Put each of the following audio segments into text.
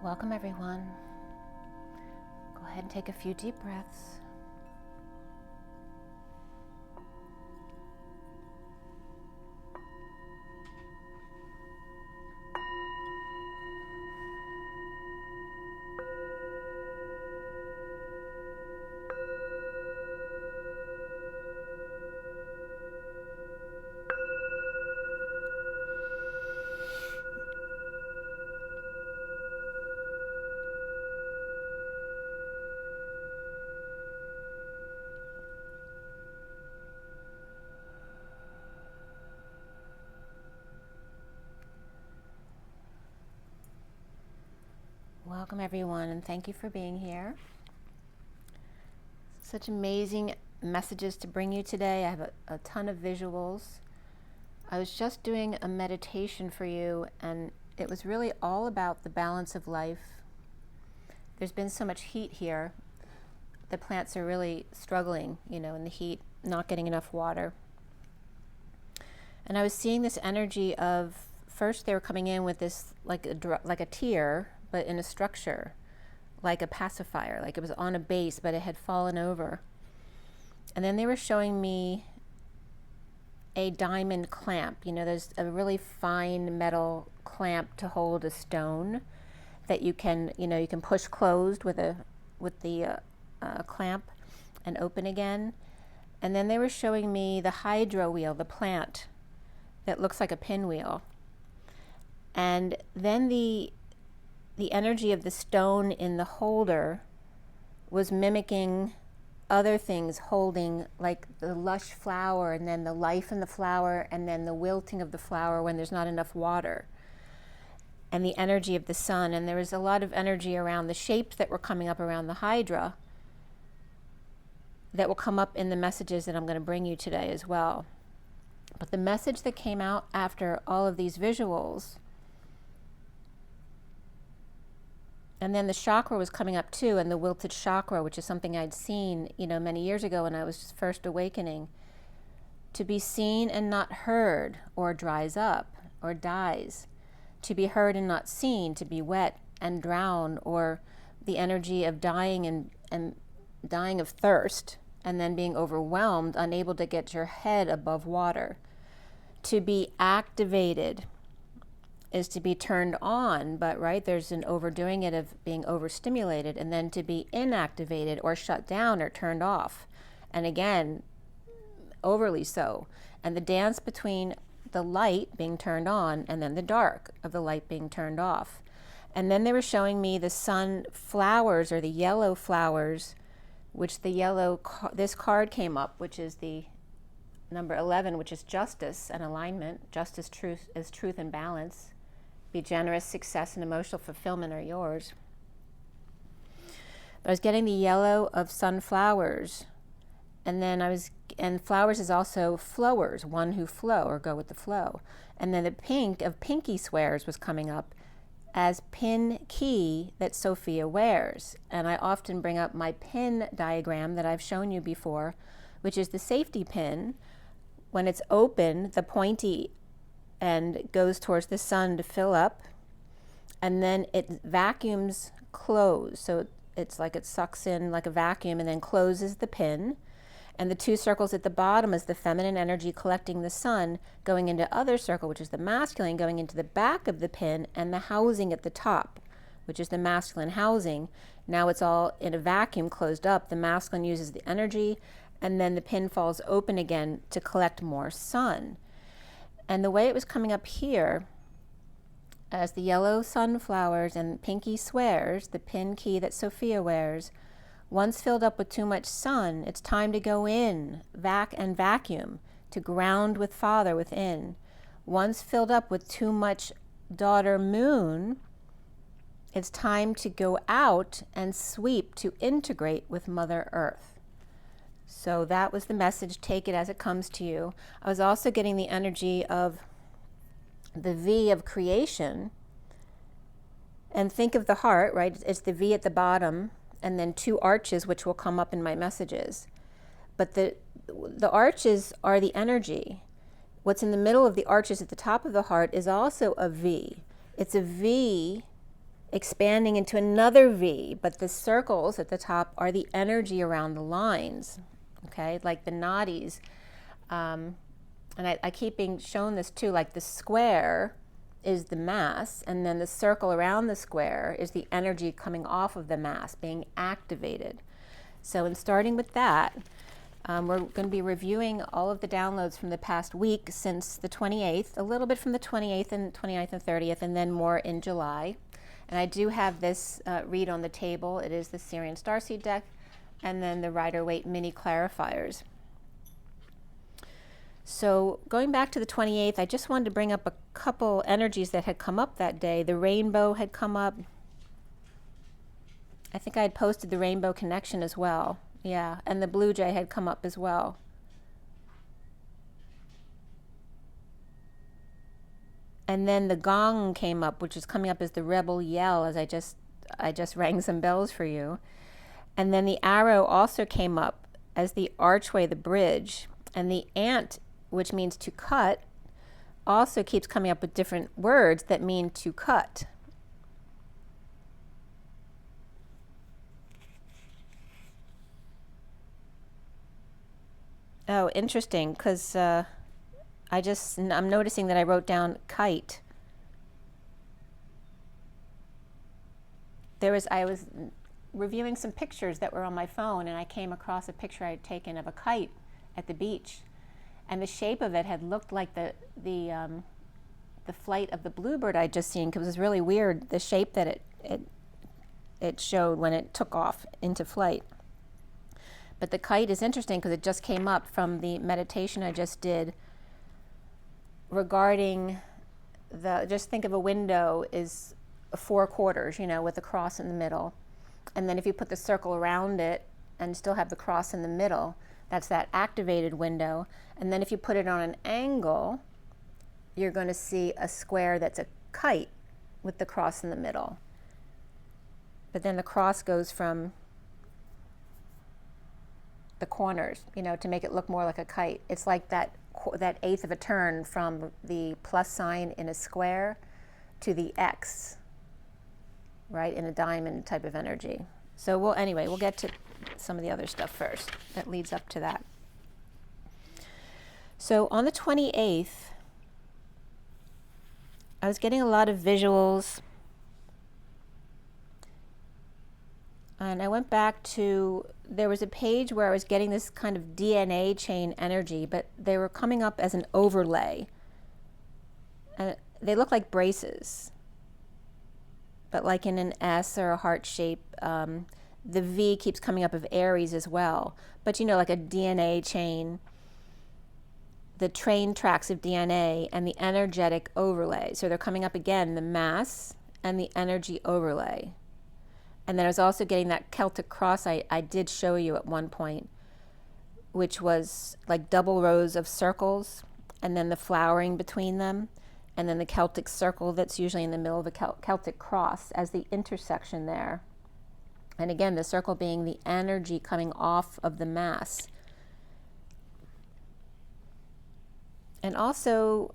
Welcome, everyone. Go ahead and take a few deep breaths. Welcome, everyone, and thank you for being here. Such amazing messages to bring you today. I have a ton of visuals. I was just doing a meditation for you, and it was really all about the balance of life. There's been so much heat here. The plants are really struggling, in the heat, not getting enough water. And I was seeing this energy of, first they were coming in with this like a tear, but in a structure, like a pacifier, like it was on a base, but it had fallen over. And then they were showing me a diamond clamp. There's a really fine metal clamp to hold a stone that you can push closed with the clamp and open again. And then they were showing me the hydro wheel, the plant that looks like a pinwheel. And then the energy of the stone in the holder was mimicking other things holding, like the lush flower, and then the life in the flower, and then the wilting of the flower when there's not enough water, and the energy of the sun. And there was a lot of energy around the shapes that were coming up around the hydra that will come up in the messages that I'm going to bring you today as well. But the message that came out after all of these visuals, and then the chakra was coming up too, and the wilted chakra, which is something I'd seen, many years ago when I was first awakening. To be seen and not heard, or dries up, or dies. To be heard and not seen, to be wet and drown, or the energy of dying and dying of thirst, and then being overwhelmed, unable to get your head above water. To be activated is to be turned on, but there's an overdoing it of being overstimulated, and then to be inactivated or shut down or turned off, and again overly so. And the dance between the light being turned on and then the dark of the light being turned off. And then they were showing me the sun flowers, or the yellow flowers, which this card came up, which is the number 11, which is justice and alignment. Justice, truth and balance. Be generous, success, and emotional fulfillment are yours. But I was getting the yellow of sunflowers, and then and flowers is also flowers, one who flow or go with the flow. And then the pink of pinky swears was coming up as pin key that Sophia wears. And I often bring up my pin diagram that I've shown you before, which is the safety pin. When it's open, the pointy and goes towards the sun to fill up, and then it vacuums close. So it's like it sucks in like a vacuum and then closes the pin. And the two circles at the bottom is the feminine energy collecting the sun, going into other circle, which is the masculine, going into the back of the pin, and the housing at the top, which is the masculine housing. Now it's all in a vacuum closed up. The masculine uses the energy, and then the pin falls open again to collect more sun. And the way it was coming up here, as the yellow sunflowers and pinky swears, the pin key that Sophia wears, once filled up with too much sun, it's time to go in, vacuum, to ground with Father within. Once filled up with too much daughter moon, it's time to go out and sweep, to integrate with Mother Earth. So that was the message. Take it as it comes to you. I was also getting the energy of the V of creation. And think of the heart, It's the V at the bottom, and then two arches, which will come up in my messages. But the arches are the energy. What's in the middle of the arches at the top of the heart is also a V. It's a V expanding into another V, but the circles at the top are the energy around the lines, okay, like the nadis. And I keep being shown this too, like the square is the mass, and then the circle around the square is the energy coming off of the mass, being activated. So in starting with that, we're going to be reviewing all of the downloads from the past week since the 28th, a little bit from the 28th and 29th and 30th, and then more in July. And I do have this read on the table. It is the SIRIAN Starseed deck, and then the Rider-Waite mini clarifiers. So going back to the 28th, I just wanted to bring up a couple energies that had come up that day. The rainbow had come up. I think I had posted the rainbow connection as well. Yeah, and the blue jay had come up as well. And then the gong came up, which is coming up as the rebel yell, as I just rang some bells for you. And then the arrow also came up as the archway, the bridge. And the ant, which means to cut, also keeps coming up with different words that mean to cut. Oh, interesting, because I'm noticing that I wrote down kite. I was reviewing some pictures that were on my phone, and I came across a picture I had taken of a kite at the beach, and the shape of it had looked like the flight of the bluebird I'd just seen, because it was really weird, the shape that it showed when it took off into flight. But the kite is interesting because it just came up from the meditation I just did regarding just think of a window is 4 quarters, with a cross in the middle. And then if you put the circle around it and still have the cross in the middle, that's that activated window. And then if you put it on an angle, you're going to see a square that's a kite with the cross in the middle. But then the cross goes from the corners, to make it look more like a kite. It's like that eighth of a turn from the plus sign in a square to the X, right, in a diamond type of energy. So we'll get to some of the other stuff first that leads up to that. So on the 28th, I was getting a lot of visuals, and I went back to, there was a page where I was getting this kind of DNA chain energy, but they were coming up as an overlay. And they look like braces, but like in an S or a heart shape. The V keeps coming up of Aries as well. But like a DNA chain, the train tracks of DNA and the energetic overlay. So they're coming up again, the mass and the energy overlay. And then I was also getting that Celtic cross I did show you at one point, which was like double rows of circles, and then the flowering between them, and then the Celtic circle that's usually in the middle of a Celtic cross as the intersection there. And again, the circle being the energy coming off of the mass. And also,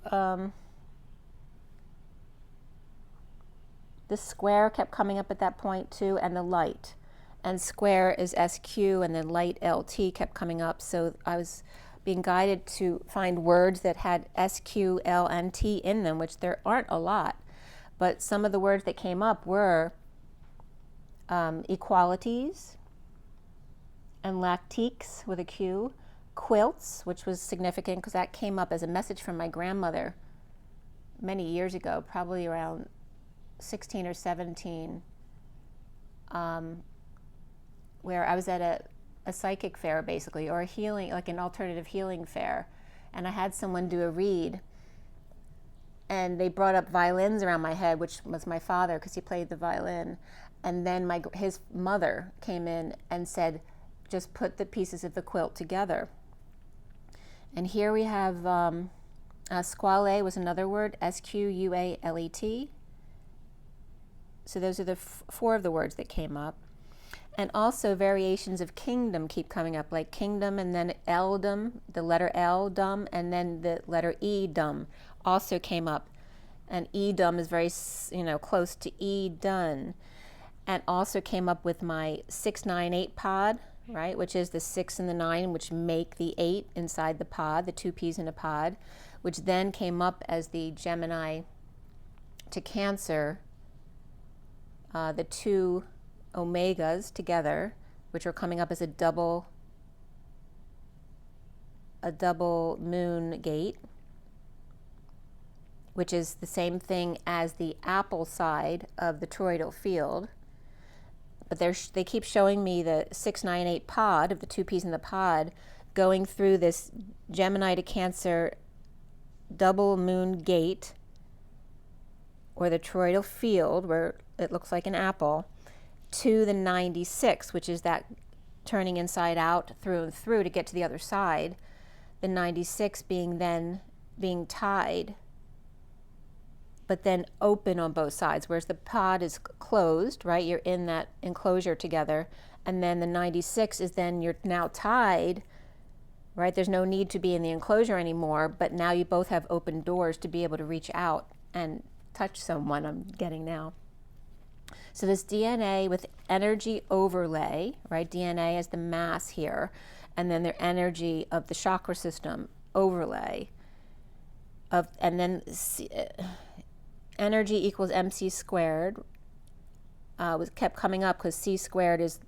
the square kept coming up at that point too, and the light. And square is SQ, and then light LT kept coming up. So I was being guided to find words that had SQ, L, and T in them, which there aren't a lot. But some of the words that came up were equalities, and lactiques with a Q, quilts, which was significant because that came up as a message from my grandmother many years ago, probably around 16 or 17, where I was at a psychic fair basically, or a healing, like an alternative healing fair, and I had someone do a read, and they brought up violins around my head, which was my father because he played the violin, and then his mother came in and said, just put the pieces of the quilt together. And here we have squale was another word, SQUALET. So those are the 4 of the words that came up. And also variations of kingdom keep coming up, like kingdom and then eldom, the letter L, dum, and then the letter E, dum, also came up. and edom is very, close to done. And also came up with my 698 pod, right, which is the 6 and the 9, which make the 8 inside the pod, the 2 peas in a pod, which then came up as the Gemini to Cancer, the 2 omegas together, which are coming up as a double moon gate, which is the same thing as the apple side of the toroidal field. But they keep showing me the 698 pod of the 2 peas in the pod going through this Gemini to Cancer double moon gate, or the toroidal field where it looks like an apple, to the 96, which is that turning inside out through and through to get to the other side. The 96 being tied, but then open on both sides, whereas the pod is closed, right? You're in that enclosure together, and then the 96 is then you're now tied, right? There's no need to be in the enclosure anymore, but now you both have open doors to be able to reach out and touch someone, I'm getting now. So this DNA with energy overlay, right? DNA is the mass here, and then their energy of the chakra system overlay and then energy equals MC squared was kept coming up because C squared is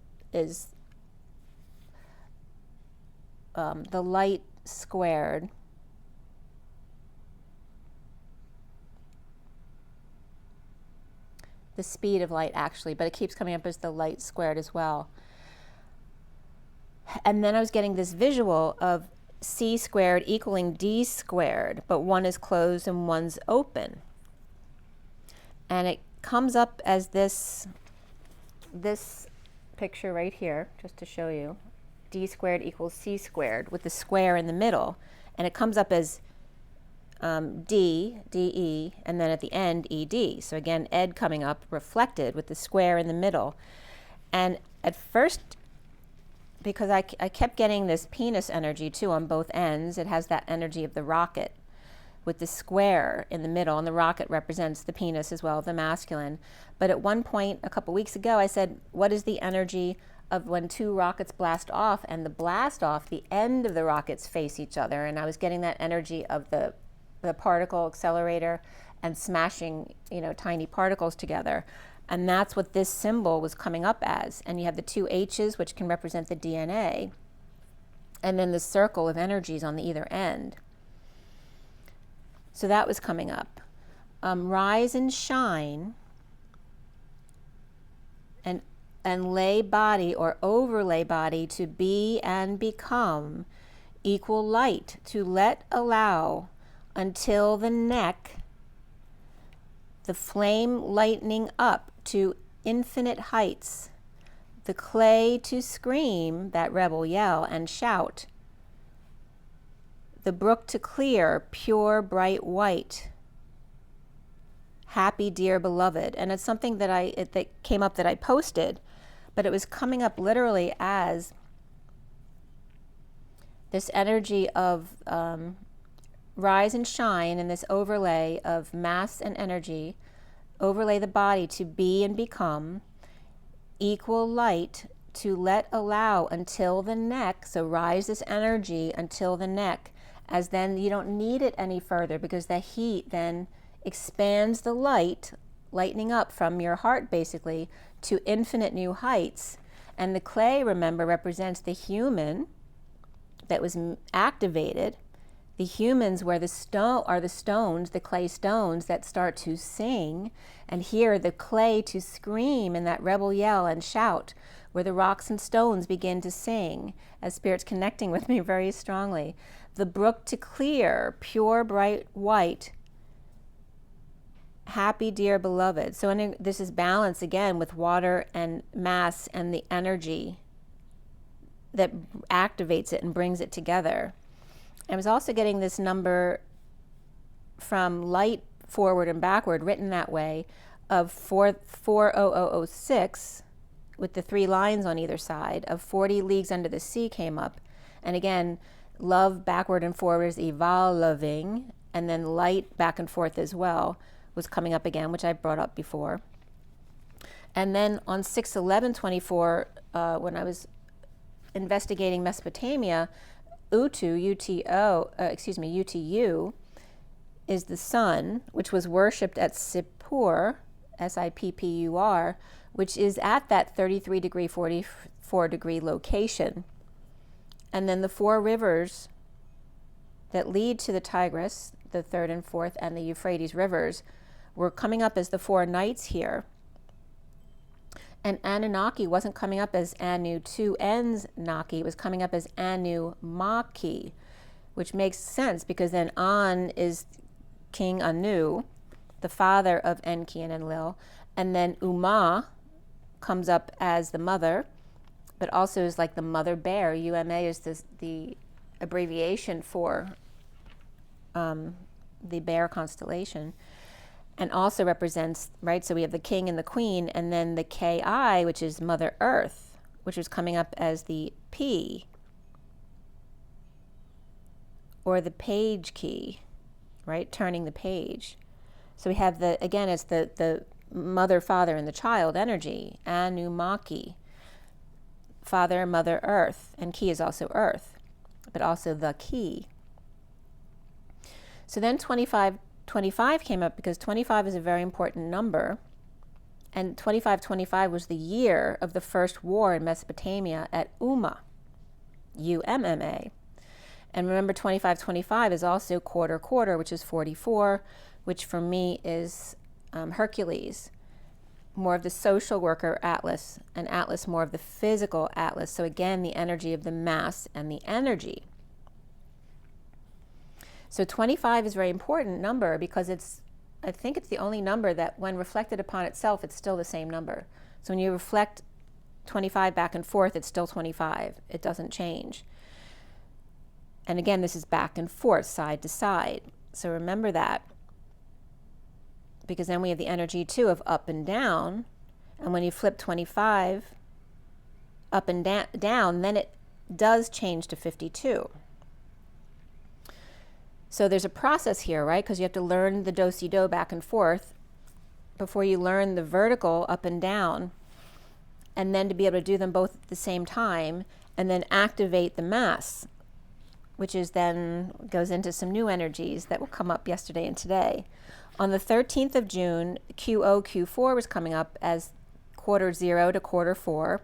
the light squared. The speed of light, actually, but it keeps coming up as the light squared as well. And then I was getting this visual of C squared equaling D squared, but one is closed and one's open. And it comes up as this picture right here, just to show you. D squared equals C squared with the square in the middle. And it comes up as D, DE, and then at the end, ED. So again, Ed coming up reflected with the square in the middle. And at first, because I kept getting this penis energy too on both ends, it has that energy of the rocket with the square in the middle, and the rocket represents the penis as well, the masculine. But at one point, a couple weeks ago, I said, what is the energy of when 2 rockets blast off, and the blast off, the end of the rockets face each other, and I was getting that energy of the particle accelerator and smashing, tiny particles together. And that's what this symbol was coming up as. And you have the 2 H's, which can represent the DNA, and then the circle of energies on the either end. So that was coming up. Rise and shine, and lay body or overlay body to be and become, equal light to let allow, until the neck, the flame lightening up to infinite heights, the clay to scream, that rebel yell and shout, the brook to clear, pure bright white, happy dear beloved. And it's something that came up that I posted, but it was coming up literally as this energy of rise and shine, and this overlay of mass and energy, overlay the body to be and become, equal light to let allow until the neck. So rise this energy until the neck, as then you don't need it any further, because the heat then expands the light, lightening up from your heart basically to infinite new heights. And the clay, remember, represents the human that was activated. The humans where the stones, the clay stones that start to sing, and here the clay to scream in that rebel yell and shout, where the rocks and stones begin to sing, as Spirit's connecting with me very strongly. The brook to clear, pure bright white, happy dear beloved. So this is balance again with water and mass and the energy that activates it and brings it together. I was also getting this number from light forward and backward, written that way, of 40006, with the 3 lines on either side, of 40 leagues under the sea came up. And again, love backward and forward is evolving, and then light back and forth as well, was coming up again, which I brought up before. And then on 6/11/24, when I was investigating Mesopotamia, UTU is the sun, which was worshipped at Sippur, Sippur, which is at that 33 degree, 44 degree location. And then the 4 rivers that lead to the Tigris, the 3rd and 4th, and the Euphrates rivers were coming up as the 4 nights here. And Anunnaki wasn't coming up as Anu 2N's Naki, it was coming up as Anu Maki, which makes sense because then An is King Anu, the father of Enki and Enlil, and then Uma comes up as the mother, but also is like the mother bear. UMA is the abbreviation for the bear constellation, and also represents, right, so we have the king and the queen, and then the Ki, which is Mother Earth, which is coming up as the P, or the page key, right, turning the page. So we have the, again, it's the mother, father, and the child energy, Anumaki, father, mother, earth, and key is also earth, but also the key. So then 25 came up because 25 is a very important number, and 2525 was the year of the first war in Mesopotamia at Umma, UMMA. And remember, 2525 is also quarter, which is 44, which for me is Hercules, more of the social worker Atlas, and Atlas more of the physical Atlas. So again, the energy of the mass and the energy. So 25 is a very important number because I think it's the only number that when reflected upon itself, it's still the same number. So when you reflect 25 back and forth, it's still 25. It doesn't change. And again, this is back and forth, side to side. So remember that. Because then we have the energy too of up and down. And when you flip 25 up and down, then it does change to 52. So there's a process here, right? Because you have to learn the do-si-do back and forth before you learn the vertical up and down, and then to be able to do them both at the same time, and then activate the mass, which is then goes into some new energies that will come up yesterday and today. On the 13th of June, QO-Q4 was coming up as quarter 0 to quarter 4.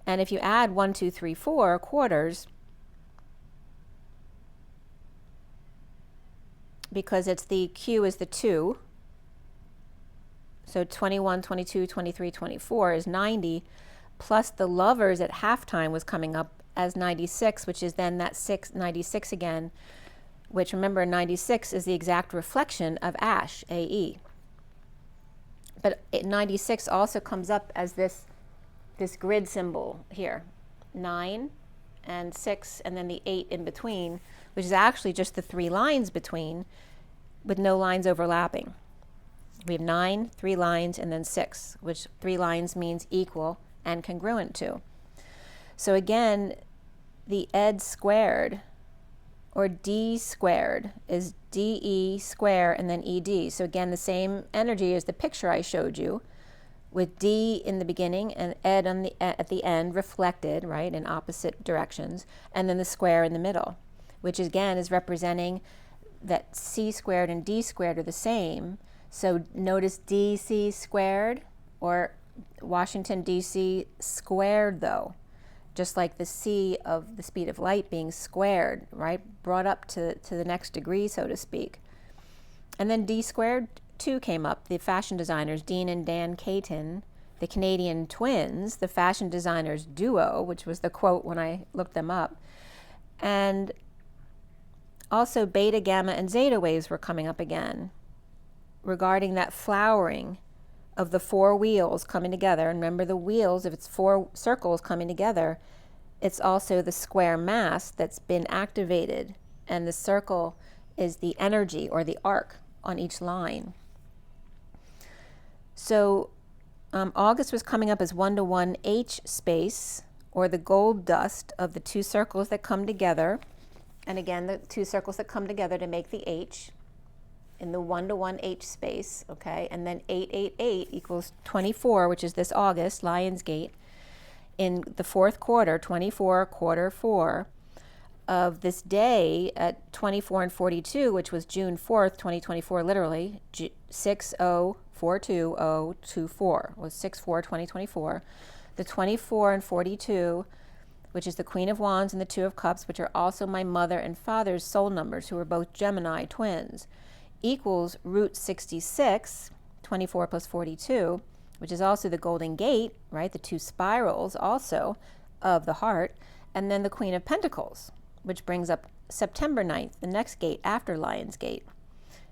And if you add 1, 2, 3, 4 quarters, because it's the Q is the 2, so 21, 22, 23, 24 is 90, plus the lovers at halftime was coming up as 96, which is then that 96 again, which remember 96 is the exact reflection of Ash, AE. But 96 also comes up as this grid symbol here, 9 and 6, and then the 8 in between, which is actually just the 3 lines between, with no lines overlapping. We have 9, 3 lines, and then 6, which 3 lines means equal and congruent to. So again, the ed squared, or d squared, is de square and then ed. So again, the same energy as the picture I showed you, with d in the beginning and ed on at the end, reflected, right, in opposite directions, and then the square in the middle, which again is representing that c squared and d squared are the same. So notice dc squared, or Washington DC squared though, just like the c of the speed of light being squared, right, brought up to the next degree, so to speak. And then d squared 2 came up, the fashion designers Dean and Dan Caton, the Canadian twins, the fashion designers duo, which was the quote when I looked them up. And also beta, gamma, and zeta waves were coming up again regarding that flowering of the 4 wheels coming together. And remember, the wheels, if it's 4 circles coming together, it's also the square mass that's been activated, and the circle is the energy or the arc on each line. So August was coming up as 1-to-1 H space, or the gold dust of the 2 circles that come together. And again, the 2 circles that come together to make the H in the 1-to-1 H space, okay? And then 888 equals 24, which is this August, Lionsgate, in the fourth quarter, 24, quarter 4, of this day at 24 and 42, which was June 4th, 2024, literally, 6042024, was 6/4/2024. The 24 and 42, which is the Queen of Wands and the Two of Cups, which are also my mother and father's soul numbers, who are both Gemini twins, equals root 66, 24 plus 42, which is also the Golden Gate, right? The two spirals also of the heart, and then the Queen of Pentacles, which brings up September 9th, the next gate after Lion's Gate.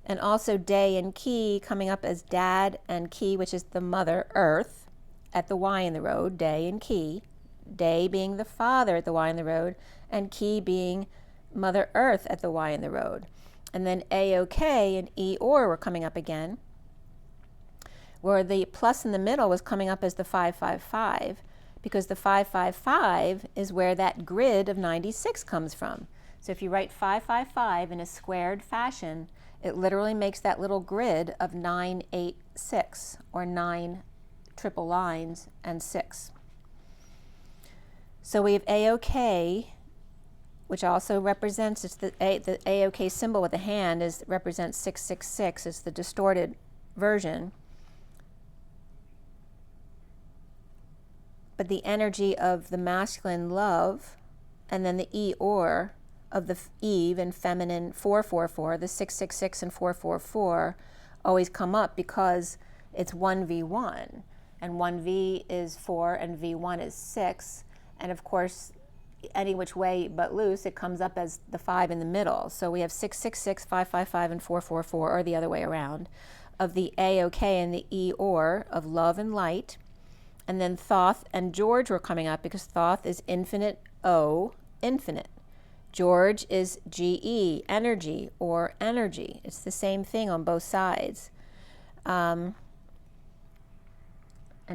And also day and key coming up as dad and key, which is the mother, Earth, at the Y in the road, day and key. Day being the father at the Y in the road, and key being Mother Earth at the Y in the road. And then A-OK and E-OR were coming up again, where the plus in the middle was coming up as the 555, because the 555 is where that grid of 96 comes from. So if you write 555 in a squared fashion, it literally makes that little grid of 986, or 9 triple lines and 6. So we have A-OK, which also represents, it's the A-OK symbol with the hand represents 666. It's the distorted version. But the energy of the masculine love, and then the E-OR of the Eve and feminine 444, the 666 and 444 always come up because it's 1V1, and 1V is 4 and V1 is 6, and of course any which way but loose it comes up as the 5 in the middle. So we have 666, 555 and 444, or the other way around, of the A-OK and the E-OR of love and light. And then Thoth and George were coming up because Thoth is infinite O, infinite. George is GE, energy, or energy. It's the same thing on both sides. And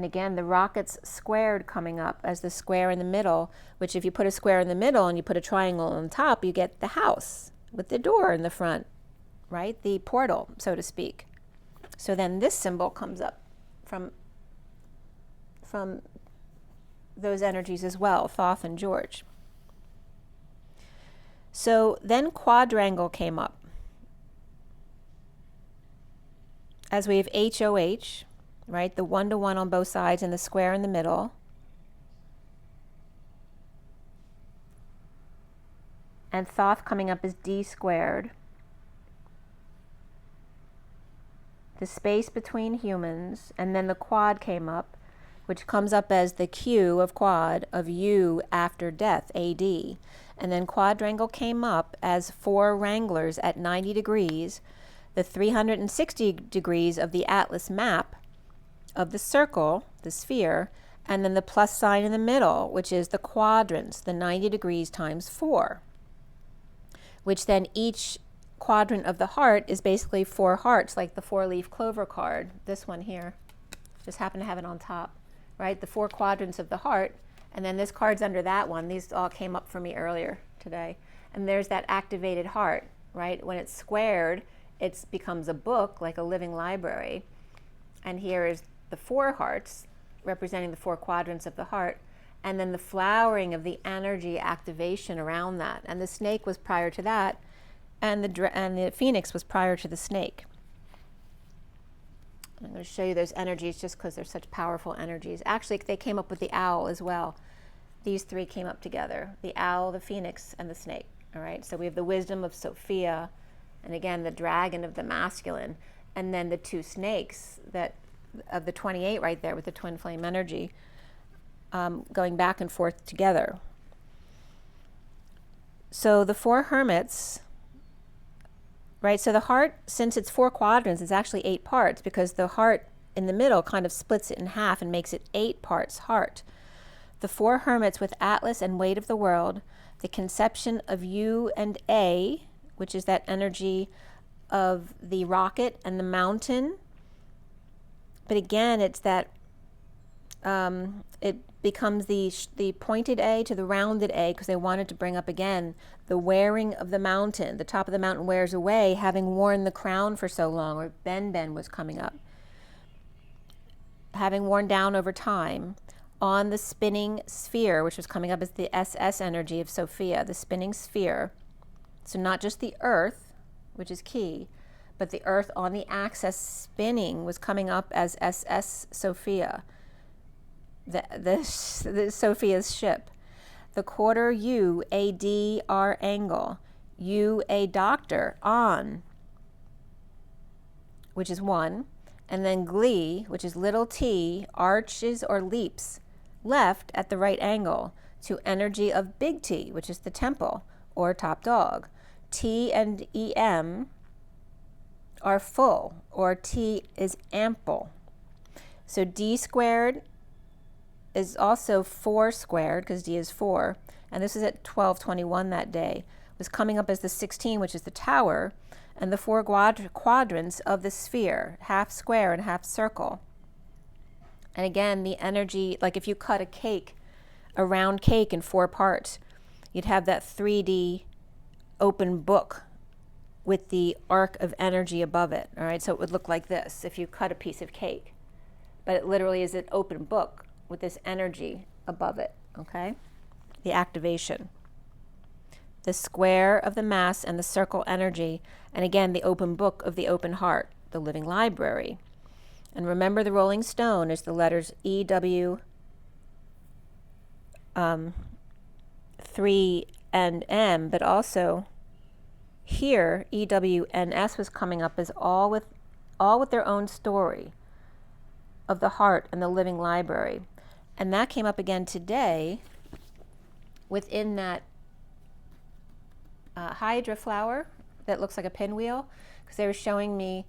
again, the rockets squared coming up as the square in the middle, which if you put a square in the middle and you put a triangle on top, you get the house with the door in the front, right? The portal, so to speak. So then this symbol comes up from those energies as well, Thoth and George. So then quadrangle came up. As we have HOH, right, the 1-to-1 on both sides and the square in the middle. And Thoth coming up as D squared. The space between humans, and then the quad came up, which comes up as the Q of quad of U after death, AD. And then quadrangle came up as 4 wranglers at 90 degrees, the 360 degrees of the atlas map of the circle, the sphere, and then the plus sign in the middle, which is the quadrants, the 90 degrees times 4, which then each quadrant of the heart is basically 4 hearts, like the 4-leaf clover card, this one here, just happen to have it on top, right? The 4 quadrants of the heart, and then this card's under that one. These all came up for me earlier today. And there's that activated heart, right? When it's squared, it becomes a book, like a living library. And here is the 4 hearts, representing the 4 quadrants of the heart, and then the flowering of the energy activation around that. And the snake was prior to that, and the phoenix was prior to the snake. I'm going to show you those energies just because they're such powerful energies. Actually, they came up with the owl as well. These 3 came up together, the owl, the phoenix, and the snake. All right, so we have the wisdom of Sophia, and again, the dragon of the masculine, and then the 2 snakes that of the 28 right there with the twin flame energy going back and forth together. So the 4 hermits, right? So the heart, since it's 4 quadrants, it's actually 8 parts, because the heart in the middle kind of splits it in half and makes it 8 parts heart. The 4 hermits with Atlas and weight of the world, the conception of U and A, which is that energy of the rocket and the mountain. But again, it's that it becomes the pointed A to the rounded A, because they wanted to bring up again the wearing of the mountain. The top of the mountain wears away, having worn the crown for so long, or Ben was coming up. Having worn down over time on the spinning sphere, which was coming up as the SS energy of Sophia, the spinning sphere. So not just the earth, which is key, but the earth on the axis spinning was coming up as SS Sophia, the Sophia's ship. The quarter U, a DR angle, U, a doctor, on, which is 1, and then glee, which is little t, arches or leaps, left at the right angle to energy of big T, which is the temple, or top dog. T and EM are full, or T is ample. So D squared is also 4 squared, because D is 4, and this is at 12:21 that day, was coming up as the 16, which is the tower, and the 4 quadrants of the sphere, half square and half circle. And again, the energy, like if you cut a cake, a round cake in 4 parts, you'd have that 3D open book with the arc of energy above it, all right? So it would look like this if you cut a piece of cake, but it literally is an open book with this energy above it, okay? The activation. The square of the mass and the circle energy, and again, the open book of the open heart, the living library. And remember, the rolling stone is the letters E, W, 3, and M, but also here, E, W, and S was coming up as all with their own story of the heart and the living library. And that came up again today within that hydra flower that looks like a pinwheel, because they were showing me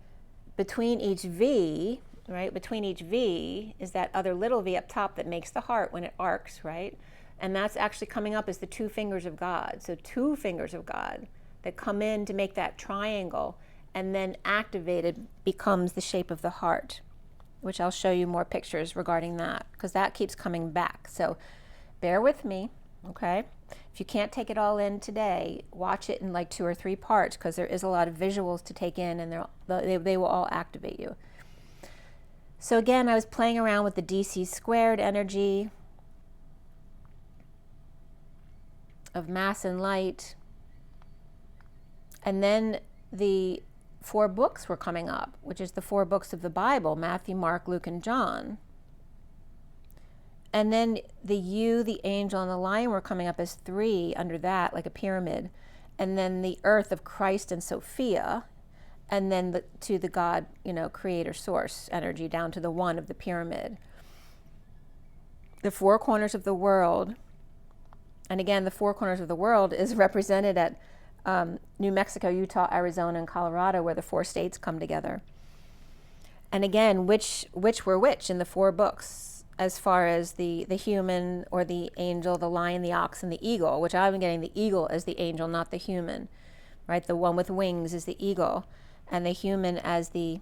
between each V, right? Between each V is that other little V up top that makes the heart when it arcs, right? And that's actually coming up as the 2 fingers of God. So 2 fingers of God that come in to make that triangle, and then activated becomes the shape of the heart, which I'll show you more pictures regarding that, because that keeps coming back. So bear with me, okay? If you can't take it all in today, watch it in like 2 or 3 parts, because there is a lot of visuals to take in, and they will all activate you. So again, I was playing around with the DC squared energy of mass and light. And then the 4 books were coming up, which is the 4 books of the Bible, Matthew, Mark, Luke, and John. And then the U, the angel, and the lion were coming up as 3 under that, like a pyramid. And then the earth of Christ and Sophia, and then to the God, creator source energy, down to the 1 of the pyramid. The 4 corners of the world, and again, the 4 corners of the world is represented at New Mexico, Utah, Arizona, and Colorado, where the 4 states come together. And again, which were which in the 4 books, as far as the human or the angel, the lion, the ox, and the eagle, which I've been getting the eagle as the angel, not the human, right? The one with wings is the eagle, and the human as the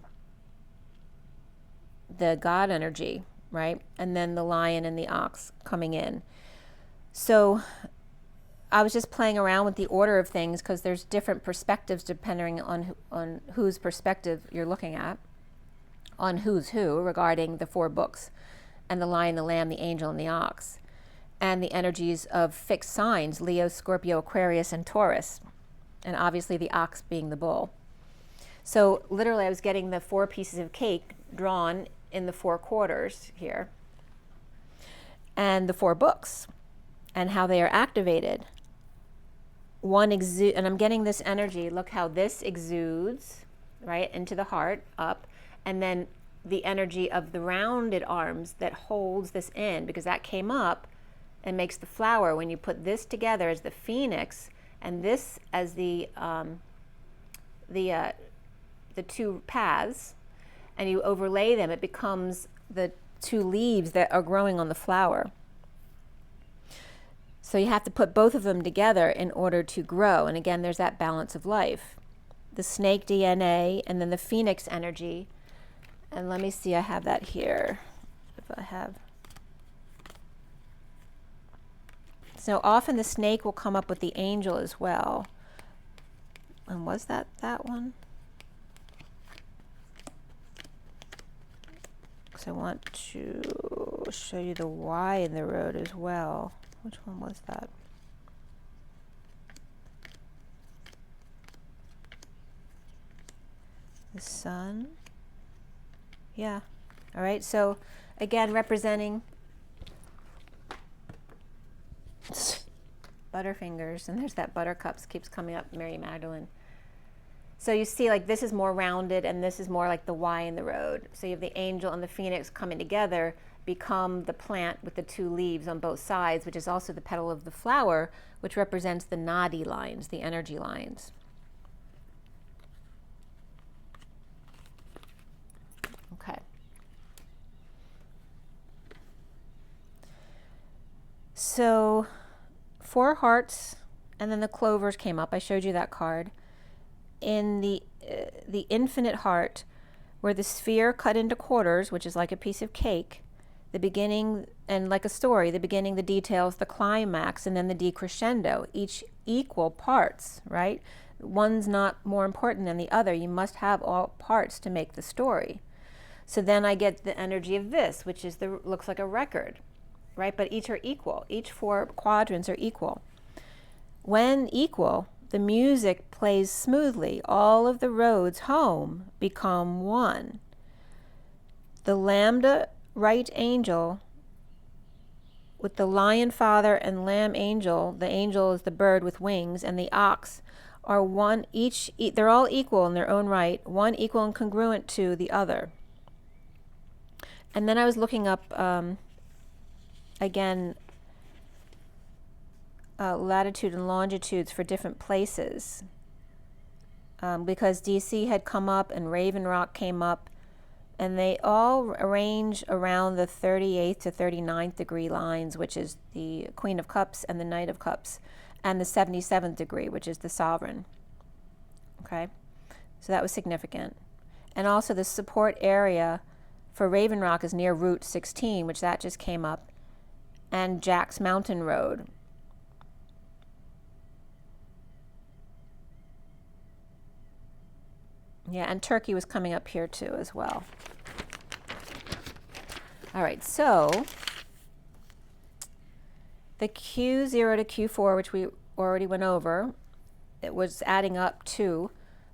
God energy, right? And then the lion and the ox coming in. So I was just playing around with the order of things, because there's different perspectives depending on whose perspective you're looking at, on who's who regarding the 4 books, and the lion, the lamb, the angel, and the ox, and the energies of fixed signs, Leo, Scorpio, Aquarius, and Taurus, and obviously the ox being the bull. So literally I was getting the 4 pieces of cake drawn in the 4 quarters here, and the 4 books, and how they are activated. And I'm getting this energy, look how this exudes, right, into the heart, up, and then the energy of the rounded arms that holds this in, because that came up and makes the flower. When you put this together as the phoenix, and this as the 2 paths, and you overlay them, it becomes the 2 leaves that are growing on the flower. So you have to put both of them together in order to grow. And again, there's that balance of life. The snake DNA, and then the phoenix energy. And let me see, I have that here. If I have So often the snake will come up with the angel as well. And was that one? So I want to show you the Y in the road as well. Which one was that? The sun. Yeah. All right. So again, representing Butterfingers, and there's that Buttercups keeps coming up, Mary Magdalene. So you see, like, this is more rounded and this is more like the Y in the road. So you have the angel and the phoenix coming together, become the plant with the two leaves on both sides, which is also the petal of the flower, which represents the nadi lines, the energy lines. Okay. So 4 hearts, and then the clovers came up. I showed you that card. In the infinite heart, where the sphere cut into quarters, which is like a piece of cake, the beginning, and like a story, the beginning, the details, the climax, and then the decrescendo, each equal parts, right? One's not more important than the other. You must have all parts to make the story. So then I get the energy of this, which is looks like a record, right? But each are equal. Each 4 quadrants are equal. When equal, the music plays smoothly. All of the roads home become one. The lambda right angel with the lion father and lamb angel, the angel is the bird with wings, and the ox are one each. They're all equal in their own right, one equal and congruent to the other. And then I was looking up again, latitude and longitudes for different places, because DC had come up and Raven Rock came up, and they all range around the 38th to 39th degree lines, which is the Queen of Cups and the Knight of Cups, and the 77th degree, which is the Sovereign. Okay, so that was significant. And also the support area for Raven Rock is near Route 16, which that just came up, and Jack's Mountain Road. Yeah, and Turkey was coming up here too as well. All right, so the Q0 to Q4, which we already went over, it was adding up to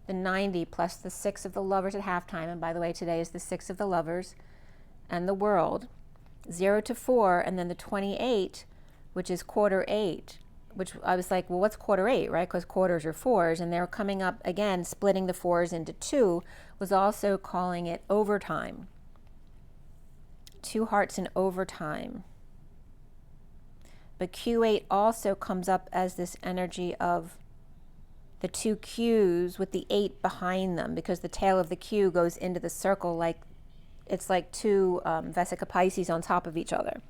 the 90 plus the 6 of the lovers at halftime. And by the way, today is the 6 of the lovers and the world. 0 to 4, and then the 28, which is quarter 8. Which I was like, well, what's quarter 8, right? Because quarters are 4s, and they were coming up again, splitting the 4s into 2, was also calling it overtime. 2 hearts in overtime. But Q8 also comes up as this energy of the 2 Qs with the 8 behind them, because the tail of the Q goes into the circle like it's like 2 Vesica Pisces on top of each other,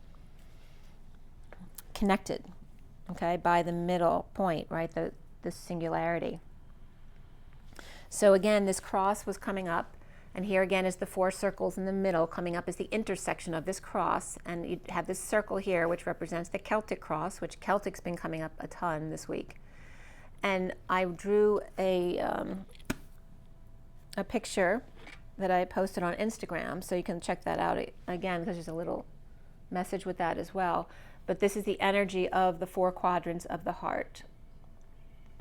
connected. Okay, by the middle point, right, the singularity. So again, this cross was coming up, and here again is the 4 circles in the middle coming up as the intersection of this cross, and you have this circle here which represents the Celtic cross, which Celtic's been coming up a ton this week. And I drew a picture that I posted on Instagram, so you can check that out again, because there's a little message with that as well. But this is the energy of the 4 quadrants of the heart.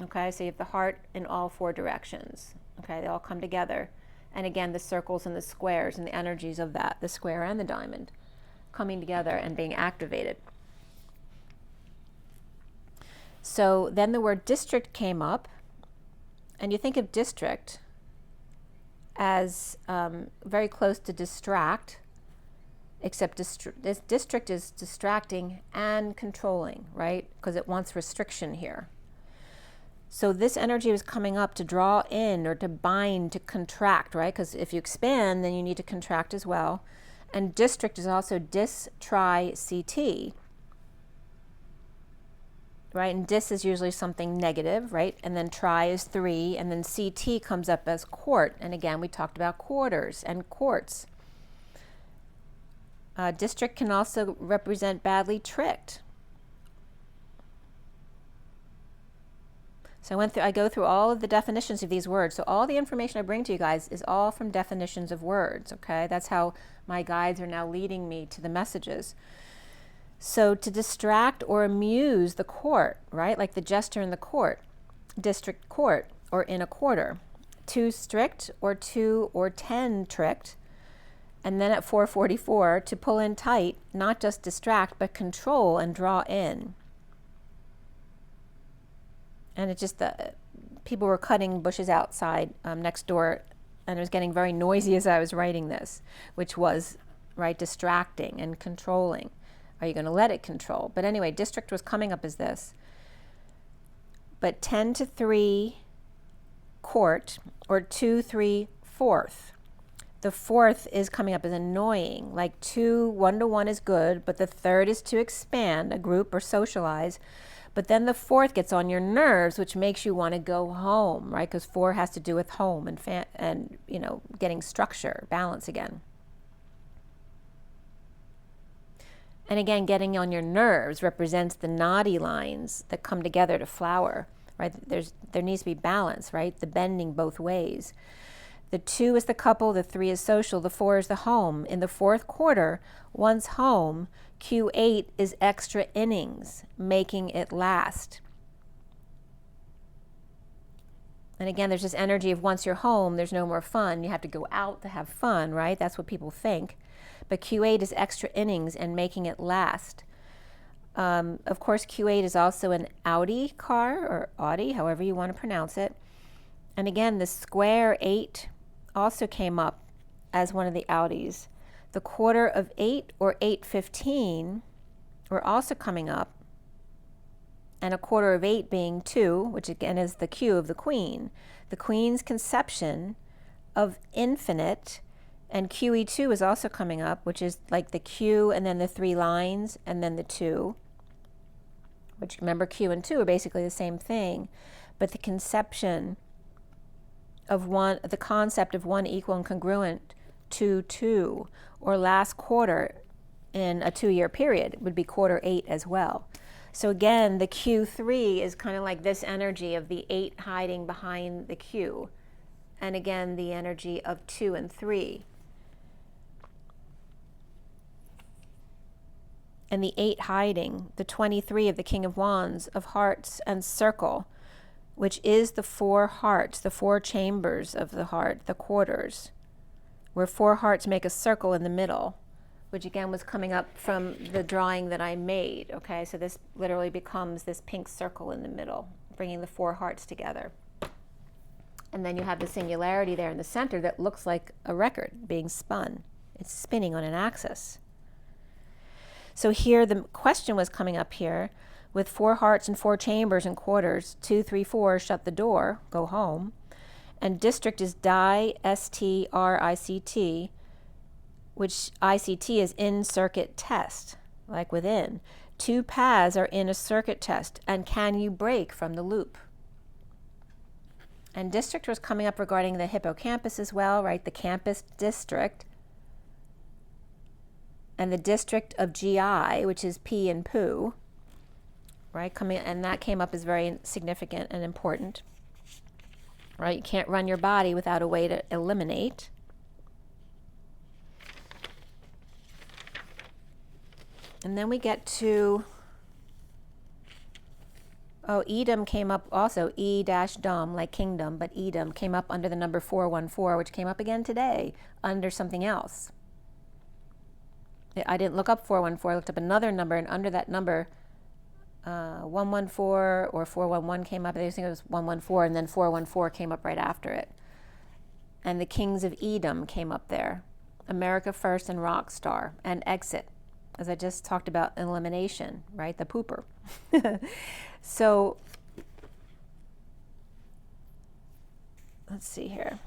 Okay, so you have the heart in all 4 directions. Okay, they all come together. And again, the circles and the squares and the energies of that, the square and the diamond, coming together and being activated. So then the word district came up, and you think of district as very close to distract, except this district is distracting and controlling, right? Because it wants restriction here. So this energy was coming up to draw in or to bind, to contract, right? Because if you expand, then you need to contract as well. And district is also dis, tri, ct, right? And dis is usually something negative, right? And then tri is 3, and then ct comes up as court. And again, we talked about quarters and courts. District can also represent badly tricked. So I go through all of the definitions of these words. So all the information I bring to you guys is all from definitions of words, okay? That's how my guides are now leading me to the messages. So to distract or amuse the court, right? Like the jester in the court, district court, or in a quarter. Too strict or 2 or 10 tricked. And then at 444, to pull in tight, not just distract, but control and draw in. And it just, people were cutting bushes outside next door, and it was getting very noisy as I was writing this, which was, right, distracting and controlling. Are you going to let it control? But anyway, district was coming up as this. But 10 to 3 court, or 2, 3, fourth. The fourth is coming up as annoying, like 2, 1 to 1 is good, but the third is to expand, a group or socialize. But then the fourth gets on your nerves, which makes you want to go home, right? Because 4 has to do with home and you know, getting structure, balance again. And again, getting on your nerves represents the knotty lines that come together to flower, right? There needs to be balance, right? The bending both ways. The 2 is the couple, the 3 is social, the 4 is the home. In the 4th quarter, once home, Q8 is extra innings, making it last. And again, there's this energy of once you're home, there's no more fun. You have to go out to have fun, right? That's what people think. But Q8 is extra innings and making it last. Of course, Q8 is also an Audi car, or Audi, however you want to pronounce it. And again, the square 8 also came up as one of the Audis. The quarter of 8 or 815 were also coming up, and a quarter of 8 being 2, which again is the Q of the Queen. The Queen's conception of infinite, and QE2 is also coming up, which is like the Q and then the 3 lines and then the 2, which remember Q and 2 are basically the same thing, but the conception of the concept of 1 equal and congruent to 2, or last quarter in a 2-year period would be quarter 8 as well. So again, the Q3 is kind of like this energy of the 8 hiding behind the Q, and again the energy of 2 and 3. And the 8 hiding, the 23 of the King of Wands, of hearts and circle, which is the 4 hearts, the 4 chambers of the heart, the quarters, where 4 hearts make a circle in the middle, which again was coming up from the drawing that I made, okay? So this literally becomes this pink circle in the middle, bringing the 4 hearts together. And then you have the singularity there in the center that looks like a record being spun. It's spinning on an axis. So here the question was coming up here, with 4 hearts and 4 chambers and quarters, 2, 3, 4, shut the door, go home. And district is die, S-T-R-I-C-T, which ICT is in circuit test, like within. 2 paths are in a circuit test, and can you break from the loop? And district was coming up regarding the hippocampus as well, right? The campus district. And the district of GI, which is P and poo, right? And that came up as very significant and important, right? You can't run your body without a way to eliminate. And then we get to, Edom came up also, E-dom, like kingdom, but Edom came up under the number 414, which came up again today under something else. I didn't look up 414, I looked up another number, and under that number, 114 or 411 came up. I think it was 114, and then 414 came up right after it. And the kings of Edom came up there. America First and Rockstar, and Exit, as I just talked about, elimination, right? The pooper. So, let's see here.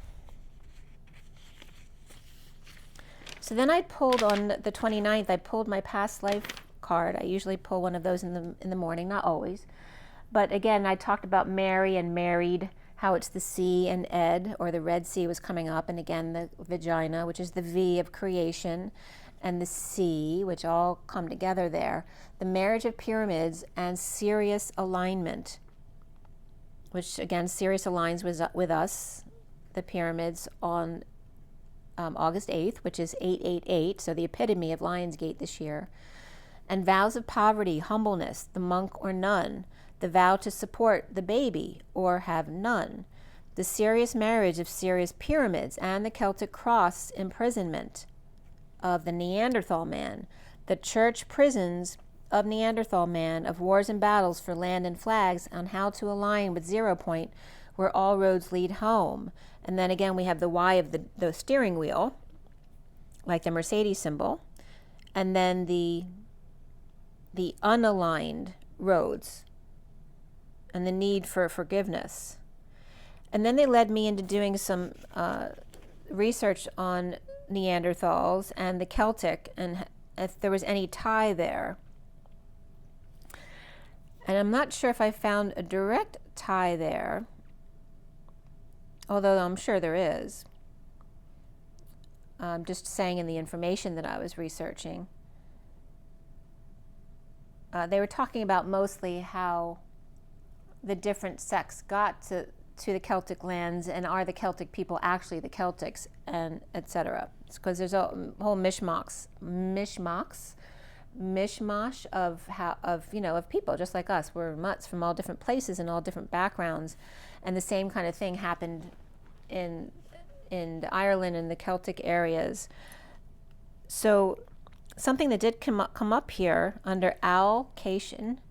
So then I pulled on the 29th, I pulled my past life card. I usually pull one of those in the morning, not always. But again, I talked about Mary and married, how it's the C and Ed, or the Red Sea was coming up, and again the vagina, which is the V of creation, and the C, which all come together there. The marriage of pyramids and serious alignment. which again, Sirius aligns with us, the pyramids, on August 8th, which is 888, so the epitome of Lionsgate this year. And vows of poverty, humbleness, the monk or nun, the vow to support the baby or have none, the serious marriage of Sirius pyramids, and the Celtic cross imprisonment of the Neanderthal man, the church prisons of Neanderthal man, of wars and battles for land and flags, on how to align with 0 point, where all roads lead home. And then again, we have the Y of the steering wheel, like the Mercedes symbol, and then the unaligned roads and the need for forgiveness. And then they led me into doing some research on Neanderthals and the Celtic, and if there was any tie there. And I'm not sure if I found a direct tie there, although I'm sure there is. Just saying in the information that I was researching. They were talking about mostly how the different sects got to the Celtic lands, and are the Celtic people actually the Celtics, and etc. Because there's a whole mishmash of people just like us. We're mutts from all different places and all different backgrounds, and the same kind of thing happened in Ireland and the Celtic areas. So something that did come up here under owl-cation,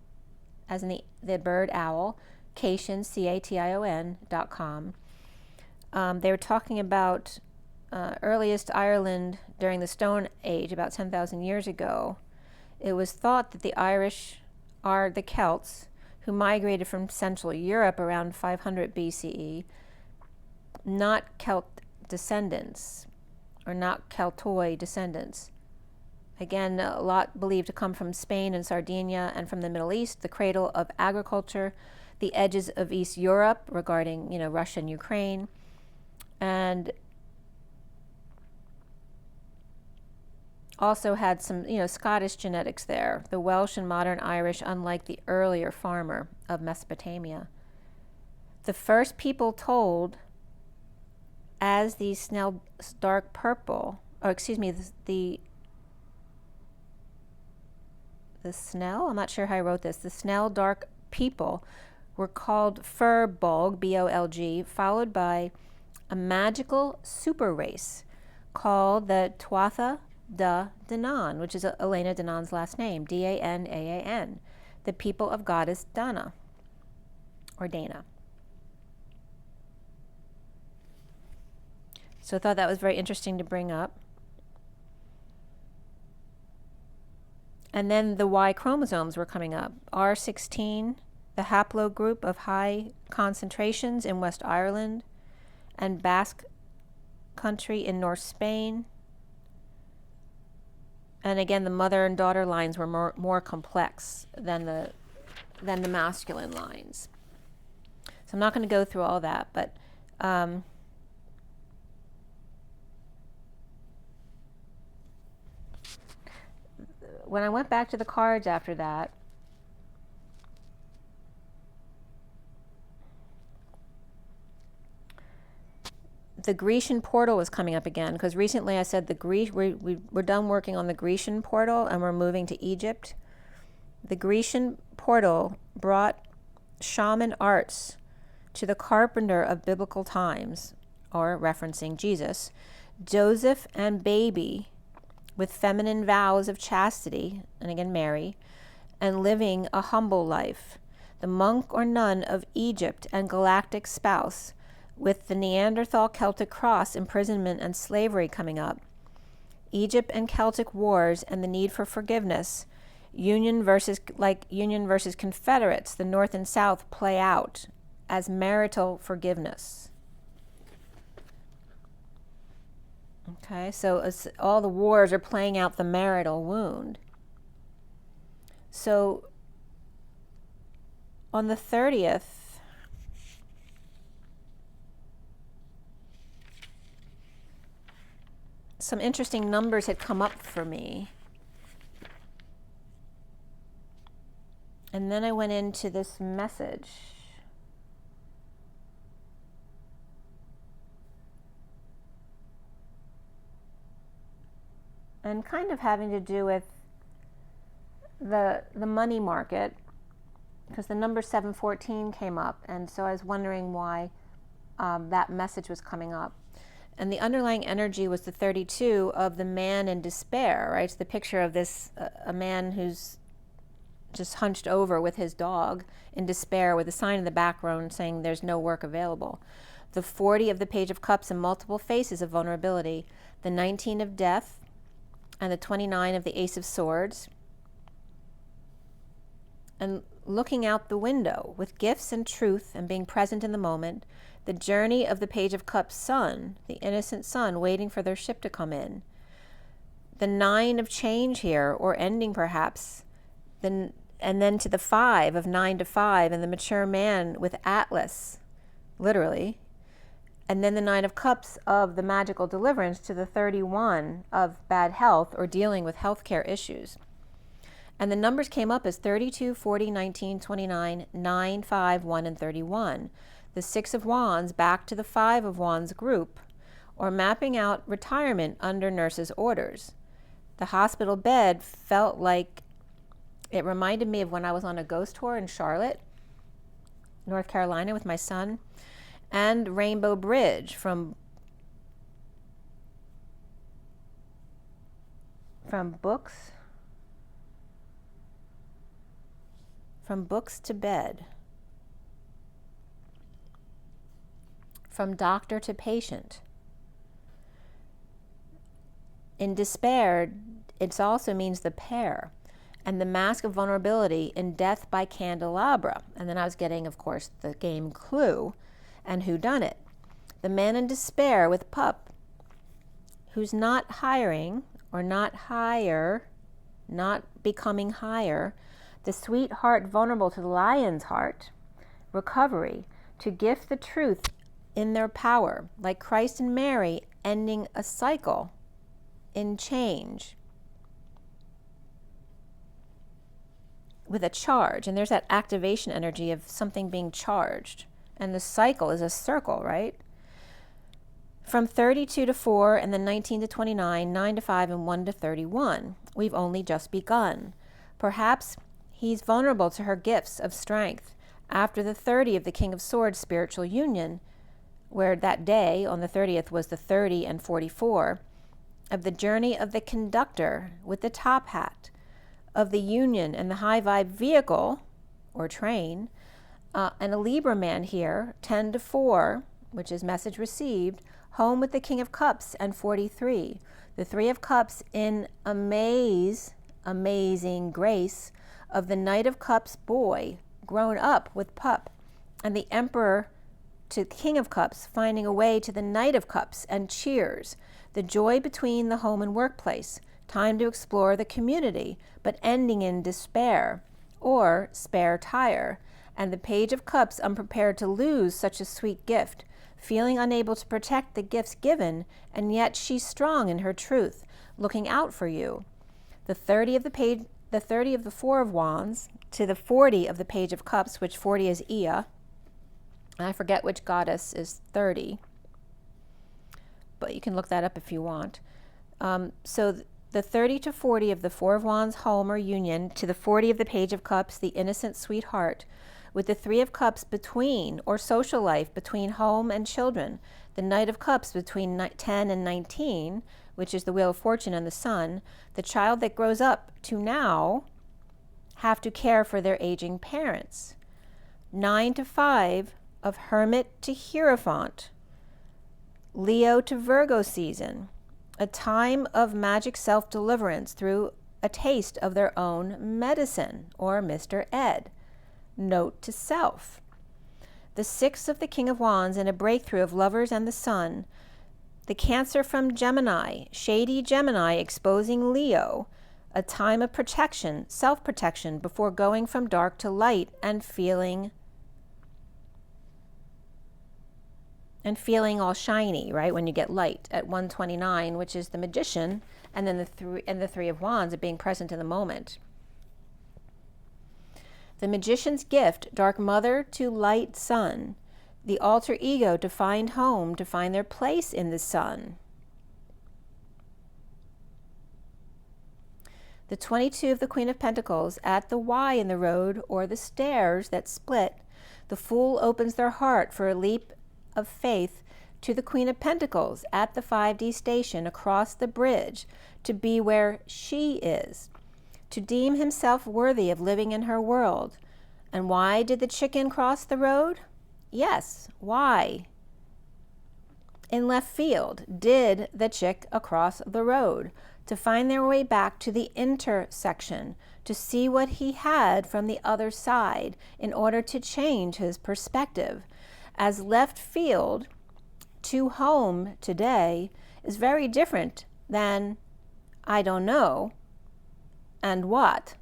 as in the bird owl, cation, CATION.com. They were talking about earliest Ireland during the Stone Age, about 10,000 years ago. It was thought that the Irish are the Celts who migrated from Central Europe around 500 BCE, not Celt descendants, or not Keltoi descendants. Again, a lot believed to come from Spain and Sardinia and from the Middle East, the cradle of agriculture, the edges of East Europe regarding, Russia and Ukraine, and also had some, Scottish genetics there, the Welsh and modern Irish, unlike the earlier farmer of Mesopotamia. The first people told as the Snell dark purple, the Snell, I'm not sure how I wrote this, the Snell dark people were called Furbolg, B-O-L-G, followed by a magical super race called the Tuatha De Danann, which is Elena Danann's last name, D-A-N-A-A-N, the people of goddess Dana, or Dana. So I thought that was very interesting to bring up. And then the Y chromosomes were coming up. R16, the haplogroup of high concentrations in West Ireland and Basque country in North Spain. And again, the mother and daughter lines were more complex than the masculine lines. So I'm not going to go through all that, but when I went back to the cards after that, the Grecian portal was coming up again, because recently I said we're done working on the Grecian portal and we're moving to Egypt. The Grecian portal brought shaman arts to the carpenter of biblical times, or referencing Jesus, Joseph and baby, with feminine vows of chastity, and again Mary, and living a humble life, the monk or nun of Egypt and galactic spouse, with the Neanderthal Celtic cross, imprisonment and slavery coming up, Egypt and Celtic wars and the need for forgiveness, Union versus Confederates, the North and South play out as marital forgiveness. Okay, so all the wars are playing out the marital wound. So on the 30th, some interesting numbers had come up for me. And then I went into this message. and kind of having to do with the money market, because the number 714 came up, and so I was wondering why that message was coming up. And the underlying energy was the 32 of the man in despair, right? It's the picture of this, a man who's just hunched over with his dog in despair, with a sign in the background saying there's no work available. The 40 of the Page of Cups and multiple faces of vulnerability. The 19 of Death and the 29 of the Ace of Swords. And looking out the window with gifts and truth and being present in the moment. The journey of the Page of Cups son, the innocent son waiting for their ship to come in. The 9 of change here, or ending perhaps, and then to the 5 of 9 to 5 and the mature man with Atlas, literally. And then the 9 of Cups of the magical deliverance to the 31 of bad health or dealing with healthcare issues. And the numbers came up as 32, 40, 19, 29, 9, 5, 1, and 31. The 6 of Wands back to the 5 of Wands group, or mapping out retirement under nurse's orders. The hospital bed felt like, it reminded me of when I was on a ghost tour in Charlotte, North Carolina with my son, and Rainbow Bridge from books to bed. From doctor to patient. In despair, it also means the pair. And the mask of vulnerability in Death by Candelabra. And then I was getting, of course, the game Clue and Whodunit. The man in despair with pup, who's not hiring or not higher, not becoming higher. The sweetheart vulnerable to the lion's heart. Recovery, to gift the truth in their power, like Christ and Mary ending a cycle in change with a charge. And there's that activation energy of something being charged. And the cycle is a circle, right? From 32 to 4 and then 19 to 29, 9 to 5 and 1 to 31. We've only just begun. Perhaps he's vulnerable to her gifts of strength after the 30 of the King of Swords spiritual union, where that day on the 30th was the 30 and 44 of the journey of the conductor with the top hat, of the union and the high vibe vehicle or train, and a Libra man here, 10 to 4, which is message received, home with the King of Cups and 43. The 3 of Cups in amazing grace of the Knight of Cups boy, grown up with pup, and the Emperor to King of Cups, finding a way to the Knight of Cups and cheers, the joy between the home and workplace, time to explore the community, but ending in despair, or spare tire, and the Page of Cups unprepared to lose such a sweet gift, feeling unable to protect the gifts given, and yet she's strong in her truth, looking out for you. The 30 of the page, the 30 of the 4 of Wands to the 40 of the Page of Cups, which 40 is Ea. I forget which goddess is 30, but you can look that up if you want. So the 30 to 40 of the 4 of Wands home or union to the 40 of the Page of Cups, the innocent sweetheart, with the 3 of Cups between, or social life between home and children, the Knight of Cups between 10 and 19, which is the Wheel of Fortune and the Sun, the child that grows up to now have to care for their aging parents. 9 to 5 of Hermit to Hierophant, Leo to Virgo season, a time of magic self-deliverance through a taste of their own medicine, or Mr. Ed. Note to self. The 6 of the King of Wands and a breakthrough of lovers and the Sun. The Cancer from Gemini, shady Gemini exposing Leo, a time of protection, self-protection before going from dark to light and feeling all shiny, right, when you get light at 129, which is the Magician, and then the 3 of Wands of being present in the moment. The Magician's gift, Dark Mother to Light Sun, the alter ego to find home, to find their place in the sun. the 22 of the Queen of Pentacles at the Y in the road or the stairs that split, the Fool opens their heart for a leap of faith to the Queen of Pentacles at the 5D station across the bridge to be where she is, to deem himself worthy of living in her world. And why did the chicken cross the road? Yes, why? In left field, did the chick across the road to find their way back to the intersection, to see what he had from the other side in order to change his perspective. As left field to home today is very different than I don't know and what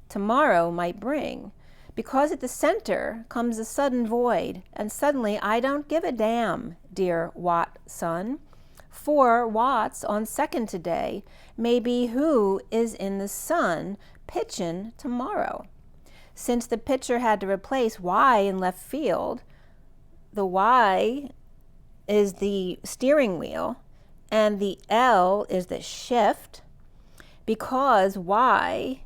tomorrow might bring, because at the center comes a sudden void, and suddenly I don't give a damn, dear Watt son. 4 watts on second today may be who is in the sun pitching tomorrow. Since the pitcher had to replace Y in left field, the Y is the steering wheel and the L is the shift, because Y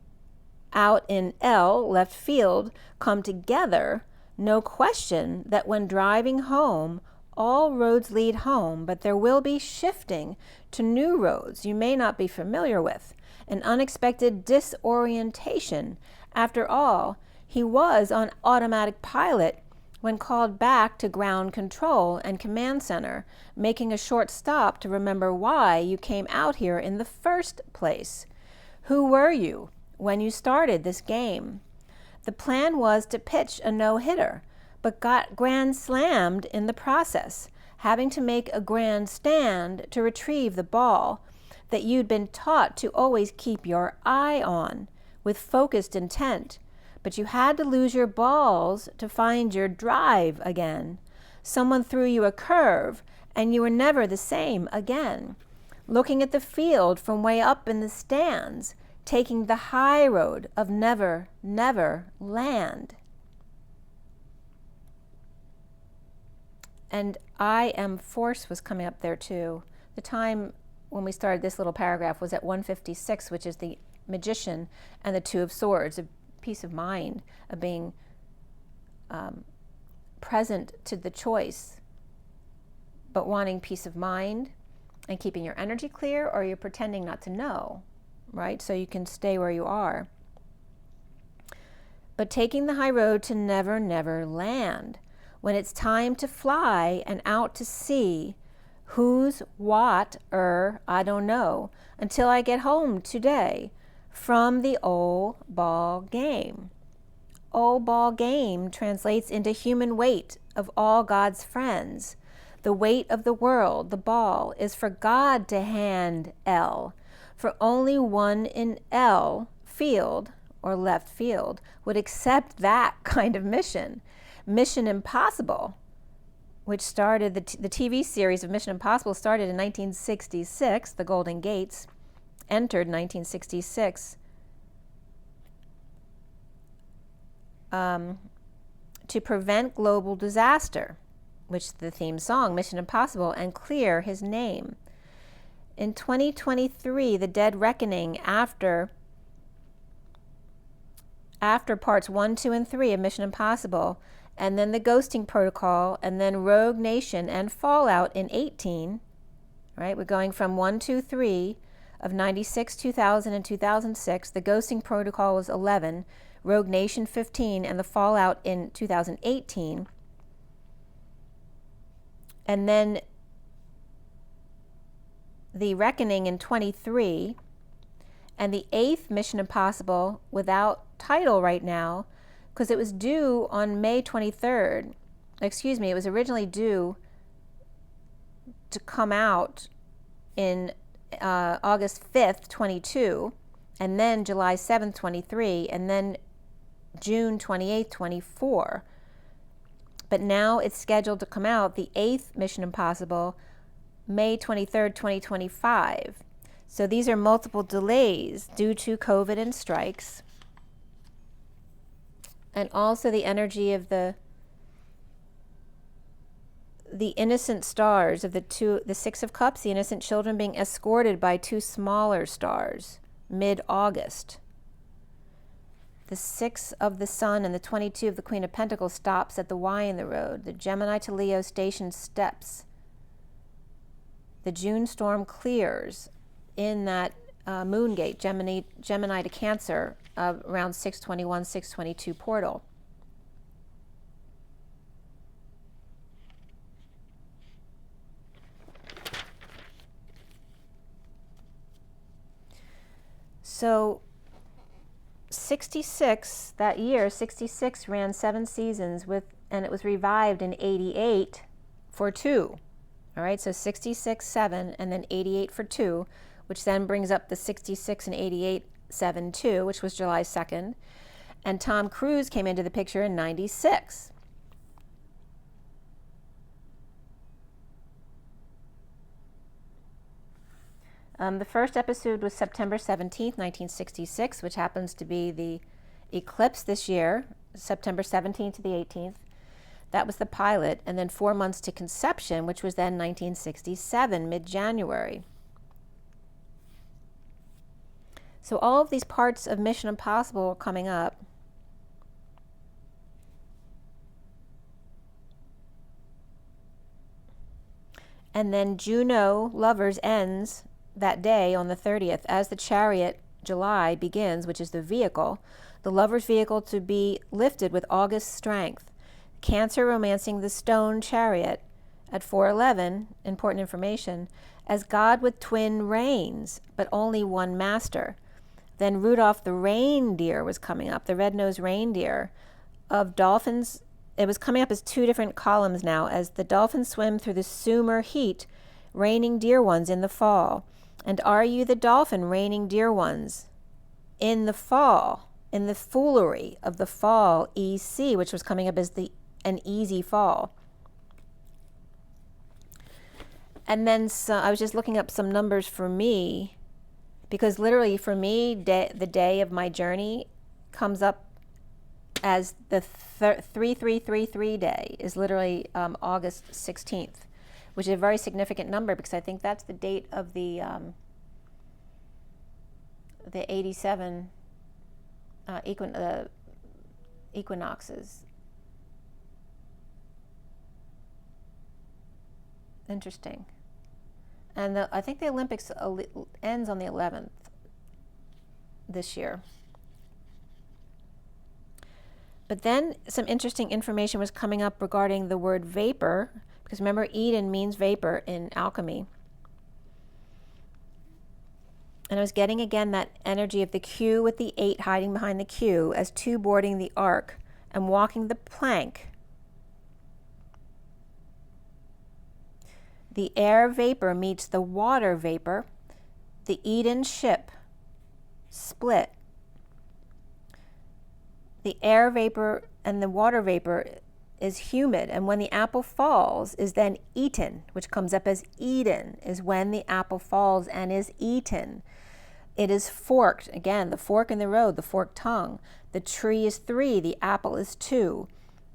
out in L, left field, come together, no question that when driving home, all roads lead home, but there will be shifting to new roads you may not be familiar with, an unexpected disorientation. After all, he was on automatic pilot when called back to ground control and command center, making a short stop to remember why you came out here in the first place. Who were you when you started this game? The plan was to pitch a no-hitter, but got grand slammed in the process, having to make a grand stand to retrieve the ball that you'd been taught to always keep your eye on with focused intent. But you had to lose your balls to find your drive again. Someone threw you a curve and you were never the same again. Looking at the field from way up in the stands, taking the high road of never, never land. And I am force was coming up there too. The time when we started this little paragraph was at 156, which is the Magician and the Two of Swords, a peace of mind, of being present to the choice, but wanting peace of mind and keeping your energy clear, or you're pretending not to know, right? So you can stay where you are. But taking the high road to never, never land. When it's time to fly and out to sea, who's what, I don't know, until I get home today from the old ball game. Old ball game translates into human weight of all God's friends. The weight of the world, the ball, is for God to hand L. For only one in L field, or left field, would accept that kind of mission. Mission Impossible, which started, the TV series of Mission Impossible started in 1966, the Golden Gates, entered 1966, to prevent global disaster, which is the theme song, Mission Impossible, and clear his name. In 2023, the Dead Reckoning after parts 1, 2, and 3 of Mission Impossible, and then the Ghosting Protocol, and then Rogue Nation and Fallout in 18, right? We're going from 1, 2, 3 of 96, 2000, and 2006. The Ghosting Protocol was 11, Rogue Nation 15, and the Fallout in 2018. And then the Reckoning in 23, and the 8th Mission Impossible without title right now, because it was due on May 23rd. Excuse me, it was originally due to come out in August 5th, 22, and then July 7th, 23, and then June 28th, 24. But now it's scheduled to come out, the 8th Mission Impossible, May 23rd, 2025. So these are multiple delays due to COVID and strikes. And also the energy of the innocent stars of the 6 of Cups, the innocent children being escorted by 2 smaller stars, mid-August. The 6 of the Sun and the 22 of the Queen of Pentacles stops at the Y in the road. The Gemini to Leo station steps. The June storm clears in that moon gate, Gemini to Cancer, around 621, 622 portal. So 66, that year, 66 ran 7 seasons and it was revived in 88 for 2. All right, so 66, 7, and then 88 for 2, which then brings up the 66 and 88, 7, 2, which was July 2nd. And Tom Cruise came into the picture in 96. The first episode was September 17th, 1966, which happens to be the eclipse this year, September 17th to the 18th. That was the pilot, and then 4 months to conception, which was then 1967, mid-January. So all of these parts of Mission Impossible are coming up. And then Juno Lovers ends that day on the 30th as the Chariot July begins, which is the vehicle, the Lover's vehicle to be lifted with August strength. Cancer romancing the stone chariot at 4:11, important information, as God with twin reins, but only one master. Then Rudolph the reindeer was coming up, the red-nosed reindeer of dolphins. It was coming up as 2 different columns now, as the dolphins swim through the summer heat, raining dear ones in the fall. And are you the dolphin raining dear ones in the fall, in the foolery of the fall EC, which was coming up as an easy fall. And then I was just looking up some numbers for me, because literally for me, the day of my journey comes up as the 3333 day is literally August 16th, which is a very significant number because I think that's the date of the 87 equinoxes. Interesting. And I think the Olympics ends on the 11th this year. But then some interesting information was coming up regarding the word vapor, because remember Eden means vapor in alchemy. And I was getting again that energy of the Q with the 8 hiding behind the Q as 2 boarding the ark and walking the plank. The air vapor meets the water vapor. The Eden ship split. The air vapor and the water vapor is humid, and when the apple falls is then eaten, which comes up as Eden, is when the apple falls and is eaten. It is forked, again, the fork in the road, the forked tongue. The tree is 3, the apple is 2.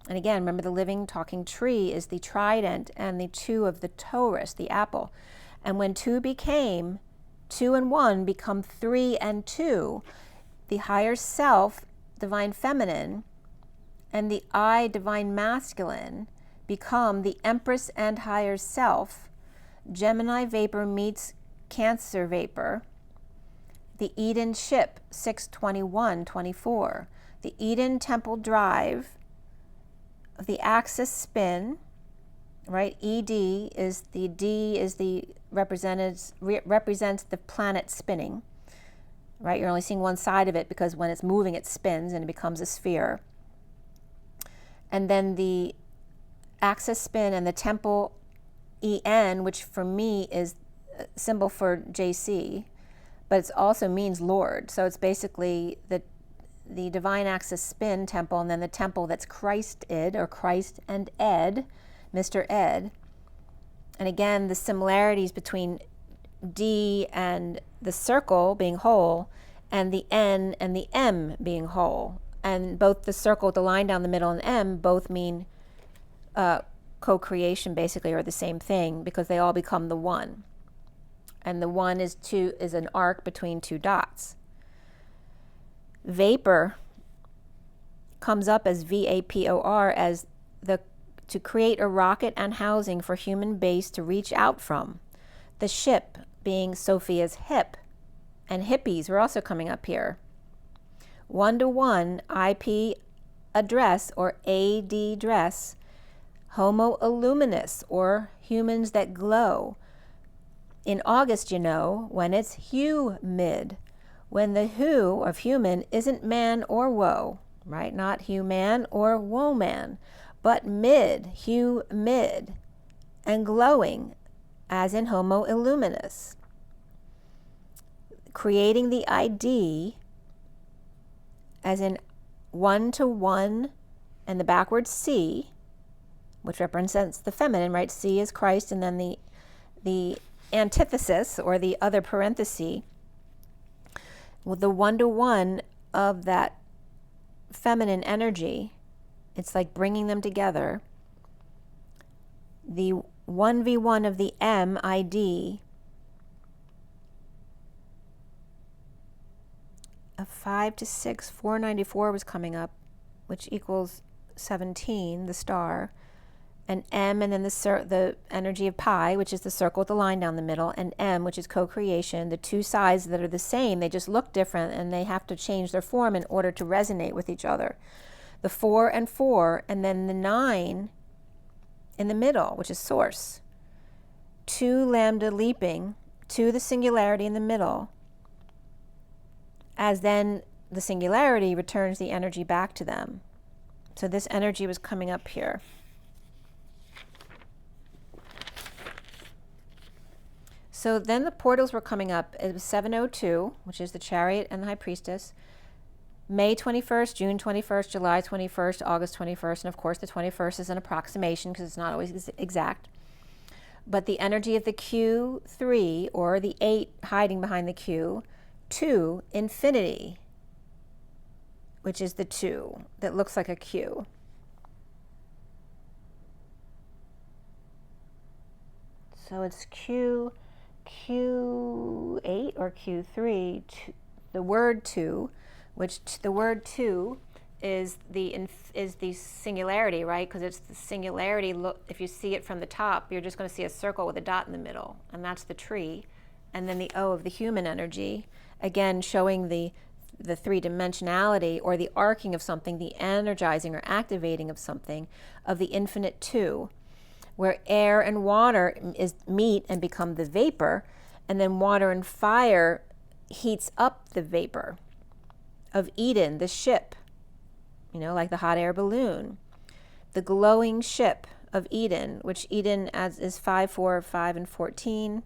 And again, remember the living, talking tree is the trident and the 2 of the Taurus, the apple. And when 2 became, 2 and 1 become 3 and 2, the higher self, divine feminine, and the I, divine masculine, become the Empress and higher self. Gemini vapor meets Cancer vapor. The Eden ship, 6/21/24. The Eden temple drive, the axis spin, right? ED is the represents the planet spinning, right? You're only seeing one side of it because when it's moving, it spins and it becomes a sphere. And then the axis spin and the temple EN, which for me is a symbol for JC, but it also means Lord. So it's basically the divine axis spin temple, and then the temple that's Christed, or Christ and Ed, Mr. Ed. And again, the similarities between D and the circle being whole, and the N and the M being whole. And both the circle, the line down the middle, and M both mean co-creation, basically, or the same thing, because they all become the one. And the one is an arc between 2 dots. Vapor comes up as VAPOR as to create a rocket and housing for human base to reach out from. The ship being Sophia's hip, and hippies were also coming up here. 1-to-1 IP address or AD dress, Homo illuminus or humans that glow. In August, you know, when it's humid, when the who of human isn't man or woe, right? Not human or woe man, but humid, and glowing, as in Homo illuminus. Creating the ID, as in 1-to-1, and the backward C, which represents the feminine, right? C is Christ, and then the antithesis, or the other parenthesis, with the 1-to-1 of that feminine energy. It's like bringing them together. The 1v1 of the MID of 5 to 6, 494 was coming up, which equals 17, the star, and M, and then the energy of pi, which is the circle with the line down the middle, and M, which is co-creation, the two sides that are the same, they just look different, and they have to change their form in order to resonate with each other. The 4 and 4, and then the 9 in the middle, which is source. 2 lambda leaping to the singularity in the middle, as then the singularity returns the energy back to them. So this energy was coming up here. So then the portals were coming up. It was 702, which is the Chariot and the High Priestess, May 21st, June 21st, July 21st, August 21st, and of course the 21st is an approximation because it's not always exact. But the energy of the Q3, or the 8 hiding behind the Q, to infinity, which is the 2 that looks like a Q. So it's Q8 or Q3, the word 2, which the word 2 is the singularity, right? Because it's the singularity. Look, if you see it from the top, you're just going to see a circle with a dot in the middle, and that's the tree. And then the O of the human energy, again showing the three-dimensionality, or the arcing of something, the energizing or activating of something, of the infinite 2, where air and water meet and become the vapor, and then water and fire heats up the vapor. Of Eden, the ship, you know, like the hot air balloon. The glowing ship of Eden, which Eden is 5, 4, 5, and 14,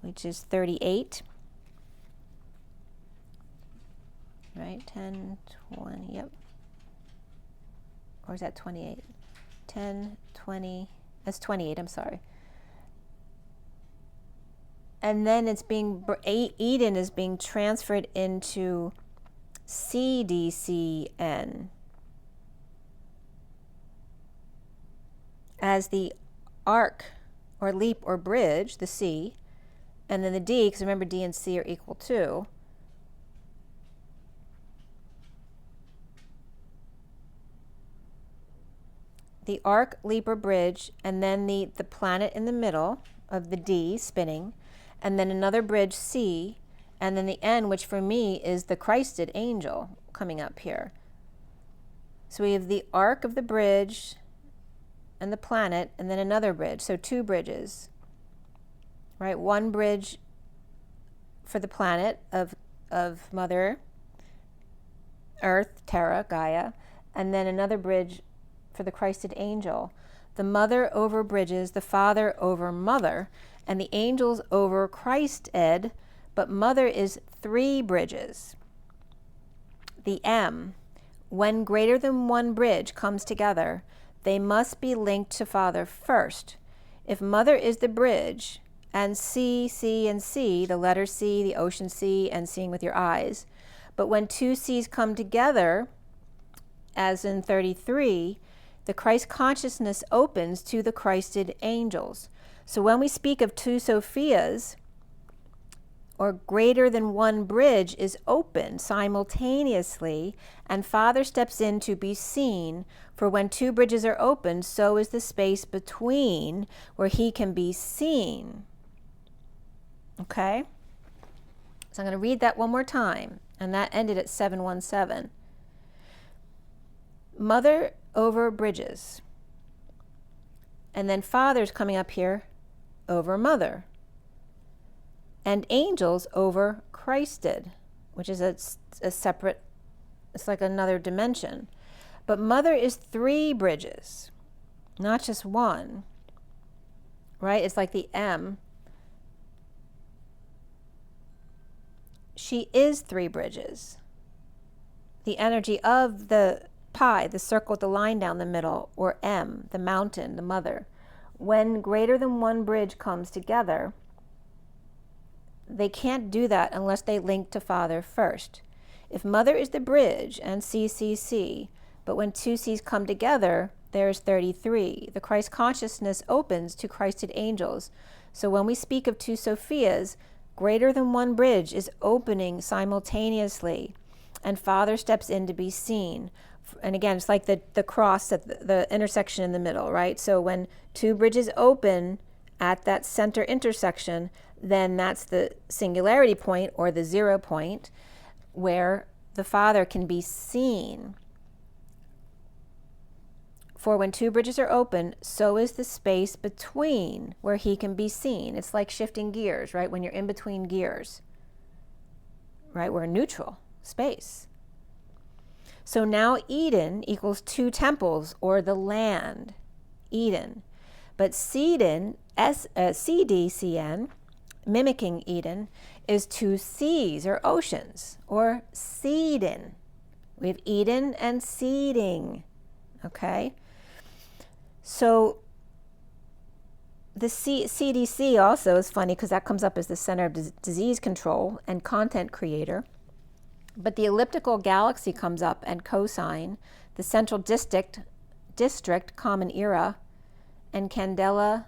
which is 38. Right, 10, 20, yep. Or is that 28? 10, 20, that's 28, I'm sorry. And then Eden is being transferred into CDCN as the arc or leap or bridge, the C, and then the D, because remember D and C are equal to. The arc, leap, or bridge, and then the planet in the middle of the D spinning, and then another bridge, C, and then the N, which for me is the Christed angel coming up here. So we have the arc of the bridge and the planet, and then another bridge, so 2 bridges, right? One bridge for the planet of Mother Earth, Terra, Gaia, and then another bridge for the Christed angel. The mother over bridges, the father over mother, and the angels over Christed, but mother is 3 bridges. The M, when greater than one bridge comes together, they must be linked to father first. If mother is the bridge, and C, and C, the letter C, the ocean C, and seeing with your eyes, but when 2 C's come together, as in 33, the Christ consciousness opens to the Christed angels. So when we speak of 2 Sophias, or greater than one bridge is opened simultaneously, and Father steps in to be seen. For when two bridges are opened, so is the space between where he can be seen. Okay? So I'm going to read that one more time, and that ended at 717. Mother over bridges. And then Father's coming up here over Mother. And angels over Christed, which is a separate, it's like another dimension. But Mother is 3 bridges, not just one, right? It's like the M. She is 3 bridges. The energy of the pi, the circle with the line down the middle, or M, the mountain, the mother. When greater than one bridge comes together, they can't do that unless they link to Father first. If Mother is the bridge and CCC, but when 2 C's come together, there's 33. The Christ consciousness opens to Christed angels. So when we speak of 2 Sophias, greater than one bridge is opening simultaneously, and Father steps in to be seen. And again, it's like the cross at the intersection in the middle, right? So when 2 bridges open at that center intersection, then that's the singularity point, or the 0 point, where the Father can be seen. For when 2 bridges are open, so is the space between where he can be seen. It's like shifting gears, right? When you're in between gears, right? We're in neutral space. So now Eden equals 2 temples, or the land, Eden. But Cden, CDCN, mimicking Eden, is 2 seas, or oceans, or Ceden. We have Eden and seeding, okay? So the CDC also is funny because that comes up as the center of disease control and content creator. But the elliptical galaxy comes up and cosine, the central district, common era, and candela,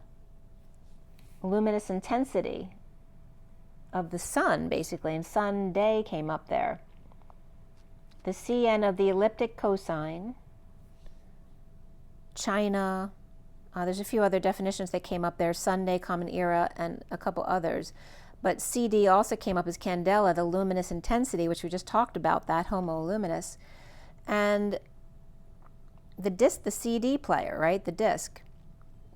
luminous intensity of the sun, basically, and sun day came up there. The CN of the elliptic cosine, China, there's a few other definitions that came up there, Sunday, common era, and a couple others. But CD also came up as candela, the luminous intensity, which we just talked about, that homo luminous. And the disc, the CD player, right, the disc,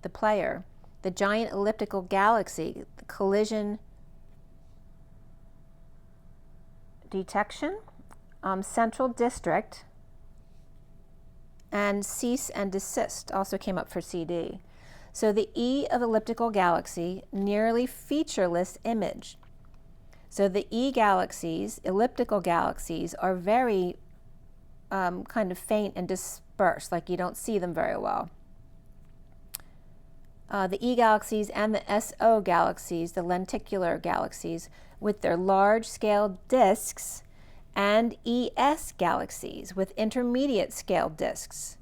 the player, the giant elliptical galaxy, the collision detection, central district, and cease and desist also came up for CD. So the E of elliptical galaxy, nearly featureless image. So the E galaxies, elliptical galaxies, are very kind of faint and dispersed, like you don't see them very well. The E galaxies and the SO galaxies, the lenticular galaxies, with their large-scale disks, and ES galaxies with intermediate-scale disks.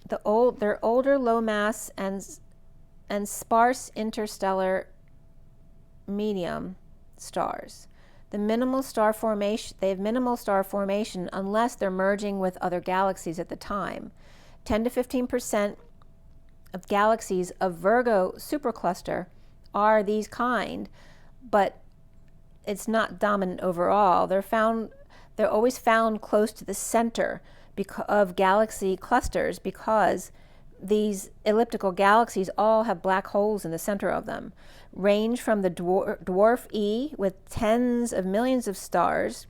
They're older, low mass, and sparse interstellar medium stars. They have minimal star formation unless they're merging with other galaxies at the time. 10 to 15% of galaxies of Virgo supercluster are these kind, but it's not dominant overall. They're always found close to the center of galaxy clusters, because these elliptical galaxies all have black holes in the center of them. Range from the dwarf E with tens of millions of stars,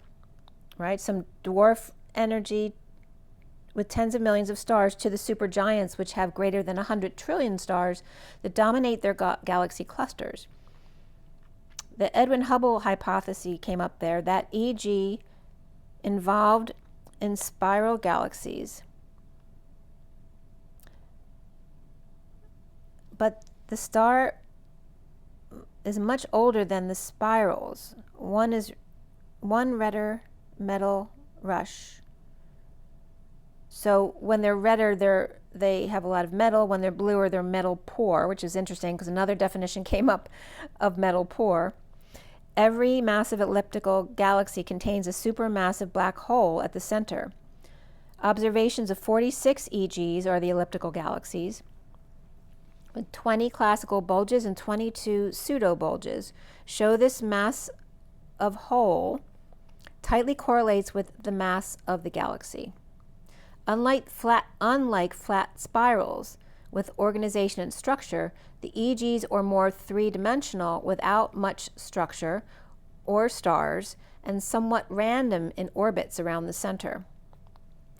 right? Some dwarf energy with tens of millions of stars, to the supergiants, which have greater than 100 trillion stars that dominate their galaxy clusters. The Edwin Hubble hypothesis came up there, that EG involved in spiral galaxies. But the star is much older than the spirals. One redder metal rush. So when they're redder, they have a lot of metal. When they're bluer, they're metal poor, which is interesting because another definition came up of metal poor. Every massive elliptical galaxy contains a supermassive black hole at the center. Observations of 46 EGs, are the elliptical galaxies, with 20 classical bulges and 22 pseudo-bulges, show this mass of hole tightly correlates with the mass of the galaxy. Unlike flat spirals with organization and structure, the EGs are more three-dimensional without much structure or stars and somewhat random in orbits around the center.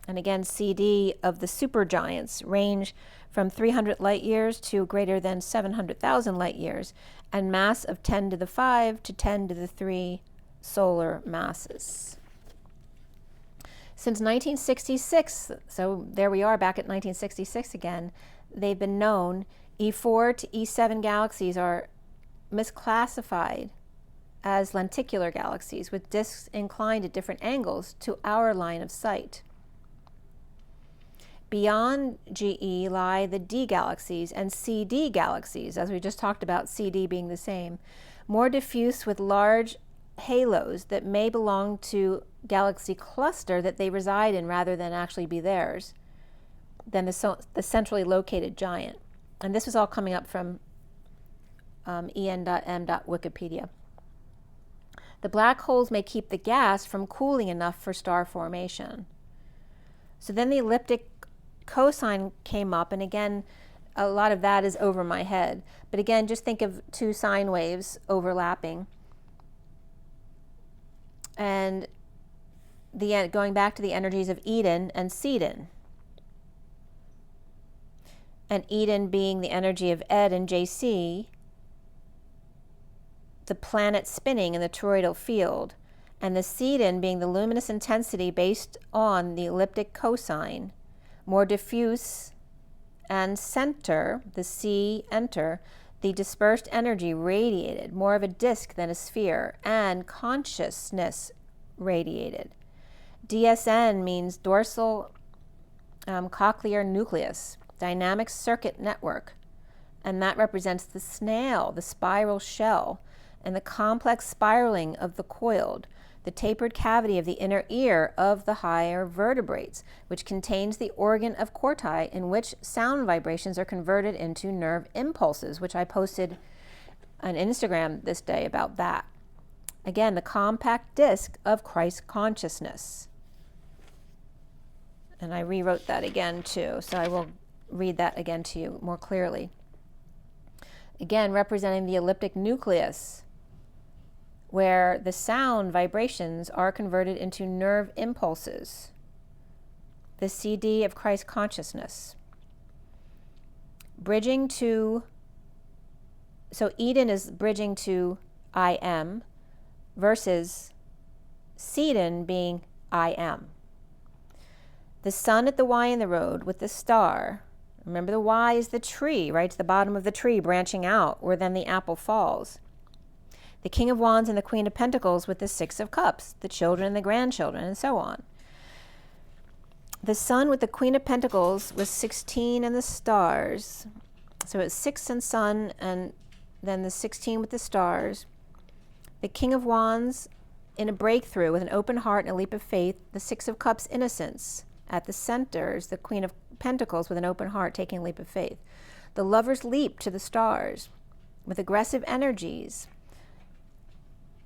And again, CD of the supergiants range from 300 light years to greater than 700,000 light years, and mass of 10 to the 5 to 10 to the 3 solar masses. Since 1966, so there we are back at 1966 again, they've been known E4 to E7 galaxies are misclassified as lenticular galaxies with disks inclined at different angles to our line of sight. Beyond GE lie the D galaxies and CD galaxies, as we just talked about, CD being the same, more diffuse with large halos that may belong to galaxy cluster that they reside in rather than actually be theirs, than the centrally located giant. And this was all coming up from en.m.wikipedia. The black holes may keep the gas from cooling enough for star formation. So then the elliptic cosine came up, and again, a lot of that is over my head. But again, just think of two sine waves overlapping. And going back to the energies of Eden and Sedon. And Eden being the energy of Ed and JC, the planet spinning in the toroidal field, and the Sedon being the luminous intensity based on the elliptic cosine, more diffuse, and center, the C enter, the dispersed energy radiated, more of a disk than a sphere, and consciousness radiated. DSN means dorsal cochlear nucleus, dynamic circuit network, and that represents the snail, the spiral shell, and the complex spiraling of the coiled, the tapered cavity of the inner ear of the higher vertebrates, which contains the organ of corti in which sound vibrations are converted into nerve impulses, which I posted on Instagram this day about that. Again, the compact disc of Christ consciousness. And I rewrote that again too, so I will read that again to you more clearly. Again, representing the elliptic nucleus, where the sound vibrations are converted into nerve impulses. The CD of Christ consciousness. Bridging to, so Eden is bridging to I am, versus Sedon being I am. The sun at the Y in the road with the star. Remember, the Y is the tree, right to the bottom of the tree, branching out, where then the apple falls. The King of Wands and the Queen of Pentacles with the Six of Cups, the children and the grandchildren, and so on. The sun with the Queen of Pentacles was 16 and the stars. So it's 6 and sun, and then the 16 with the stars. The King of Wands in a breakthrough with an open heart and a leap of faith. The Six of Cups, innocence. At the center is the Queen of Pentacles with an open heart taking a leap of faith. The Lover's leap to the stars with aggressive energies.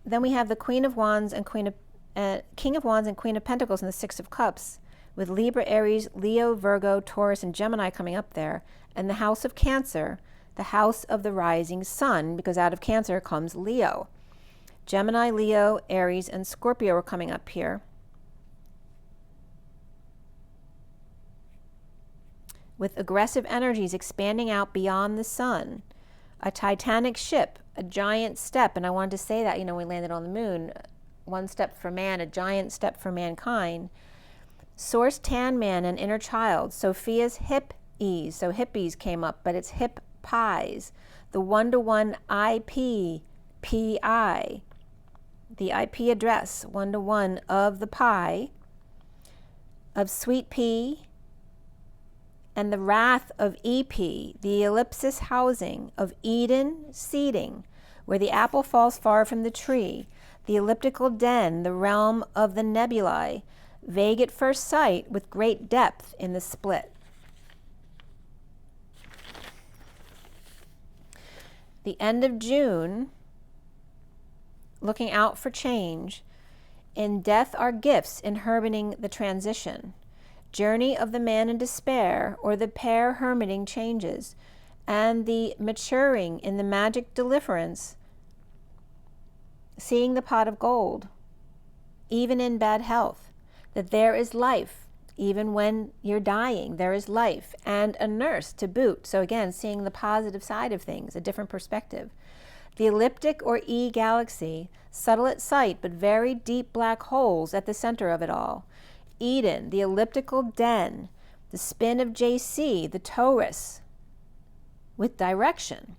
Then we have the Queen of Wands and King of Wands and Queen of Pentacles in the Six of Cups, with Libra, Aries, Leo, Virgo, Taurus, and Gemini coming up there, and the House of Cancer, the house of the rising sun, because out of Cancer comes Leo. Gemini, Leo, Aries, and Scorpio are coming up here, with aggressive energies expanding out beyond the sun. A titanic ship, a giant step, and I wanted to say that, we landed on the moon. One step for man, a giant step for mankind. Source Tan Man and Inner Child, Sophia's hip ease, so hippies came up, but it's hip pies. The one-to-one IP, PI, the IP address, one-to-one of the pie, of Sweet Pea, and the wrath of EP, the ellipsis housing of Eden seeding, where the apple falls far from the tree, the elliptical den, the realm of the nebulae, vague at first sight with great depth in the split. The end of June, looking out for change. In death are gifts inhabiting the transition. Journey of the man in despair, or the pair hermiting changes, and the maturing in the magic deliverance, seeing the pot of gold, even in bad health, that there is life, even when you're dying, there is life, and a nurse to boot. So again, seeing the positive side of things, a different perspective. The elliptic or E galaxy, subtle at sight, but very deep black holes at the center of it all. Eden, the elliptical den, the spin of JC, the torus, with direction.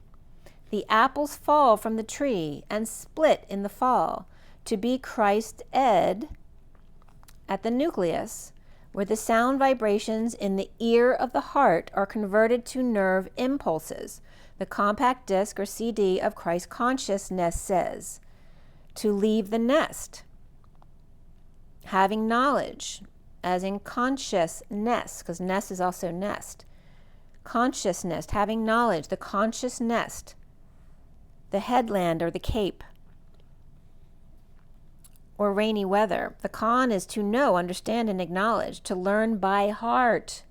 The apples fall from the tree and split in the fall, to be Christ Ed at the nucleus, where the sound vibrations in the ear of the heart are converted to nerve impulses. The compact disc or CD of Christ consciousness says, to leave the nest, having knowledge, as in consciousness, because nest is also nest. Consciousness, having knowledge, the conscious nest, the headland or the cape, or rainy weather. The con is to know, understand, and acknowledge, to learn by heart.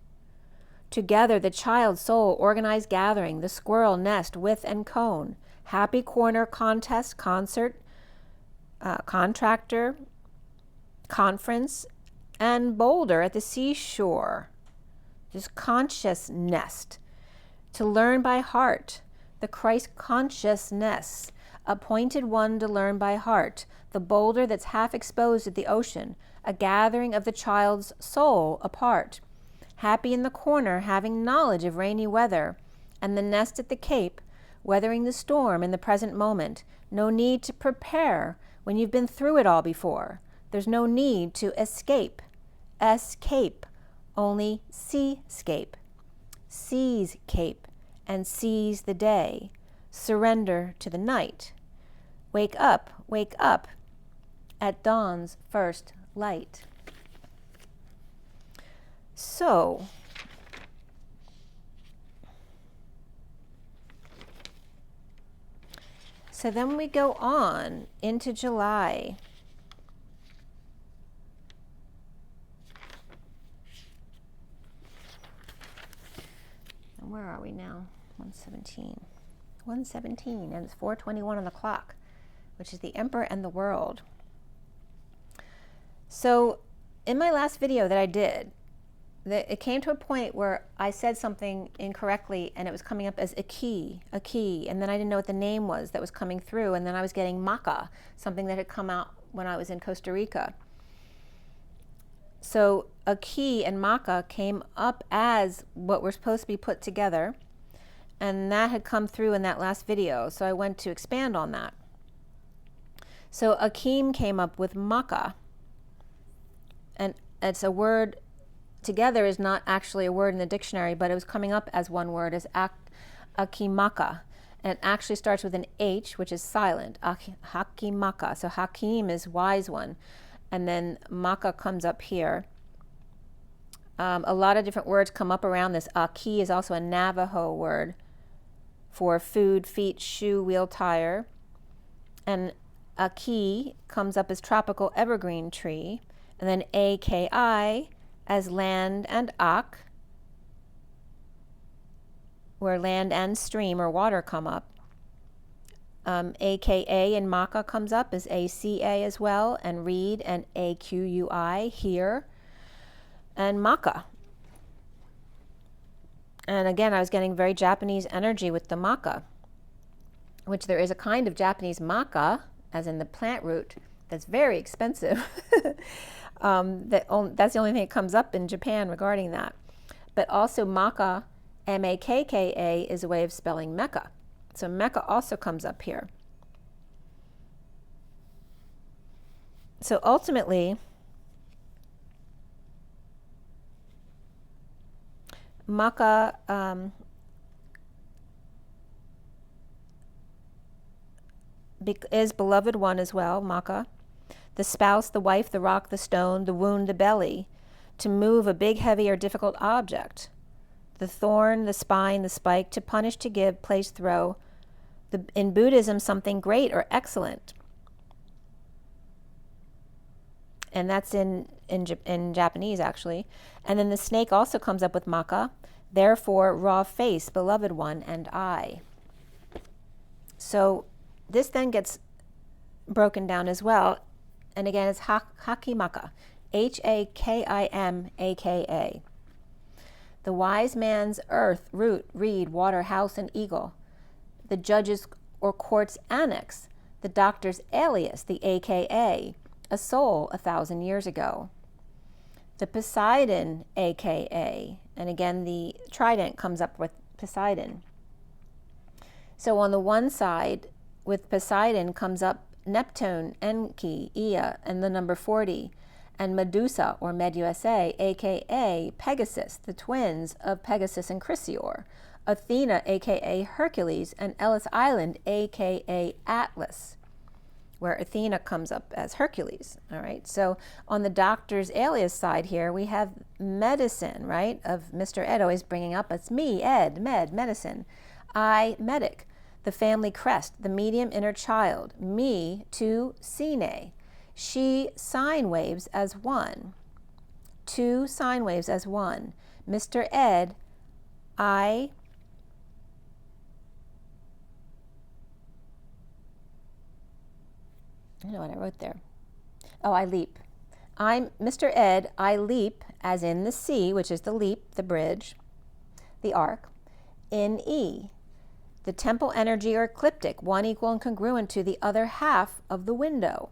Together, the child soul organized gathering, the squirrel nest with and cone, happy corner contest, concert, contractor, conference, and boulder at the seashore. This conscious nest, to learn by heart, the Christ consciousness, appointed one to learn by heart, the boulder that's half exposed at the ocean, a gathering of the child's soul apart, happy in the corner, having knowledge of rainy weather, and the nest at the cape, weathering the storm in the present moment. No need to prepare when you've been through it all before. There's no need to escape. Escape, only seascape. Seize cape and seize the day. Surrender to the night. Wake up, at dawn's first light. So, then we go on into July. And where are we now? 117. 117, and it's 4:21 on the clock, which is the Emperor and the World. So, in my last video that I did, it came to a point where I said something incorrectly and it was coming up as a key, and then I didn't know what the name was that was coming through, and then I was getting maca, something that had come out when I was in Costa Rica. So a key and maca came up as what were supposed to be put together, and that had come through in that last video, so I went to expand on that. So Akeem came up with maca, and it's a word together, is not actually a word in the dictionary, but it was coming up as one word, as Akimaka. And it actually starts with an H, which is silent, Hakimaka. So Hakim is wise one. And then Maka comes up here. A lot of different words come up around this. Aki is also a Navajo word for food, feet, shoe, wheel, tire. And Aki comes up as tropical evergreen tree. And then AKI as land and Ak, where land and stream or water come up. AKA in Maka comes up as ACA as well, and read and AQUI, hear, and Maka. And again, I was getting very Japanese energy with the Maka, which there is a kind of Japanese Maka, as in the plant root, that's very expensive. That's the only thing that comes up in Japan regarding that. But also Maka, M-A-K-K-A, is a way of spelling Mecca. So Mecca also comes up here. So ultimately, Maka is beloved one as well, Maka. The spouse, the wife, the rock, the stone, the wound, the belly, to move a big, heavy, or difficult object. The thorn, the spine, the spike, to punish, to give, place, throw. In Buddhism, something great or excellent. And that's in Japanese, actually. And then the snake also comes up with Maka. Therefore, raw face, beloved one, and I. So this then gets broken down as well. And again, it's Hakimaka. Hakimaka. The wise man's earth, root, reed, water, house, and eagle. The judge's or court's annex. The doctor's alias, the AKA. A soul 1,000 years ago. The Poseidon, AKA. And again, the trident comes up with Poseidon. So on the one side, with Poseidon comes up Neptune, Enki, Ea, and the number 40. And Medusa, or Medusa, aka Pegasus, the twins of Pegasus and Chrysaor, Athena, aka Hercules, and Ellis Island, aka Atlas, where Athena comes up as Hercules. All right, so on the doctor's alias side here, we have medicine, right, of Mr. Ed always bringing up, it's me, Ed, medicine, I, medic, the family crest, the medium inner child, me, two, sine, she, sine waves as one, two sine waves as one, Mr. Ed, I know what I wrote there. Oh, I leap. I'm Mr. Ed, I leap, as in the sea, which is the leap, the bridge, the arc, in E, the temple energy or ecliptic, one equal and congruent to the other half of the window.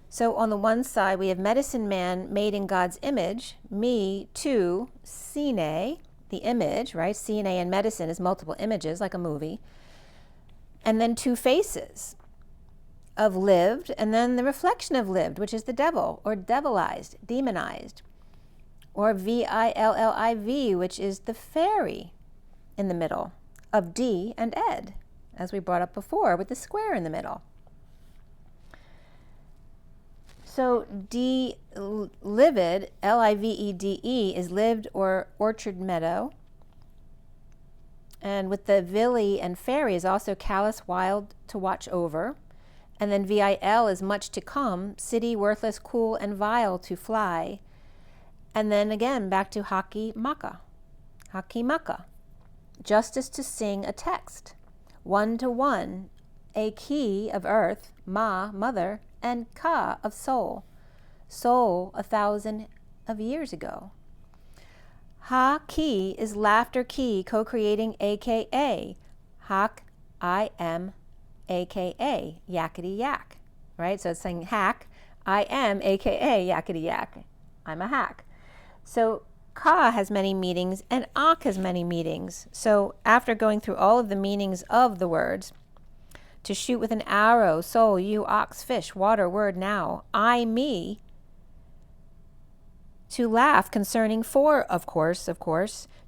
So on the one side, we have medicine man made in God's image, me, two, sine, the image, right? Sine in medicine is multiple images, like a movie. And then two faces of lived, and then the reflection of lived, which is the devil, or devilized, demonized, or V-I-L-L-I-V, which is the fairy in the middle of D and Ed, as we brought up before, with the square in the middle. So D, livid, L-I-V-E-D-E, is lived or orchard meadow. And with the villi and fairy is also callous, wild, to watch over. And then V-I-L is much to come, city, worthless, cool, and vile, to fly. And then again, back to Hakimaka. Hakimaka. Justice to sing a text. One to one, a key of earth, ma, mother, and ka of soul. Soul 1,000 of years ago. Ha-ki is laughter key, co-creating AKA. Hak, I am, AKA, yakety yak. Right? So it's saying hack, I am, AKA, yakety yak. I'm a hack. So ka has many meanings and ak has many meanings. So after going through all of the meanings of the words, to shoot with an arrow, soul, you, ox, fish, water, word, now, I, me, to laugh concerning for, of course,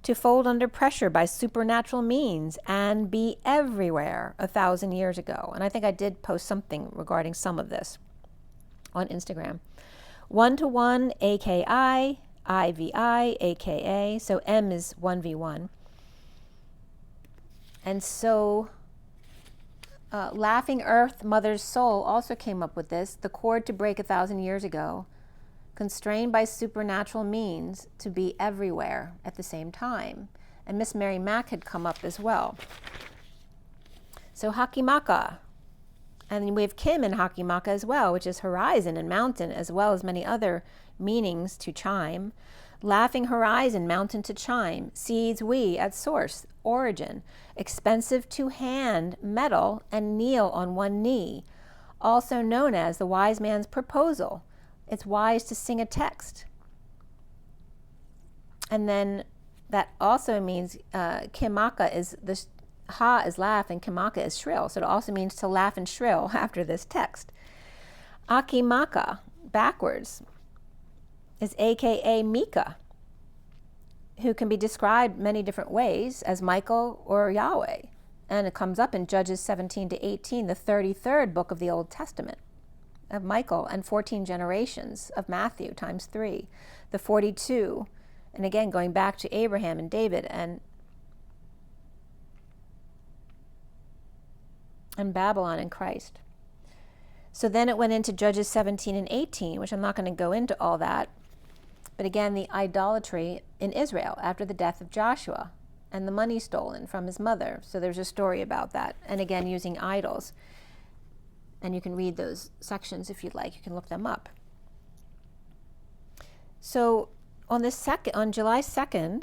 to fold under pressure by supernatural means and be everywhere 1,000 years ago. And I think I did post something regarding some of this on Instagram. One to one, AKI, IVI, AKA, so M is 1v1. And so Laughing Earth, Mother's Soul also came up with this, the cord to break 1,000 years ago, constrained by supernatural means to be everywhere at the same time. And Miss Mary Mack had come up as well. So Hakimaka, and we have Kim in Hakimaka as well, which is horizon and mountain, as well as many other meanings to chime. Laughing horizon, mountain to chime, seeds we at source, origin, expensive to hand, metal, and kneel on one knee, also known as the wise man's proposal. It's wise to sing a text. And then that also means kimaka is the ha is laugh and kimaka is shrill. So it also means to laugh and shrill after this text. Akimaka, backwards, is AKA Mika. who can be described many different ways as Michael or Yahweh. And it comes up in Judges 17 to 18, the 33rd book of the Old Testament, of Michael, and 14 generations of Matthew times 3, the 42, and again going back to Abraham and David and Babylon and Christ. So then it went into Judges 17 and 18, which I'm not going to go into all that, but again, the idolatry in Israel after the death of Joshua and the money stolen from his mother. So there's a story about that, and again using idols. And you can read those sections if you'd like. You can look them up. So on July 2nd,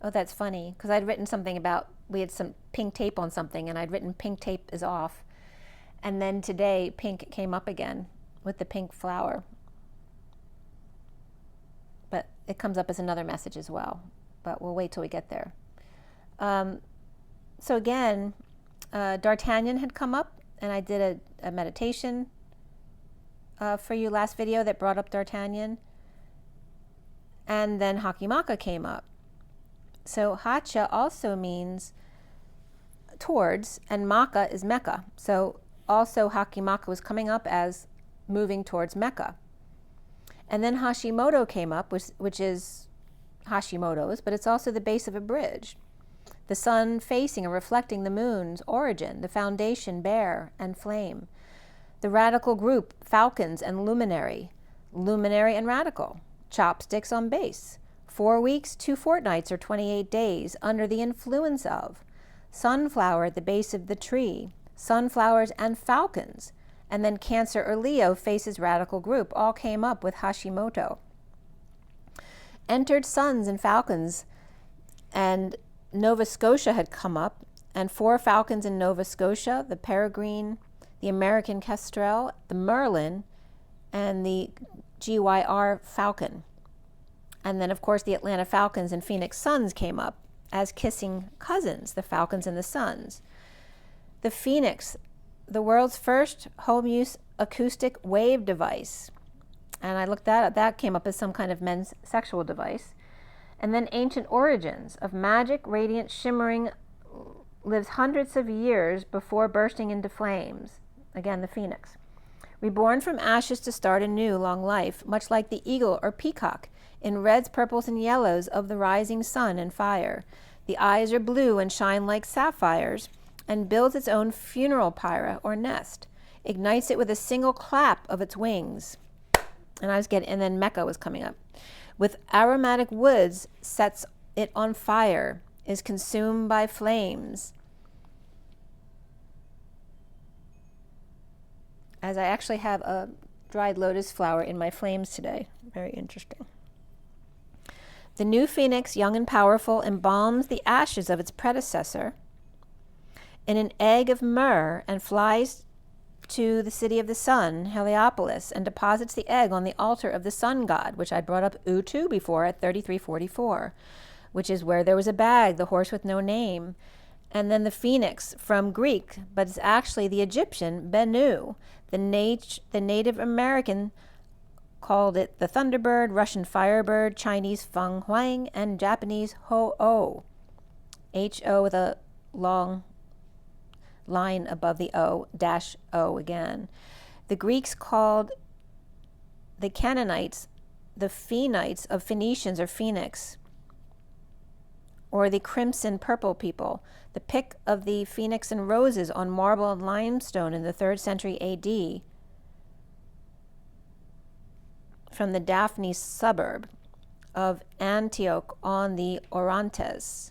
oh, that's funny, because I'd written something about, we had some pink tape on something, and I'd written pink tape is off. And then today, pink came up again with the pink flower. But it comes up as another message as well. But we'll wait till we get there. So again, D'Artagnan had come up, and I did a meditation for you last video that brought up D'Artagnan. And then Hakimaka came up. So Hacha also means towards, and Maka is Mecca. So also Hakimaka was coming up as moving towards Mecca. And then Hashimoto came up, which is Hashimoto's, but it's also the base of a bridge. The sun facing and reflecting the moon's origin, the foundation bare and flame. The radical group, falcons and luminary and radical, chopsticks on base. 4 weeks, 2 fortnights, or 28 days, under the influence of. Sunflower at the base of the tree, sunflowers and falcons, and then Cancer or Leo faces radical group, all came up with Hashimoto. Entered suns and falcons, and Nova Scotia had come up, and 4 falcons in Nova Scotia, the peregrine, the American kestrel, the merlin, and the GYR falcon. And then, of course, the Atlanta Falcons and Phoenix Suns came up as kissing cousins, the falcons and the suns. The Phoenix, the world's first home-use acoustic wave device. And I looked that up. That came up as some kind of men's sexual device. And then ancient origins of magic, radiant, shimmering, lives hundreds of years before bursting into flames. Again, the phoenix. Reborn from ashes to start a new long life, much like the eagle or peacock, in reds, purples, and yellows of the rising sun and fire. The eyes are blue and shine like sapphires, and builds its own funeral pyre or nest, ignites it with a single clap of its wings. And then Mecca was coming up. With aromatic woods, sets it on fire, is consumed by flames. As I actually have a dried lotus flower in my flames today. Very interesting. The new phoenix, young and powerful, embalms the ashes of its predecessor in an egg of myrrh and flies to the city of the sun, Heliopolis, and deposits the egg on the altar of the sun god, which I brought up Utu before at 3344, which is where there was a bag, the horse with no name. And then the phoenix from Greek, but it's actually the Egyptian Bennu. The Native American called it the thunderbird, Russian firebird, Chinese feng huang, and Japanese ho-oh. H-O with a long line above the O, dash O again. The Greeks called the Canaanites the Phoenites of Phoenicians or Phoenix, or the crimson purple people. The pick of the phoenix and roses on marble and limestone in the 3rd century AD from the Daphne suburb of Antioch on the Orontes,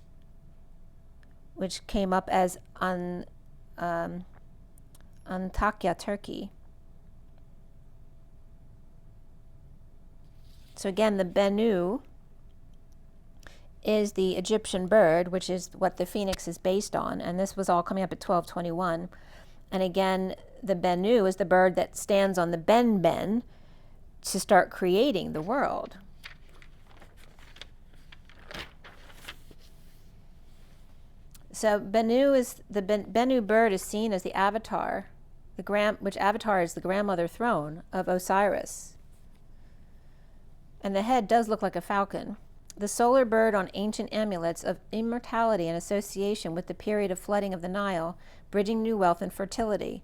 which came up as Antakya, Turkey. So again, the Bennu is the Egyptian bird, which is what the phoenix is based on, and this was all coming up at 1221. And again, the Bennu is the bird that stands on the Ben to start creating the world. So Bennu is the Bennu bird is seen as the avatar, which avatar is the grandmother throne of Osiris. And the head does look like a falcon. The solar bird on ancient amulets of immortality and association with the period of flooding of the Nile, bridging new wealth and fertility.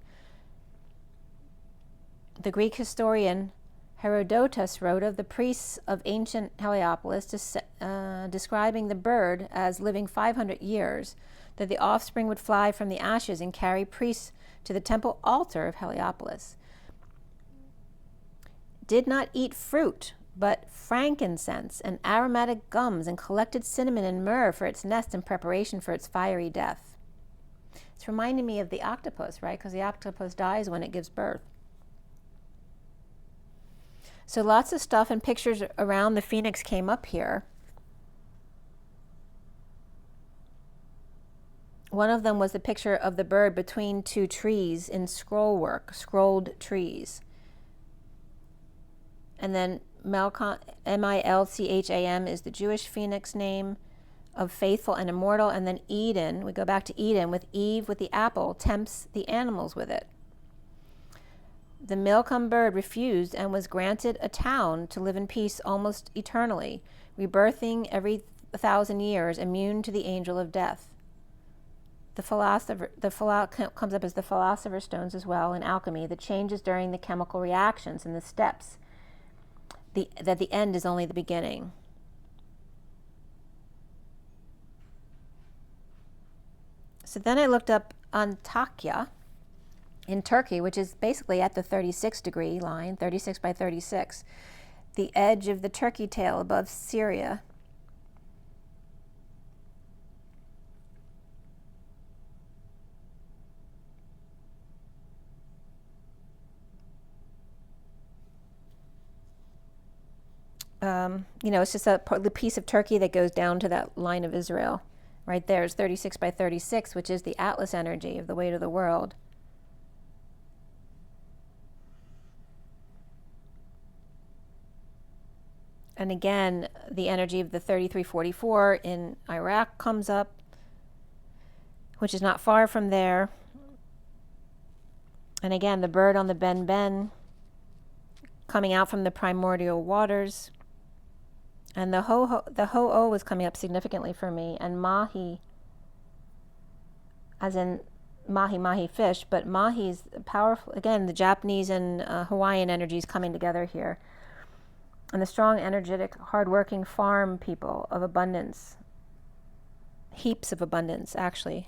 The Greek historian Herodotus wrote of the priests of ancient Heliopolis, describing the bird as living 500 years, that the offspring would fly from the ashes and carry priests to the temple altar of Heliopolis. Did not eat fruit, but frankincense and aromatic gums, and collected cinnamon and myrrh for its nest in preparation for its fiery death. It's reminding me of the octopus, right? Because the octopus dies when it gives birth. So lots of stuff and pictures around the phoenix came up here. One of them was the picture of the bird between two trees in scroll work, scrolled trees. And then Milcham, M-I-L-C-H-A-M, is the Jewish phoenix name of faithful and immortal. And then Eden, we go back to Eden with Eve with the apple, tempts the animals with it. The Milcham bird refused and was granted a town to live in peace almost eternally, rebirthing every 1,000 years, immune to the angel of death. The philosopher comes up as the philosopher's stones as well in alchemy, the changes during the chemical reactions and the steps, that the end is only the beginning. So then I looked up Antakya in Turkey, which is basically at the 36 degree line, 36 by 36, the edge of the Turkey tail above Syria. It's just the piece of Turkey that goes down to that line of Israel. Right there is 36 by 36, which is the Atlas energy of the weight of the world. And again, the energy of the 3344 in Iraq comes up, which is not far from there. And again, the bird on the Ben Ben coming out from the primordial waters. And the Ho-Oh was coming up significantly for me. And Mahi, as in Mahi fish, but Mahi's powerful. Again, the Japanese and Hawaiian energies coming together here. And the strong, energetic, hardworking farm people of abundance. Heaps of abundance, actually.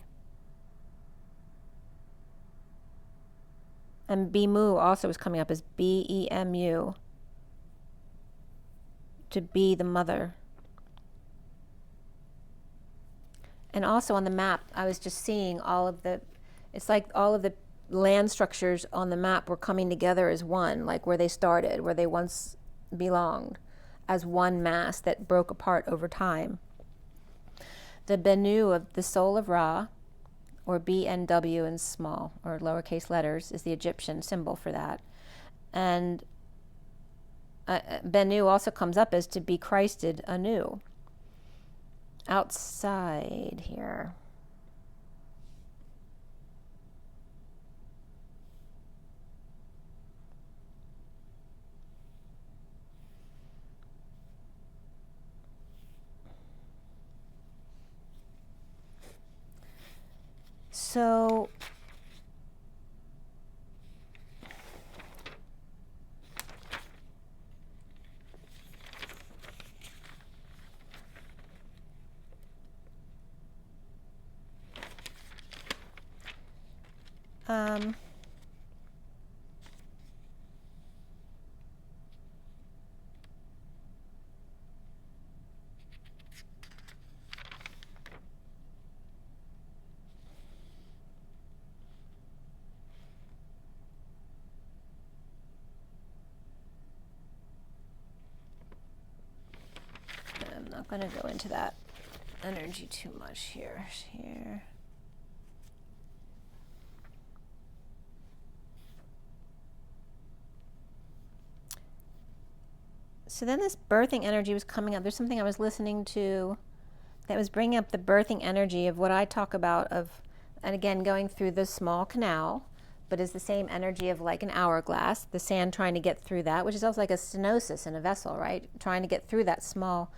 And Bimu also is coming up as B-E-M-U. To be the mother. And also on the map, I was just seeing it's like all of the land structures on the map were coming together as one, like where they started, where they once belonged, as one mass that broke apart over time. The Bennu of the soul of Ra, or B-N-W in small or lowercase letters, is the Egyptian symbol for that. And Bennu also comes up as to be Christed anew. Outside here. So I'm not going to go into that energy too much here. So then this birthing energy was coming up. There's something I was listening to that was bringing up the birthing energy of what I talk about of, and again, going through the small canal, but is the same energy of like an hourglass, the sand trying to get through that, which is also like a stenosis in a vessel, right? Trying to get through that small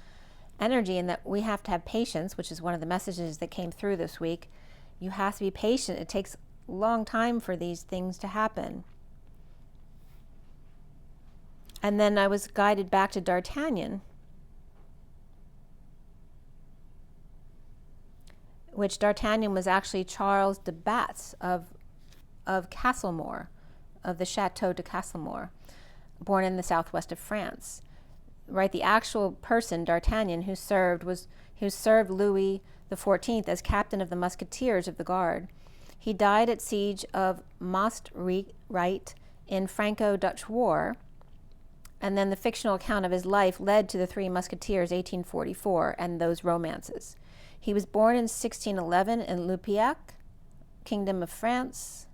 energy, and that we have to have patience, which is one of the messages that came through this week. You have to be patient. It takes a long time for these things to happen. And then I was guided back to D'Artagnan, which D'Artagnan was actually Charles de Batz of Castlemore, of the Chateau de Castlemore, born in the southwest of France. Right, the actual person, D'Artagnan, who served Louis XIV as captain of the Musketeers of the Guard. He died at siege of Maastricht in Franco-Dutch War, and then the fictional account of his life led to the Three Musketeers, 1844, and those romances. He was born in 1611 in Lupiac, Kingdom of France.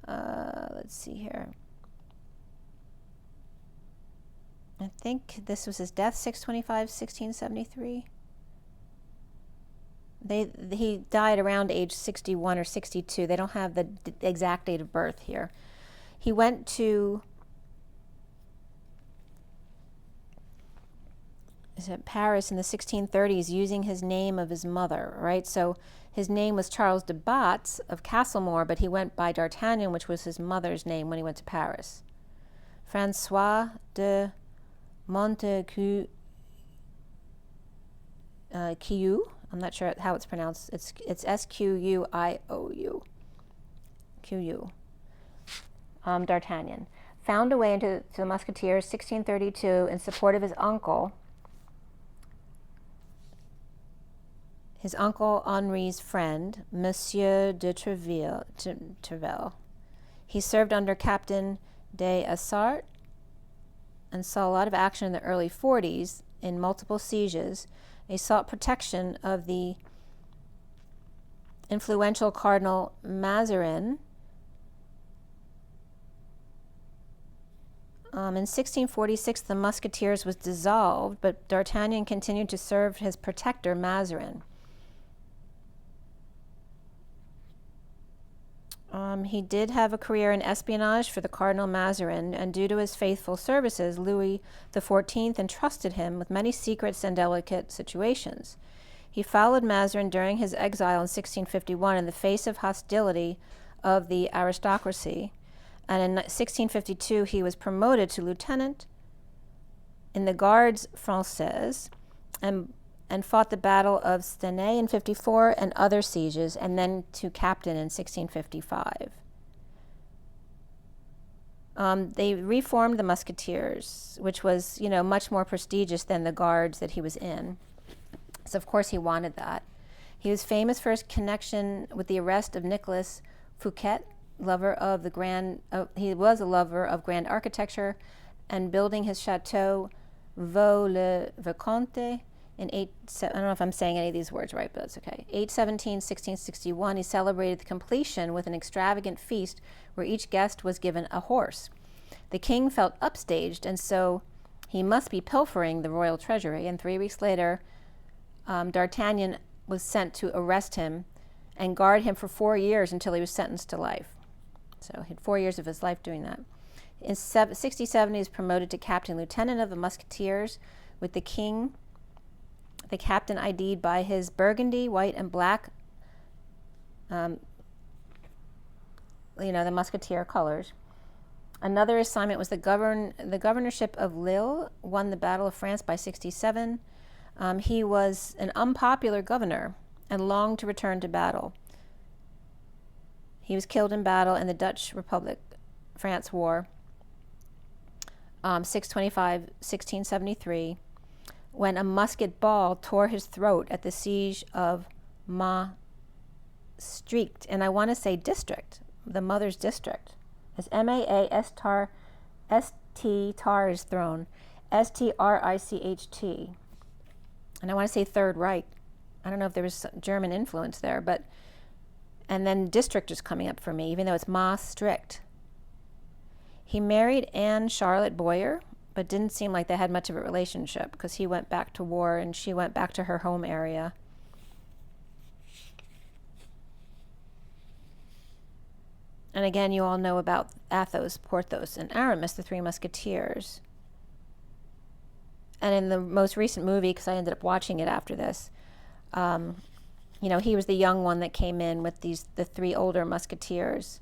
Let's see here. I think this was his death, 625, 1673. He died around age 61 or 62. They don't have the exact date of birth here. He went to Paris in the 1630s using his name of his mother, right? So his name was Charles de Batz of Castlemore, but he went by D'Artagnan, which was his mother's name when he went to Paris. Francois de Montesquieu, I'm not sure how it's pronounced. It's Squiou. Q-U. D'Artagnan found a way into the Musketeers, 1632, in support of his uncle. His uncle Henri's friend, Monsieur de Treville. He served under Captain de Assart and saw a lot of action in the early 40s in multiple sieges. He sought protection of the influential Cardinal Mazarin. In 1646, the Musketeers was dissolved, but D'Artagnan continued to serve his protector, Mazarin. He did have a career in espionage for the Cardinal Mazarin, and due to his faithful services, Louis XIV entrusted him with many secrets and delicate situations. He followed Mazarin during his exile in 1651 in the face of hostility of the aristocracy, and in 1652 he was promoted to lieutenant in the Gardes Françaises and fought the Battle of Stenay in 54 and other sieges, and then to captain in 1655. They reformed the Musketeers, which was, much more prestigious than the Guards that he was in. So, of course, he wanted that. He was famous for his connection with the arrest of Nicolas Fouquet, he was a lover of grand architecture, and building his chateau Vaux-le-Vicomte in I don't know if I'm saying any of these words right, but that's okay. 8/17/1661, he celebrated the completion with an extravagant feast where each guest was given a horse. The king felt upstaged, and so he must be pilfering the royal treasury, and 3 weeks later, D'Artagnan was sent to arrest him and guard him for 4 years until he was sentenced to life. So he had 4 years of his life doing that. In 67, he was promoted to captain lieutenant of the Musketeers, with the king, the captain, ID'd by his burgundy, white, and black, the Musketeer colors. Another assignment was the governorship of Lille, won the Battle of France by 67. He was an unpopular governor and longed to return to battle. He was killed in battle in the Dutch Republic-France War, 6/25/1673, when a musket ball tore his throat at the siege of Maastricht, and I want to say district, the mother's district. It's M-A-A-S-T-R, S-T, tar is thrown, S-T-R-I-C-H-T. And I want to say Third Reich. I don't know if there was German influence there, but, and then district is coming up for me, even though it's Maastricht. He married Anne Charlotte Boyer, but didn't seem like they had much of a relationship because he went back to war and she went back to her home area. And again, you all know about Athos, Porthos, and Aramis, the three musketeers. And in the most recent movie, because I ended up watching it after this, you know, he was the young one that came in with the three older musketeers.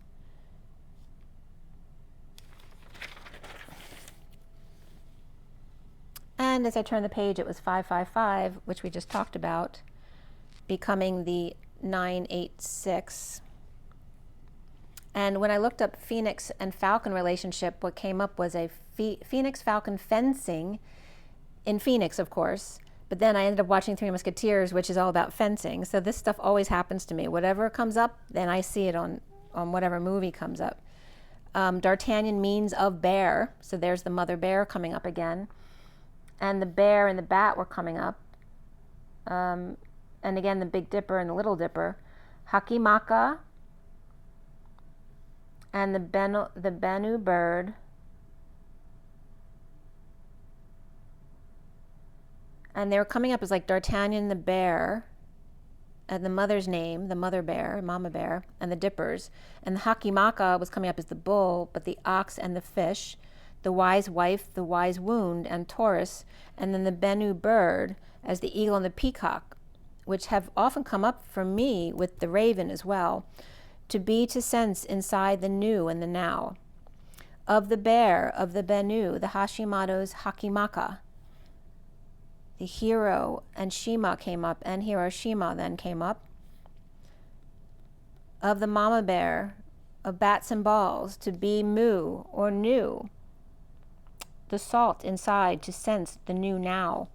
And as I turned the page, it was 555, which we just talked about, becoming the 986. And when I looked up Phoenix and Falcon relationship, what came up was a Phoenix-Falcon fencing in Phoenix, of course. But then I ended up watching Three Musketeers, which is all about fencing. So this stuff always happens to me. Whatever comes up, then I see it on whatever movie comes up. D'Artagnan means of bear. So there's the mother bear coming up again. And the bear and the bat were coming up. And again, the Big Dipper and the Little Dipper. Hakimaka and the Bennu bird. And they were coming up as like D'Artagnan the bear, and the mother's name, the mother bear, mama bear, and the dippers. And the Hakimaka was coming up as the bull, but the ox and the fish, the wise wife, the wise wound, and Taurus, and then the Bennu bird as the eagle and the peacock, which have often come up for me with the raven as well, to be to sense inside the new and the now. Of the bear, of the Bennu, the Hashimoto's Hakimaka. The hero and Shima came up, and Hiroshima then came up. Of the mama bear, of bats and balls, to be mu or new. The salt inside to sense the new now.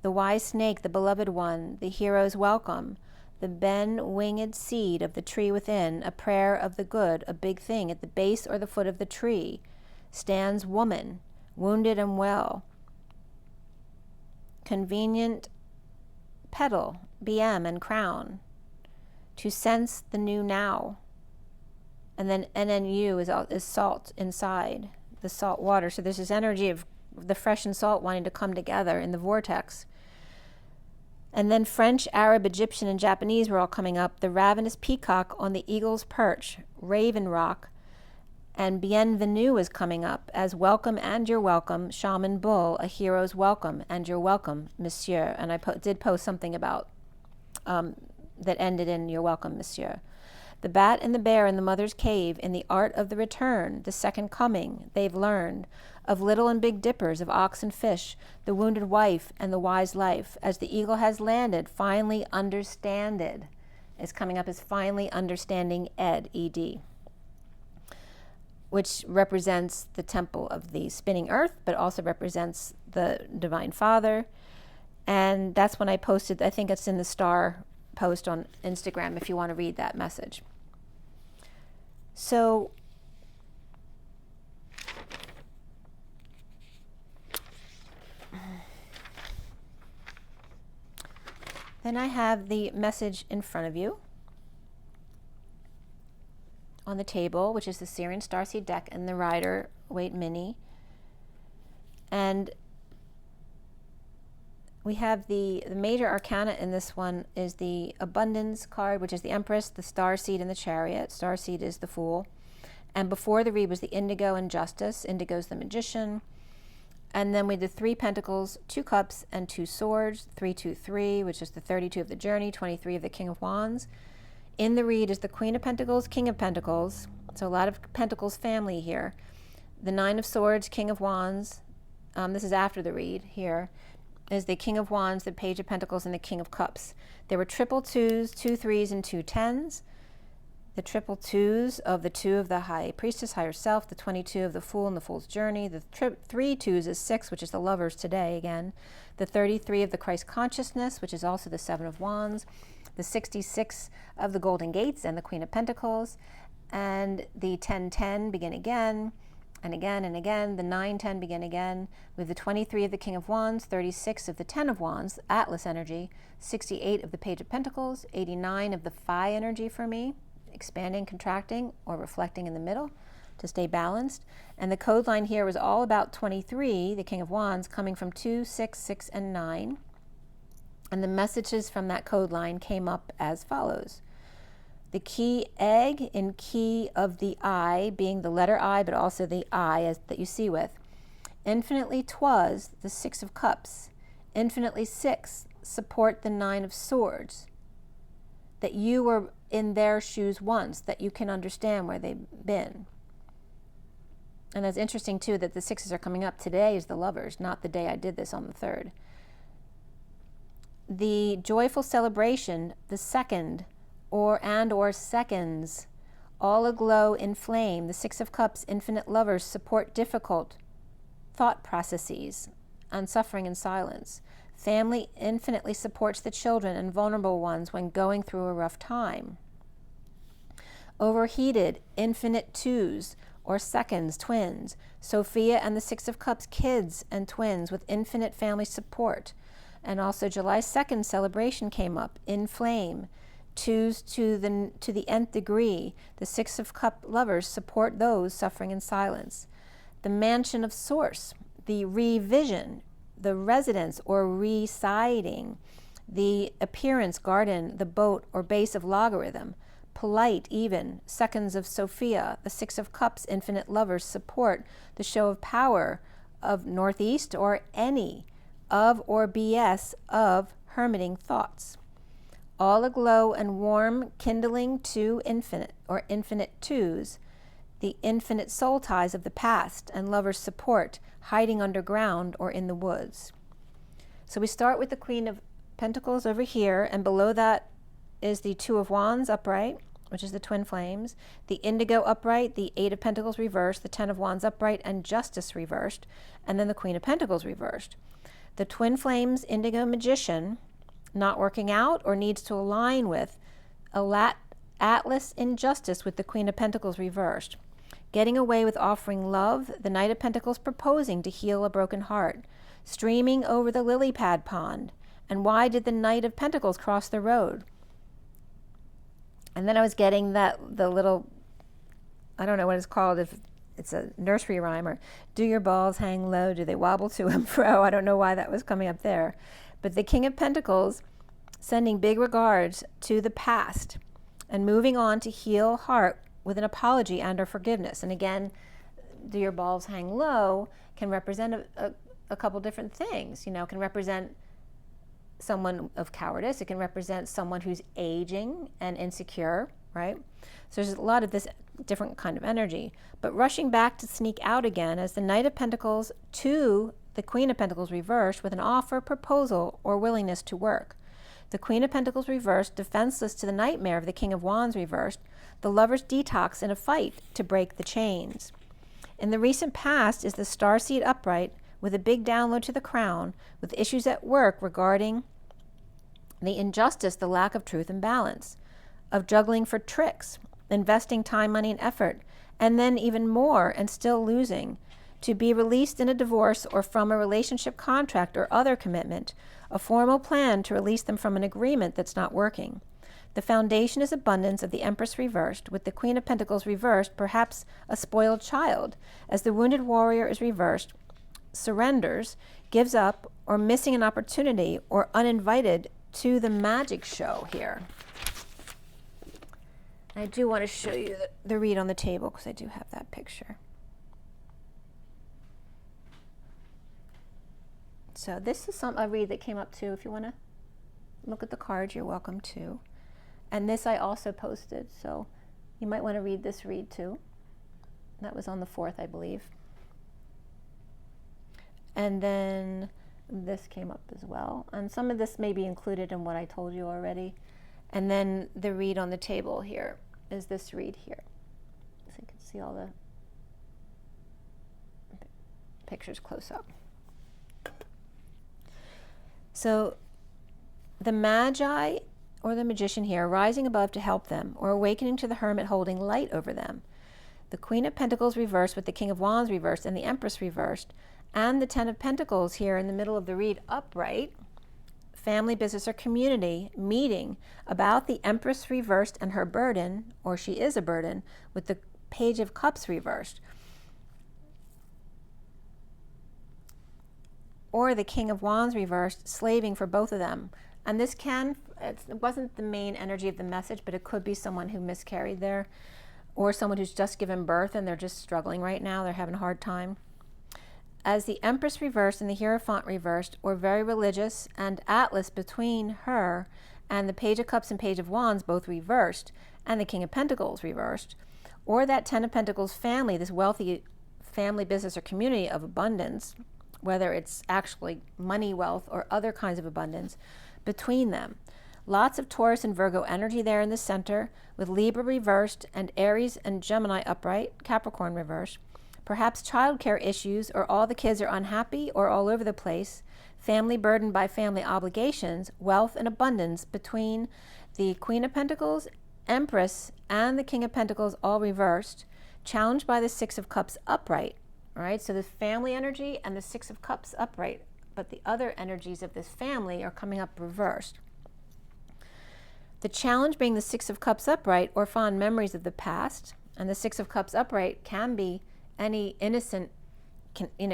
The wise snake, the beloved one, the hero's welcome. The ben-winged seed of the tree within, a prayer of the good, a big thing at the base or the foot of the tree. Stands woman, wounded and well. Convenient petal, BM and crown. To sense the new now. And then NNU is salt inside, the salt water. So there's this energy of the fresh and salt wanting to come together in the vortex. And then French, Arab, Egyptian, and Japanese were all coming up. The ravenous peacock on the eagle's perch, Raven Rock. And bienvenue is coming up as welcome and you're welcome, shaman bull, a hero's welcome, and you're welcome, monsieur. And I did post something about that ended in you're welcome, monsieur. The bat and the bear in the mother's cave, in the art of the return, the second coming, they've learned, of little and big dippers, of ox and fish, the wounded wife and the wise life, as the eagle has landed, finally understanded, is coming up as finally understanding ed, E-D, which represents the temple of the spinning earth, but also represents the Divine Father. And that's when I posted, I think it's in the star post on Instagram if you want to read that message. So then I have the message in front of you on the table, which is the SIRIAN Starseed deck and the Rider Waite Mini. And we have the major arcana in this one is the Abundance card, which is the Empress, the Starseed, and the Chariot. Starseed is the Fool. And before the read was the Indigo and Justice. Indigo's the Magician. And then we did 3 Pentacles, 2 Cups, and 2 Swords. 3, 2, 3, which is the 32 of the Journey, 23 of the King of Wands. In the read is the Queen of Pentacles, King of Pentacles. So a lot of Pentacles family here. The 9 of Swords, King of Wands. This is after the read here. Is the King of Wands, the Page of Pentacles, and the King of Cups. There were triple 2s, 2 3s, and 2 10s. The triple 2s of the 2 of the High Priestess, Higher Self, the 22 of the Fool and the Fool's Journey. The 3 2s is 6, which is the Lovers today again. The 33 of the Christ Consciousness, which is also the 7 of Wands. The 66 of the Golden Gates and the Queen of Pentacles. And the 10-10, begin again. And again and again, the 9-10 begin again, with the 23 of the King of Wands, 36 of the 10 of Wands, Atlas energy, 68 of the Page of Pentacles, 89 of the Phi energy for me, expanding, contracting, or reflecting in the middle to stay balanced. And the code line here was all about 23, the King of Wands, coming from 2, 6, 6, and 9. And the messages from that code line came up as follows. The key egg in key of the I, being the letter I, but also the I as, that you see with. Infinitely 'twas, the 6 of Cups. Infinitely 6, support the 9 of Swords. That you were in their shoes once, that you can understand where they've been. And it's interesting too that the 6s are coming up. Today is the Lovers, not the day I did this on the 3rd. The joyful celebration, the 2nd, or seconds, all aglow in flame. The 6 of Cups, infinite lovers, support difficult thought processes and suffering in silence. Family infinitely supports the children and vulnerable ones when going through a rough time. Overheated, infinite 2s, or seconds, twins. Sophia and the 6 of Cups, kids and twins with infinite family support. And also July 2nd celebration came up, in flame. 2s to the nth degree. The 6 of Cup lovers support those suffering in silence. The mansion of source, the revision, the residence or residing, the appearance, garden, the boat or base of logarithm, polite even, seconds of Sophia, the 6 of Cups, infinite lovers support the show of power of northeast or any of or BS of hermiting thoughts. All aglow and warm, kindling to infinite or infinite 2s, the infinite soul ties of the past and lovers support, hiding underground or in the woods. So we start with the Queen of Pentacles over here, and below that is the 2 of Wands upright, which is the twin flames, the indigo upright, the 8 of Pentacles reversed, the 10 of Wands upright, and Justice reversed, and then the Queen of Pentacles reversed. The twin flames indigo magician not working out or needs to align with a Atlas injustice with the Queen of Pentacles reversed. Getting away with offering love, the Knight of Pentacles proposing to heal a broken heart. Streaming over the lily pad pond. And why did the Knight of Pentacles cross the road? And then I was getting the little, I don't know what it's called, if it's a nursery rhyme, or do your balls hang low, do they wobble to and fro? I don't know why that was coming up there. But the King of Pentacles sending big regards to the past and moving on to heal heart with an apology and or forgiveness. And again, do your balls hang low can represent a couple different things. You know, it can represent someone of cowardice. It can represent someone who's aging and insecure, right? So there's a lot of this different kind of energy. But rushing back to sneak out again as the Knight of Pentacles to the Queen of Pentacles reversed with an offer, proposal, or willingness to work. The Queen of Pentacles reversed, defenseless to the nightmare of the King of Wands reversed, the lover's detox in a fight to break the chains. In the recent past is the Starseed upright with a big download to the crown, with issues at work regarding the injustice, the lack of truth and balance, of juggling for tricks, investing time, money, and effort, and then even more and still losing, to be released in a divorce or from a relationship contract or other commitment, a formal plan to release them from an agreement that's not working. The foundation is abundance of the Empress reversed, with the Queen of Pentacles reversed, perhaps a spoiled child, as the wounded warrior is reversed, surrenders, gives up, or missing an opportunity, or uninvited to the magic show here. I do want to show you the read on the table because I do have that picture. So this is a read that came up too. If you want to look at the cards, you're welcome to. And this I also posted, so you might want to read this read too. That was on the 4th, I believe. And then this came up as well. And some of this may be included in what I told you already. And then the read on the table here is this read here. So you can see all the pictures close up. So the Magi or the magician here, rising above to help them, or awakening to the hermit holding light over them. The Queen of Pentacles reversed with the King of Wands reversed and the Empress reversed, and the 10 of Pentacles here in the middle of the read upright. Family, business, or community meeting about the Empress reversed and her burden, or she is a burden, with the Page of Cups reversed. Or the King of Wands reversed, slaving for both of them, And this it wasn't the main energy of the message, but it could be someone who miscarried there, or someone who's just given birth and they're just struggling right now. They're having a hard time. As the Empress reversed and the Hierophant reversed, or very religious, and Atlas between her and the Page of Cups and Page of Wands both reversed, and the King of Pentacles reversed, or that Ten of Pentacles family, this wealthy family, business, or community of abundance, whether it's actually money, wealth, or other kinds of abundance, between them. Lots of Taurus and Virgo energy there in the center, with Libra reversed and Aries and Gemini upright, Capricorn reversed. Perhaps childcare issues, or all the kids are unhappy or all over the place, family burdened by family obligations, wealth and abundance between the Queen of Pentacles, Empress, and the King of Pentacles all reversed, challenged by the Six of Cups upright, right? So the family energy and the Six of Cups upright, but the other energies of this family are coming up reversed. The challenge being the Six of Cups upright, or fond memories of the past, and the Six of Cups upright can be any innocent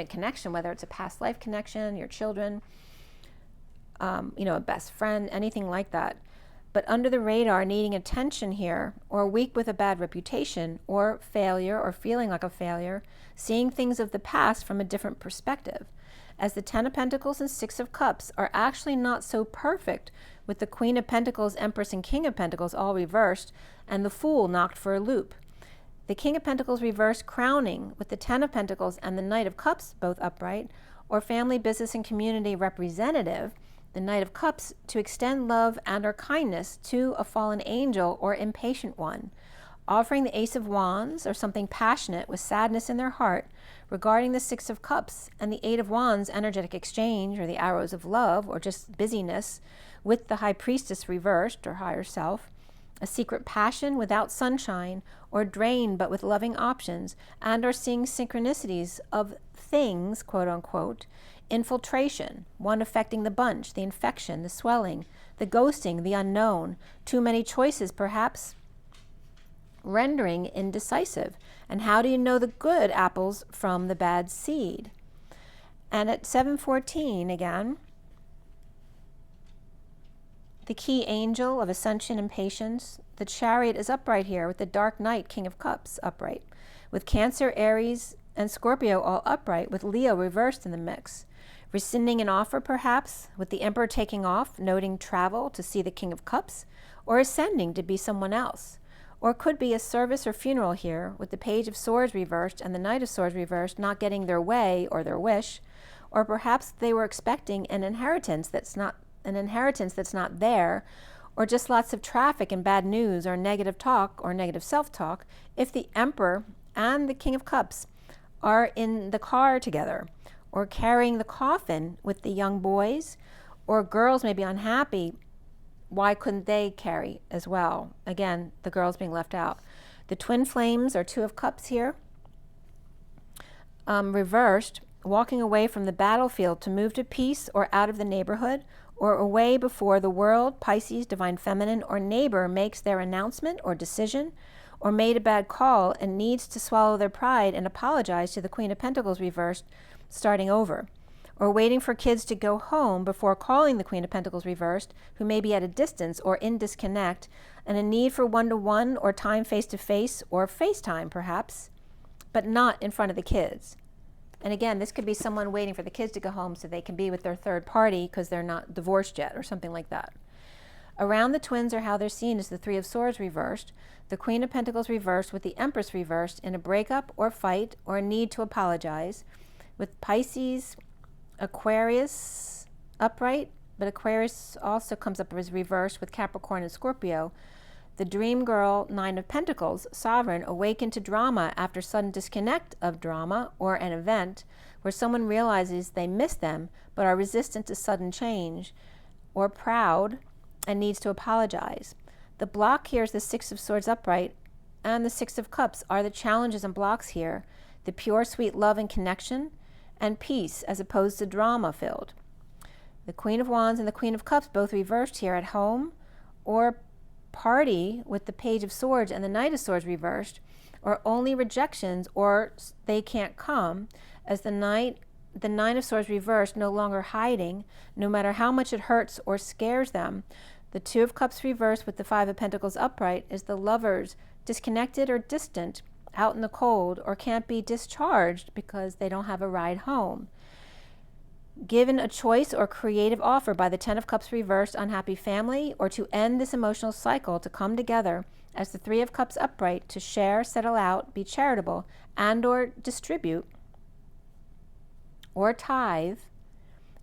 connection, whether it's a past life connection, your children, a best friend, anything like that. But under the radar, needing attention here, or weak with a bad reputation, or failure, or feeling like a failure, seeing things of the past from a different perspective. As the Ten of Pentacles and Six of Cups are actually not so perfect, with the Queen of Pentacles, Empress, and King of Pentacles all reversed, and the Fool knocked for a loop. The King of Pentacles reversed, crowning with the Ten of Pentacles and the Knight of Cups both upright, or family, business, and community representative, the Knight of Cups, to extend love and or kindness to a fallen angel or impatient one, offering the Ace of Wands, or something passionate with sadness in their heart regarding the Six of Cups, and the Eight of Wands, energetic exchange, or the arrows of love, or just busyness, with the High Priestess reversed, or higher self, a secret passion without sunshine, or drained but with loving options, and are seeing synchronicities of things, quote unquote, infiltration, one affecting the bunch, the infection, the swelling, the ghosting, the unknown, too many choices perhaps, rendering indecisive. And how do you know the good apples from the bad seed? And at 7:14 again, the key angel of ascension and patience, the Chariot is upright here with the Dark Knight, King of Cups, upright, with Cancer, Aries, and Scorpio all upright, with Leo reversed in the mix. Rescinding an offer, perhaps, with the Emperor taking off, noting travel to see the King of Cups, or ascending to be someone else. Or could be a service or funeral here, with the Page of Swords reversed and the Knight of Swords reversed, not getting their way or their wish. Or perhaps they were expecting an inheritance that's not there, or just lots of traffic and bad news, or negative talk, or negative self-talk, if the Emperor and the King of Cups are in the car together, or carrying the coffin with the young boys, or girls may be unhappy. Why couldn't they carry as well? Again, the girls being left out. The Twin Flames, or Two of Cups here, reversed, walking away from the battlefield to move to peace or out of the neighborhood, or away before the world, Pisces, divine feminine, or neighbor makes their announcement or decision, or made a bad call and needs to swallow their pride and apologize to the Queen of Pentacles reversed, starting over. Or waiting for kids to go home before calling the Queen of Pentacles reversed, who may be at a distance or in disconnect, and a need for one-to-one or time face-to-face or FaceTime perhaps, but not in front of the kids. And again, this could be someone waiting for the kids to go home so they can be with their third party because they're not divorced yet or something like that. Around the twins, or how they're seen, is the Three of Swords reversed, the Queen of Pentacles reversed with the Empress reversed in a breakup or fight or a need to apologize, with Pisces, Aquarius upright, but Aquarius also comes up as reversed with Capricorn and Scorpio. The Dream Girl, Nine of Pentacles, sovereign, awakened to drama after sudden disconnect of drama or an event where someone realizes they miss them but are resistant to sudden change, or proud and needs to apologize. The block here is the Six of Swords upright, and the Six of Cups are the challenges and blocks here, the pure, sweet love and connection and peace as opposed to drama-filled. The Queen of Wands and the Queen of Cups both reversed here at home, or party with the Page of Swords and the Knight of Swords reversed, or only rejections, or they can't come, as the Knight the Nine of Swords reversed, no longer hiding, no matter how much it hurts or scares them. The Two of Cups reversed with the Five of Pentacles upright is the lovers, disconnected or distant, out in the cold, or can't be discharged because they don't have a ride home. Given a choice or creative offer by the Ten of Cups reversed, unhappy family, or to end this emotional cycle, to come together as the Three of Cups upright, to share, settle out, be charitable, and or distribute, or tithe,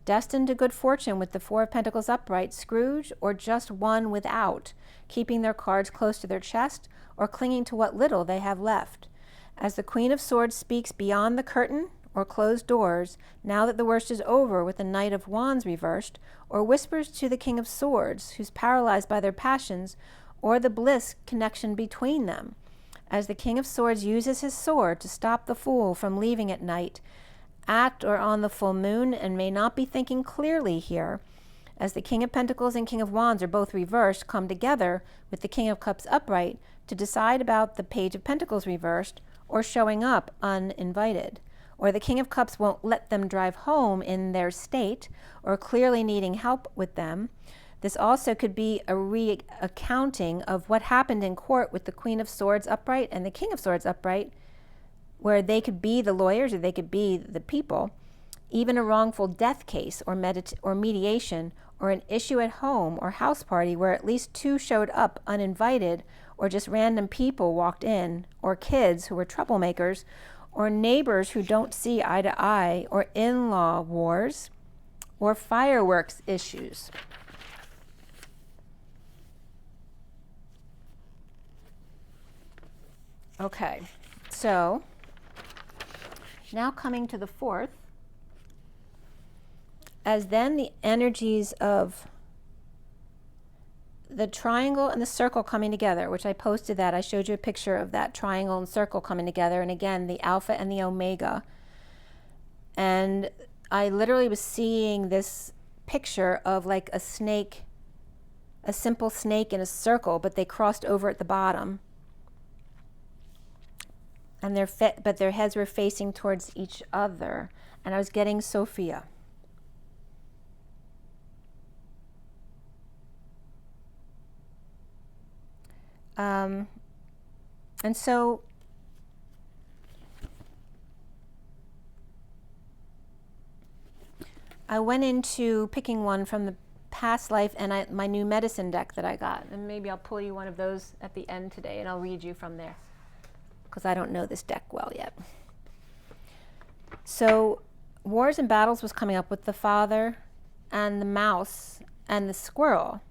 destined to good fortune with the Four of Pentacles upright, Scrooge, or just one without, keeping their cards close to their chest or clinging to what little they have left. As the Queen of Swords speaks beyond the curtain or closed doors, now that the worst is over with the Knight of Wands reversed, or whispers to the King of Swords, who's paralyzed by their passions, or the bliss connection between them. As the King of Swords uses his sword to stop the fool from leaving at night, at or on the full moon, and may not be thinking clearly here, as the King of Pentacles and King of Wands are both reversed, come together with the King of Cups upright to decide about the Page of Pentacles reversed, or showing up uninvited. Or the King of Cups won't let them drive home in their state, or clearly needing help with them. This also could be a reaccounting of what happened in court with the Queen of Swords upright and the King of Swords upright, where they could be the lawyers or they could be the people. Even a wrongful death case or mediation, or an issue at home or house party where at least two showed up uninvited, or just random people walked in, or kids who were troublemakers, or neighbors who don't see eye to eye, or in-law wars, or fireworks issues. Okay, so now coming to the fourth, as then the energies of the triangle and the circle coming together, which I posted that. I showed you a picture of that triangle and circle coming together, and again, the alpha and the omega. And I literally was seeing this picture of like a snake, a simple snake in a circle, but they crossed over at the bottom. And but their heads were facing towards each other. And I was getting Sophia. And so I went into picking one from the past life and my new medicine deck that I got. And maybe I'll pull you one of those at the end today and I'll read you from there, because I don't know this deck well yet. So Wars and Battles was coming up with the father and the mouse and the squirrel.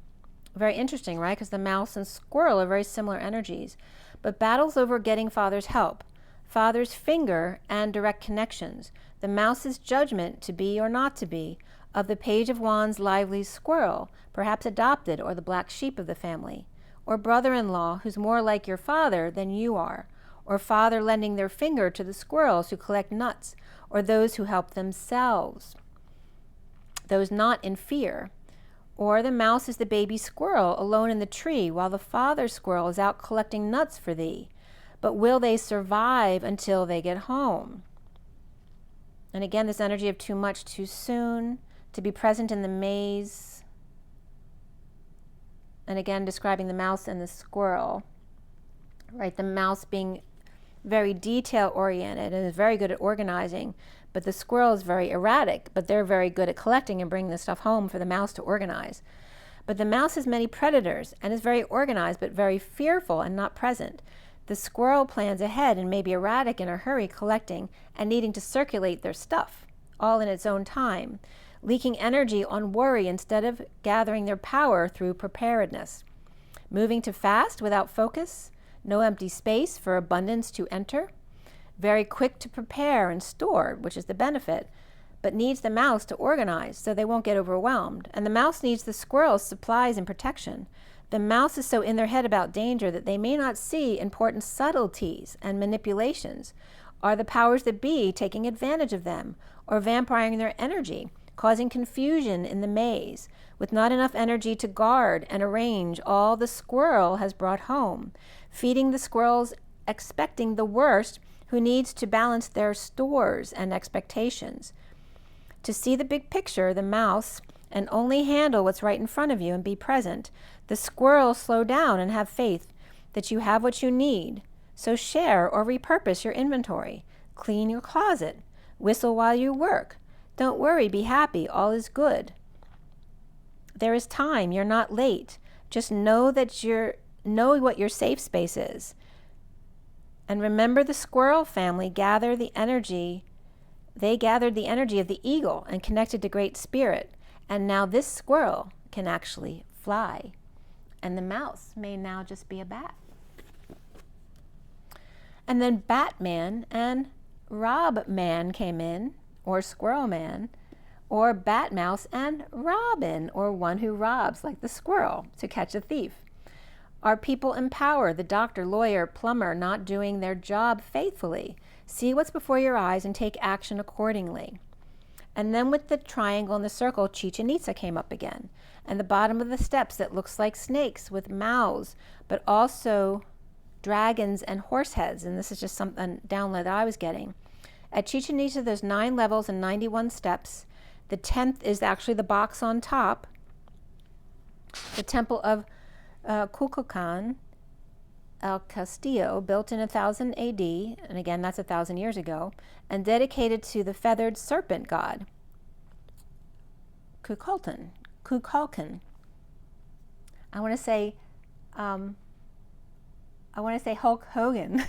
Very interesting, right? Because the mouse and squirrel are very similar energies. But battles over getting father's help, father's finger and direct connections, the mouse's judgment to be or not to be, of the Page of Wands' lively squirrel, perhaps adopted, or the black sheep of the family, or brother-in-law who's more like your father than you are, or father lending their finger to the squirrels who collect nuts, or those who help themselves, those not in fear. Or the mouse is the baby squirrel alone in the tree while the father squirrel is out collecting nuts for thee. But will they survive until they get home? And again, this energy of too much too soon, to be present in the maze. And again, describing the mouse and the squirrel, right? The mouse being very detail oriented and is very good at organizing, but the squirrel is very erratic, but they're very good at collecting and bringing the stuff home for the mouse to organize. But the mouse has many predators and is very organized but very fearful and not present. The squirrel plans ahead and may be erratic in a hurry, collecting and needing to circulate their stuff, all in its own time, leaking energy on worry instead of gathering their power through preparedness. Moving too fast without focus, no empty space for abundance to enter. Very quick to prepare and store, which is the benefit, but needs the mouse to organize so they won't get overwhelmed. And the mouse needs the squirrel's supplies and protection. The mouse is so in their head about danger that they may not see important subtleties and manipulations. Are the powers that be taking advantage of them, or vampiring their energy, causing confusion in the maze, with not enough energy to guard and arrange all the squirrel has brought home, feeding the squirrels expecting the worst, who needs to balance their stores and expectations. To see the big picture, the mouse, and only handle what's right in front of you and be present. The squirrel, slow down and have faith that you have what you need. So share or repurpose your inventory. Clean your closet. Whistle while you work. Don't worry, be happy, all is good. There is time, you're not late. Just know that know what your safe space is. And remember, the squirrel family gathered the energy of the eagle and connected to Great Spirit. And now this squirrel can actually fly. And the mouse may now just be a bat. And then Batman and Rob Man came in, or Squirrel Man, or Bat Mouse and Robin, or one who robs like the squirrel to catch a thief. Are people in power, the doctor, lawyer, plumber, not doing their job faithfully? See what's before your eyes and take action accordingly. And then with the triangle and the circle, Chichen Itza came up again. And the bottom of the steps that looks like snakes with mouths, but also dragons and horse heads. And this is just some download that I was getting. At Chichen Itza, there's 9 levels and 91 steps. The 10th is actually the box on top. The temple of Kukulkan El Castillo, built in 1000 AD, and again, that's 1,000 years ago, and dedicated to the feathered serpent god, Kukulkan. I want to say Hulk Hogan.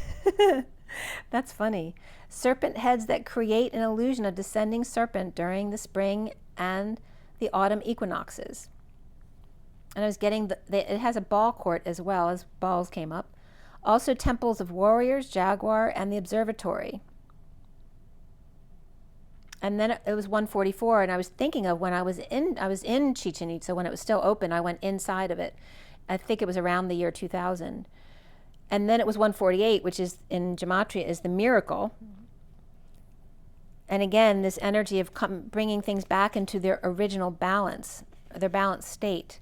That's funny. Serpent heads that create an illusion of descending serpent during the spring and the autumn equinoxes. And I was getting, it has a ball court as well, as balls came up. Also temples of warriors, jaguar, and the observatory. And then it was 144, and I was thinking of when I was in Chichen Itza, when it was still open, I went inside of it. I think it was around the year 2000. And then it was 148, which is in Gematria is the miracle. And again, this energy of bringing things back into their original balance, their balanced state.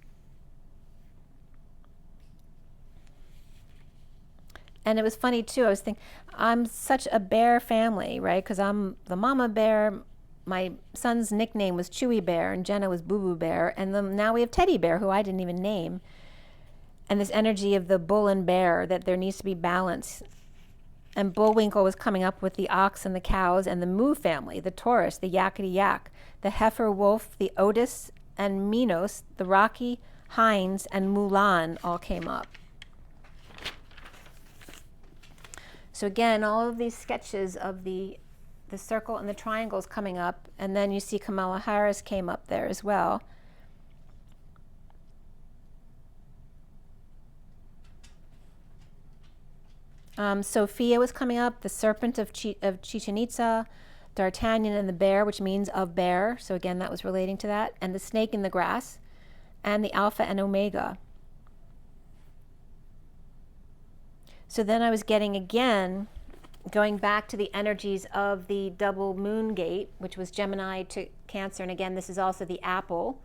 And it was funny too, I was thinking, I'm such a bear family, right? Because I'm the mama bear. My son's nickname was Chewy Bear, and Jenna was Boo Boo Bear. And then now we have Teddy Bear, who I didn't even name. And this energy of the bull and bear, that there needs to be balance. And Bullwinkle was coming up with the ox and the cows, and the moo family, the Taurus, the yakety yak, the heifer wolf, the Otis and Minos, the Rocky, Hines, and Mulan all came up. So again, all of these sketches of the circle and the triangles coming up, and then you see Kamala Harris came up there as well. Sophia was coming up, the serpent of Chichen Itza, D'Artagnan and the bear, which means of bear. So again, that was relating to that. And the snake in the grass, and the Alpha and Omega. So then I was getting, again, going back to the energies of the double moon gate, which was Gemini to Cancer. And again, this is also the apple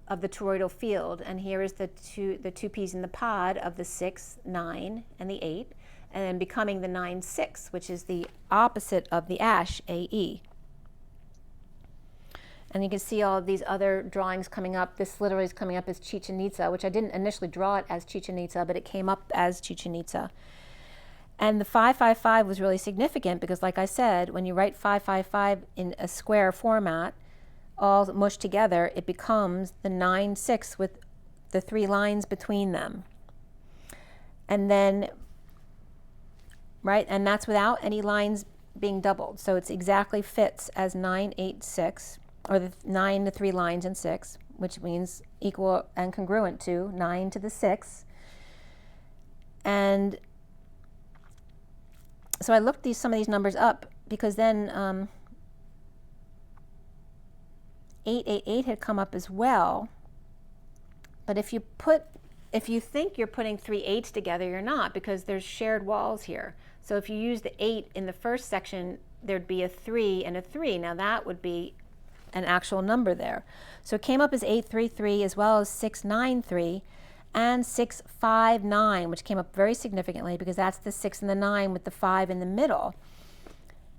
of the toroidal field. And here is the two peas in the pod of the 6, 9, and the 8. And then becoming the 9-6, which is the opposite of the ash, AE. And you can see all of these other drawings coming up. This literally is coming up as Chichen Itza, which I didn't initially draw it as Chichen Itza, but it came up as Chichen Itza. And the 555 was really significant because, like I said, when you write 555 in a square format, all mushed together, it becomes the 9-6 with the 3 lines between them. And then, right, and that's without any lines being doubled. So it exactly fits as 9-8-6, or the 9 to 3 lines and 6, which means equal and congruent to 9 to the 6. And so I looked some of these numbers up because then 888 had come up as well. But if you think you're putting 3 8s together, you're not, because there's shared walls here. So if you use the 8 in the first section, there'd be a 3 and a 3. Now that would be an actual number there. So it came up as 833 as well as 693 and 659, which came up very significantly because that's the 6 and the 9 with the 5 in the middle.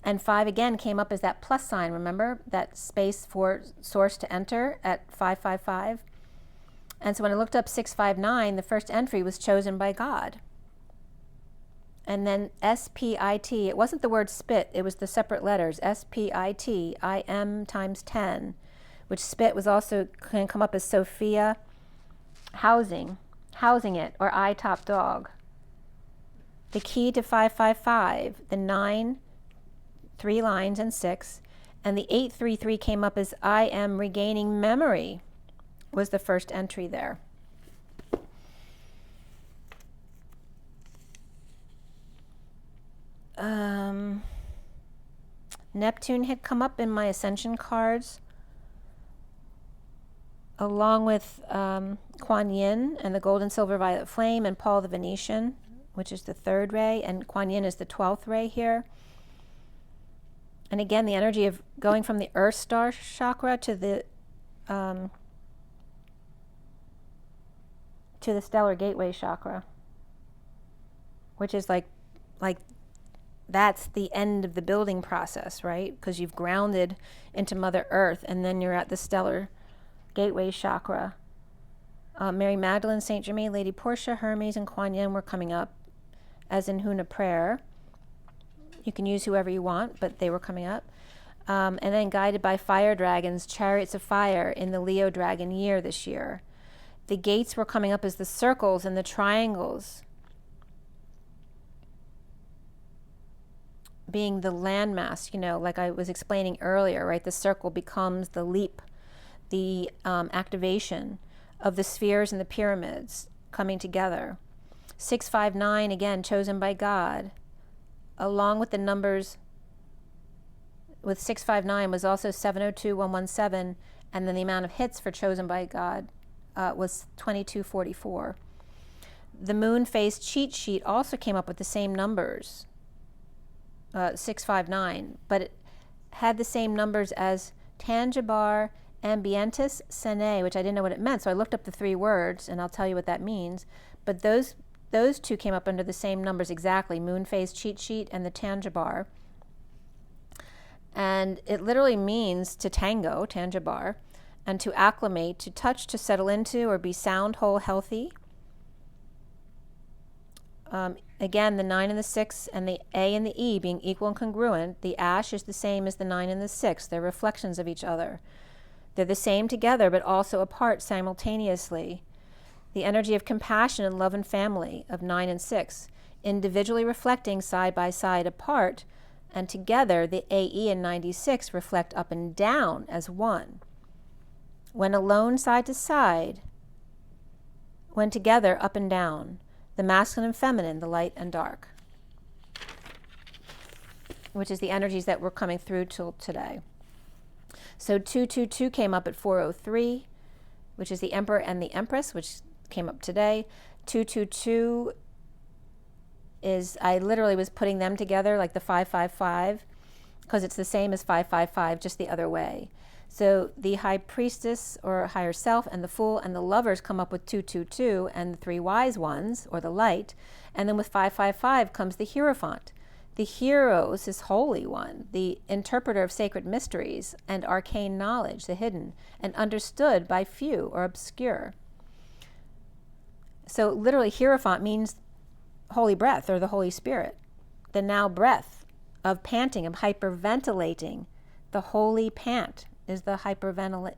And 5 again came up as that plus sign, remember? That space for source to enter at 555. And so when I looked up 659, the first entry was chosen by God. And then S-P-I-T, it wasn't the word spit, it was the separate letters, S-P-I-T, I-M times 10, which spit was also, can come up as Sophia, housing it, or I top dog. The key to 555, the 9, 3 lines and 6, and the 833 came up as I am regaining memory, was the first entry there. Neptune had come up in my Ascension cards, along with Kuan Yin and the Gold and Silver Violet Flame and Paul the Venetian, which is the 3rd ray, and Kuan Yin is the 12th ray here. And again, the energy of going from the Earth Star chakra to the Stellar Gateway chakra, which is like that's the end of the building process, right? Because you've grounded into Mother Earth, and then you're at the Stellar Gateway chakra. Mary Magdalene, Saint Germain, Lady Portia, Hermes, and Kuan Yin were coming up, as in Huna prayer. You can use whoever you want, but they were coming up. And then guided by fire dragons, chariots of fire in the Leo dragon year this year. The gates were coming up as the circles and the triangles, being the landmass, you know, like I was explaining earlier, right? The circle becomes the leap, the activation of the spheres and the pyramids coming together. 659, again, chosen by God, along with the numbers, with 659 was also 702, 117, and then the amount of hits for chosen by God was 2244. The moon phase cheat sheet also came up with the same numbers, 659, but it had the same numbers as Tangibar, Ambientis, Sene, which I didn't know what it meant, so I looked up the 3 words, and I'll tell you what that means. But those 2 came up under the same numbers exactly, moon phase cheat sheet and the Tangibar. And it literally means to tango, Tangibar, and to acclimate, to touch, to settle into, or be sound, whole, healthy. Again, the 9 and the 6 and the A and the E being equal and congruent. The ash is the same as the 9 and the 6. They're reflections of each other. They're the same together, but also apart simultaneously. The energy of compassion and love and family of 9 and 6, individually reflecting side by side apart, and together the AE and 96 reflect up and down as one. When alone side to side, when together up and down, the masculine and feminine, the light and dark, which is the energies that were coming through till today. So 222 came up at 403, which is the Emperor and the Empress, which came up today. 222 is, I literally was putting them together like the 555, because it's the same as 555, just the other way. So the High Priestess or Higher Self and the Fool and the Lovers come up with 222, and the 3 Wise Ones, or the Light. And then with 555 comes the Hierophant. The Hieros, this Holy One, the interpreter of sacred mysteries and arcane knowledge, the hidden, and understood by few or obscure. So literally Hierophant means holy breath, or the Holy Spirit. The now breath of panting, of hyperventilating. The holy pant is the hyperventilate,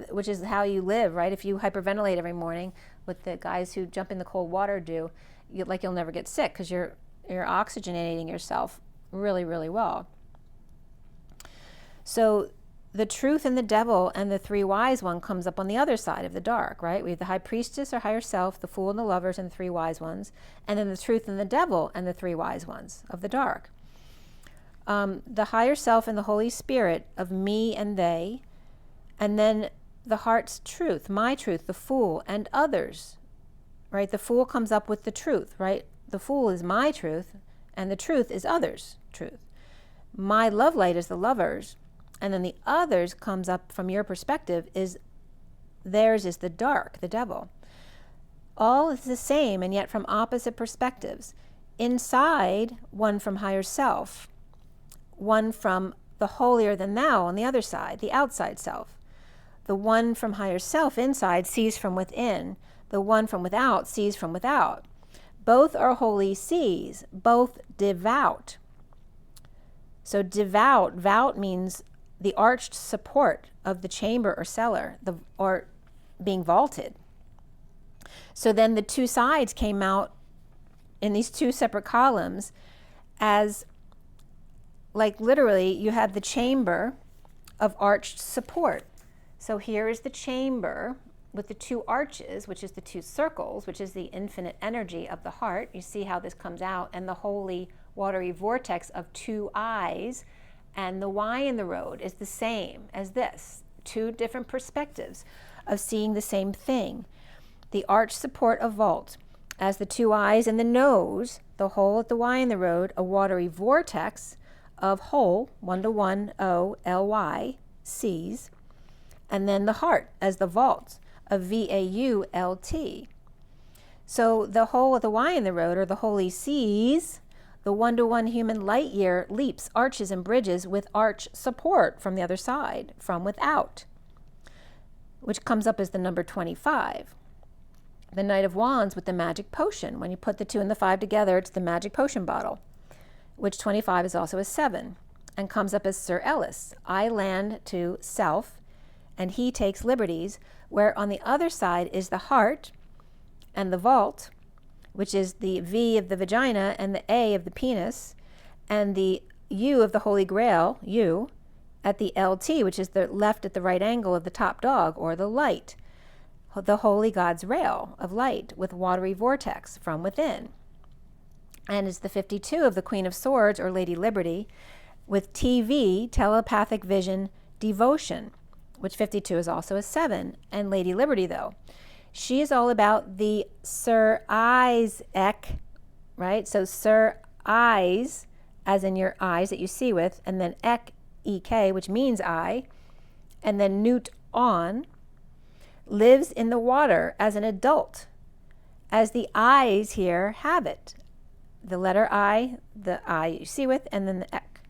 which is how you live, right? If you hyperventilate every morning, what the guys who jump in the cold water do, you'll never get sick, because you're oxygenating yourself really, really well. So the truth and the devil and the 3 wise one comes up on the other side of the dark, right? We have the High Priestess or Higher Self, the Fool and the Lovers, and the 3 wise ones, and then the truth and the devil and the 3 wise ones of the dark. The Higher Self and the Holy Spirit of me and they, and then the heart's truth, my truth, the Fool and others, right? The Fool comes up with the truth, right? The Fool is my truth, and the truth is others' truth. My love light is the lovers, and then the others comes up from your perspective is theirs is the dark, the devil. All is the same, and yet from opposite perspectives. Inside, one from Higher Self, one from the holier than thou on the other side, the outside self. The one from higher self inside sees from within. The one from without sees from without. Both are holy sees, both devout. So devout, vout means the arched support of the chamber or cellar, or being vaulted. So then the two sides came out in these two separate columns as, like, literally you have the chamber of arched support. So here is the chamber with the two arches, which is the two circles, which is the infinite energy of the heart. You see how this comes out, and the holy watery vortex of two eyes. And the Y in the road is the same as this. Two different perspectives of seeing the same thing. The arch support of vault as the two eyes and the nose, the hole at the Y in the road, a watery vortex of whole, 1 to 1, O, L-Y, C's, and then the heart as the vault of V-A-U-L-T. So the hole at the Y in the road, or the holy C's, the 1 to 1 human light year leaps, arches, and bridges with arch support from the other side, from without, which comes up as the number 25. The Knight of Wands with the magic potion. When you put the 2 and the 5 together, it's the magic potion bottle, which 25 is also a 7, and comes up as Sir Ellis. I land to self, and he takes liberties, where on the other side is the heart and the vault, which is the V of the vagina and the A of the penis, and the U of the Holy Grail, U, at the LT, which is the left at the right angle of the top dog, or the light, the holy God's rail of light with watery vortex from within. And is the 52 of the Queen of Swords, or Lady Liberty, with TV, telepathic vision, devotion, which 52 is also a 7. And Lady Liberty, though, she is all about the Sir Isaac, right? So Sir Eyes, as in your eyes that you see with, and then ek, E-K, which means eye, and then newt on, lives in the water as an adult, as the eyes here have it. The letter I, the eye you see with, and then the ek.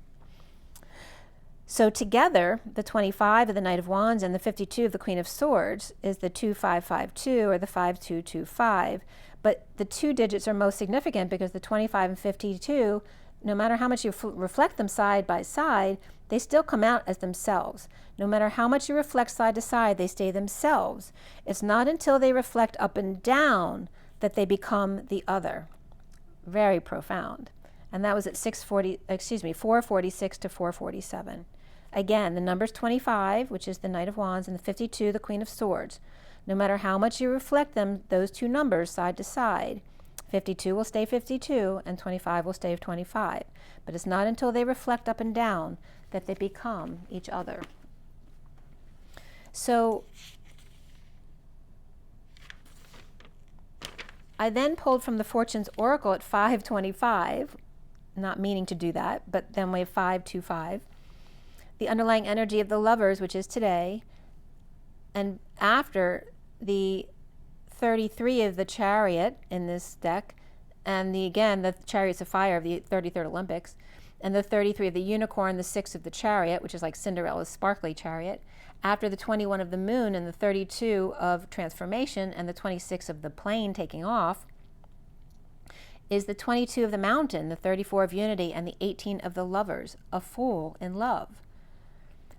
So together, the 25 of the Knight of Wands and the 52 of the Queen of Swords is the 2552 or the 5225. But the 2 digits are most significant because the 25 and 52, no matter how much you reflect them side by side, they still come out as themselves. No matter how much you reflect side to side, they stay themselves. It's not until they reflect up and down that they become the other. Very profound. And that was at 446 to 447. Again, the number's 25, which is the Knight of Wands, and the 52, the Queen of Swords. No matter how much you reflect them, those 2 numbers side to side, 52 will stay 52 and 25 will stay 25. But it's not until they reflect up and down that they become each other. So I then pulled from the Fortune's Oracle at 525, not meaning to do that, but then we have 525. The underlying energy of the lovers, which is today, and after the 33 of the Chariot in this deck, and again, the Chariots of Fire of the 33rd Olympics, and the 33 of the Unicorn, the 6 of the Chariot, which is like Cinderella's sparkly chariot, after the 21 of the Moon and the 32 of Transformation and the 26 of the Plane taking off, is the 22 of the Mountain, the 34 of Unity, and the 18 of the Lovers, a Fool in love.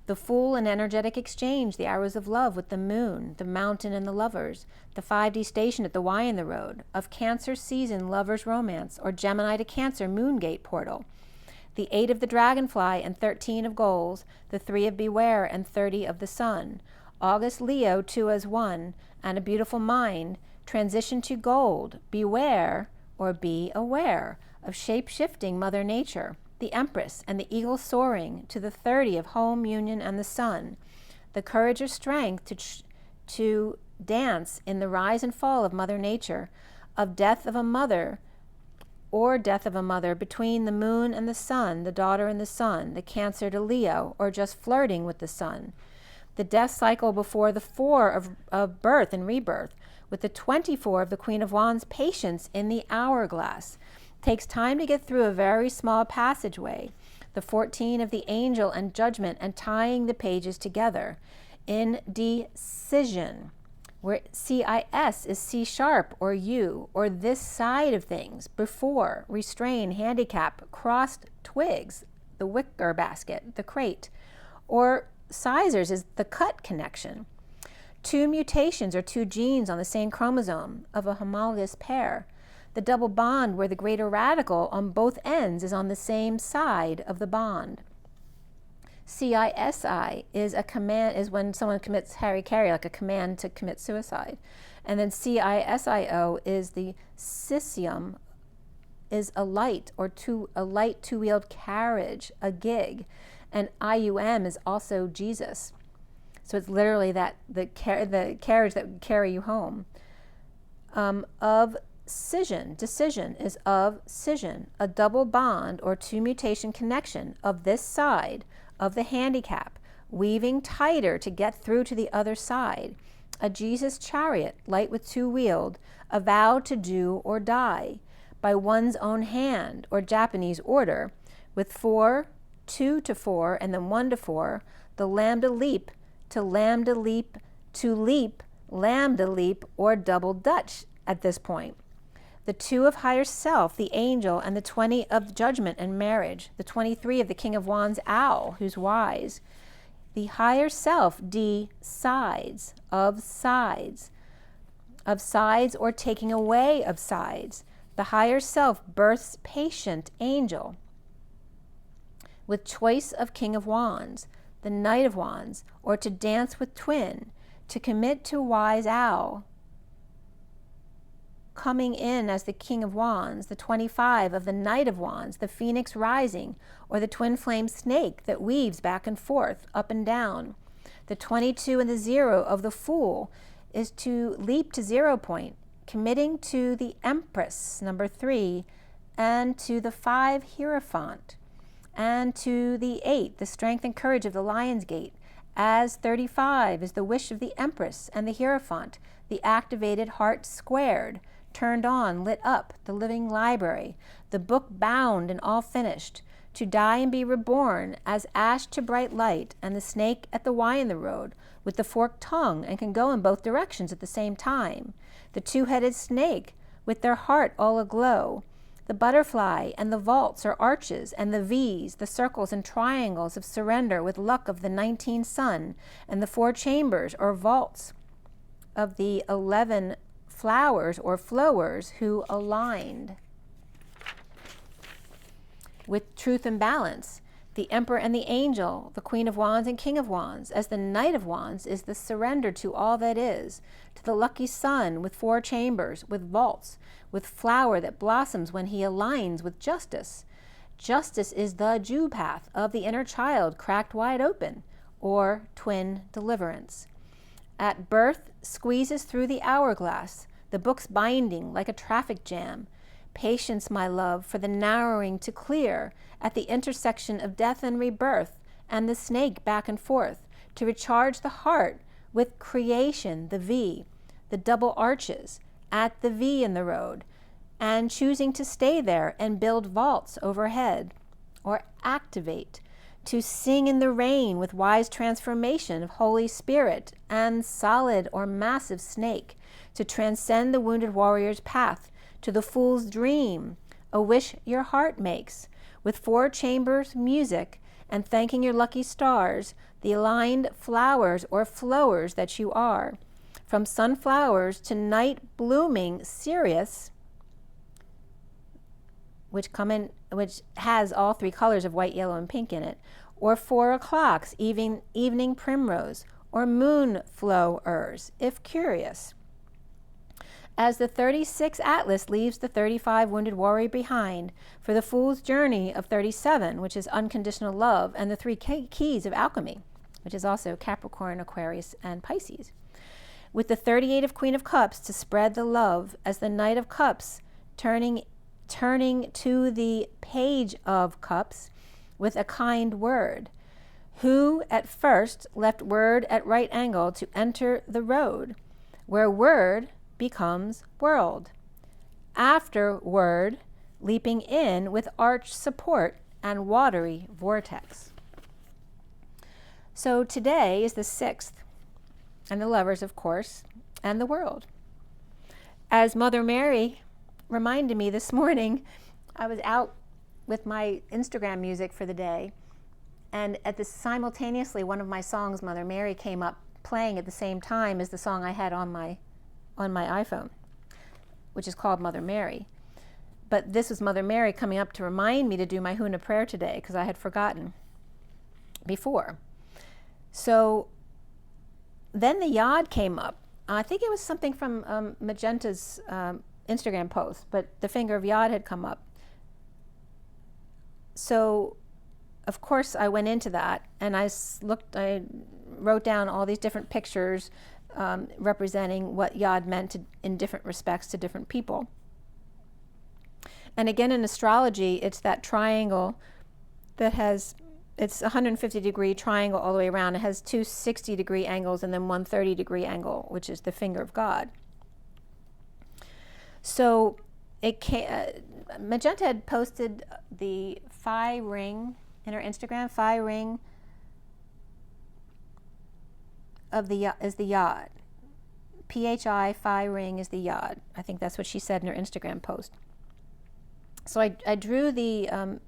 The Fool in energetic exchange, the arrows of love with the Moon, the Mountain and the Lovers, the 5D station at the Y in the road, of Cancer season, Lovers romance, or Gemini to Cancer, Moongate portal, the 8 of the Dragonfly and 13 of Goals, the 3 of Beware and 30 of the Sun, August Leo, 2 as 1, and a beautiful mind, transition to Gold, Beware, or be aware of shape-shifting Mother Nature, the Empress and the Eagle soaring to the 30 of Home, Union, and the Sun, the courage or strength to dance in the rise and fall of Mother Nature, of death of a mother or death of a mother between the Moon and the Sun, the daughter and the Sun, the Cancer to Leo, or just flirting with the Sun, the death cycle before the 4 of birth and rebirth, with the 24 of the Queen of Wands, patience in the hourglass. Takes time to get through a very small passageway. the 14 of the angel and judgment, and tying the pages together. Indecision, where CIS is C sharp or U, or this side of things, before, restrain, handicap, crossed twigs, the wicker basket, the crate, or sizers is the cut connection. Two mutations or two genes on the same chromosome of a homologous pair. The double bond where the greater radical on both ends is on the same side of the bond. CISI is a command, is when someone commits hara-kiri, like a command to commit suicide. And then CISIO is the cesium, is a light or a light two-wheeled carriage, a gig. And IUM is also Jesus. So it's literally that the carriage that would carry you home. Of scission, decision is of scission, a double bond or two mutation connection of this side of the handicap, weaving tighter to get through to the other side. A Jesus chariot, light with two-wheeled, a vow to do or die, by one's own hand, or Japanese order, with 4, 2 to 4, and then 1 to 4, the lambda leap to lambda leap to leap, lambda leap, or double Dutch at this point. The 2 of higher self, the angel, and the 20 of judgment and marriage, the 23 of the King of Wands, owl, who's wise. The higher self decides, of sides or taking away of sides. The higher self births patient, angel, with choice of King of Wands, the Knight of Wands, or to dance with twin, to commit to wise owl, coming in as the King of Wands, the 25 of the Knight of Wands, the Phoenix rising, or the twin flame snake that weaves back and forth, up and down. The 22 and the 0 of the Fool is to leap to 0 point, committing to the Empress, number 3, and to the 5 Hierophant, and to the 8, the strength and courage of the Lion's Gate, as 35 is the wish of the Empress and the Hierophant, the activated heart squared, turned on, lit up, the living library, the book bound and all finished, to die and be reborn as ash to bright light, and the snake at the Y in the road, with the forked tongue and can go in both directions at the same time, the two-headed snake with their heart all aglow, the butterfly and the vaults or arches and the V's, the circles and triangles of surrender with luck of the 19 sun, and the 4 chambers or vaults of the 11 flowers or flowers who aligned with truth and balance. The Emperor and the Angel, the Queen of Wands and King of Wands, as the Knight of Wands is the surrender to all that is, to the lucky sun with 4 chambers, with vaults, with flower that blossoms when he aligns with justice. Justice is the Jew path of the inner child cracked wide open, or twin deliverance. At birth, squeezes through the hourglass, the book's binding like a traffic jam. Patience, my love, for the narrowing to clear at the intersection of death and rebirth, and the snake back and forth, to recharge the heart with creation, the V, the double arches, at the V in the road, and choosing to stay there and build vaults overhead, or activate, to sing in the rain with wise transformation of Holy Spirit and solid or massive snake, to transcend the wounded warrior's path, to the fool's dream, a wish your heart makes, with 4 chambers music, and thanking your lucky stars, the aligned flowers or flowers that you are, from sunflowers to night blooming Sirius, which has all 3 colors of white, yellow, and pink in it, or 4 o'clocks, evening primrose, or moon flowers, if curious. As the 36 Atlas leaves the 35 wounded warrior behind, for the fool's journey of 37, which is unconditional love, and the 3 keys of alchemy, which is also Capricorn, Aquarius, and Pisces. With the 38 of Queen of Cups to spread the love, as the Knight of Cups turning to the Page of Cups with a kind word, who at first left word at right angle to enter the road, where word becomes world. After word, leaping in with arch support and watery vortex. So today is the 6th, and the Lovers, of course, and the world. As Mother Mary reminded me this morning, I was out with my Instagram music for the day, and simultaneously one of my songs, Mother Mary, came up playing at the same time as the song I had on my iPhone, which is called Mother Mary. But this was Mother Mary coming up to remind me to do my Huna prayer today, because I had forgotten before. So then the Yod came up. I think it was something from Magenta's Instagram post, but the finger of Yod had come up. So, of course, I went into that, and I wrote down all these different pictures representing what Yod meant in different respects to different people. And again, in astrology, it's that triangle that it's a 150-degree triangle all the way around. It has two 60-degree angles and then one 30-degree angle, which is the finger of God. So Magenta had posted the Phi ring in her Instagram. Phi ring is the Yod. PHI, Phi ring is the Yod. I think that's what she said in her Instagram post. So I drew the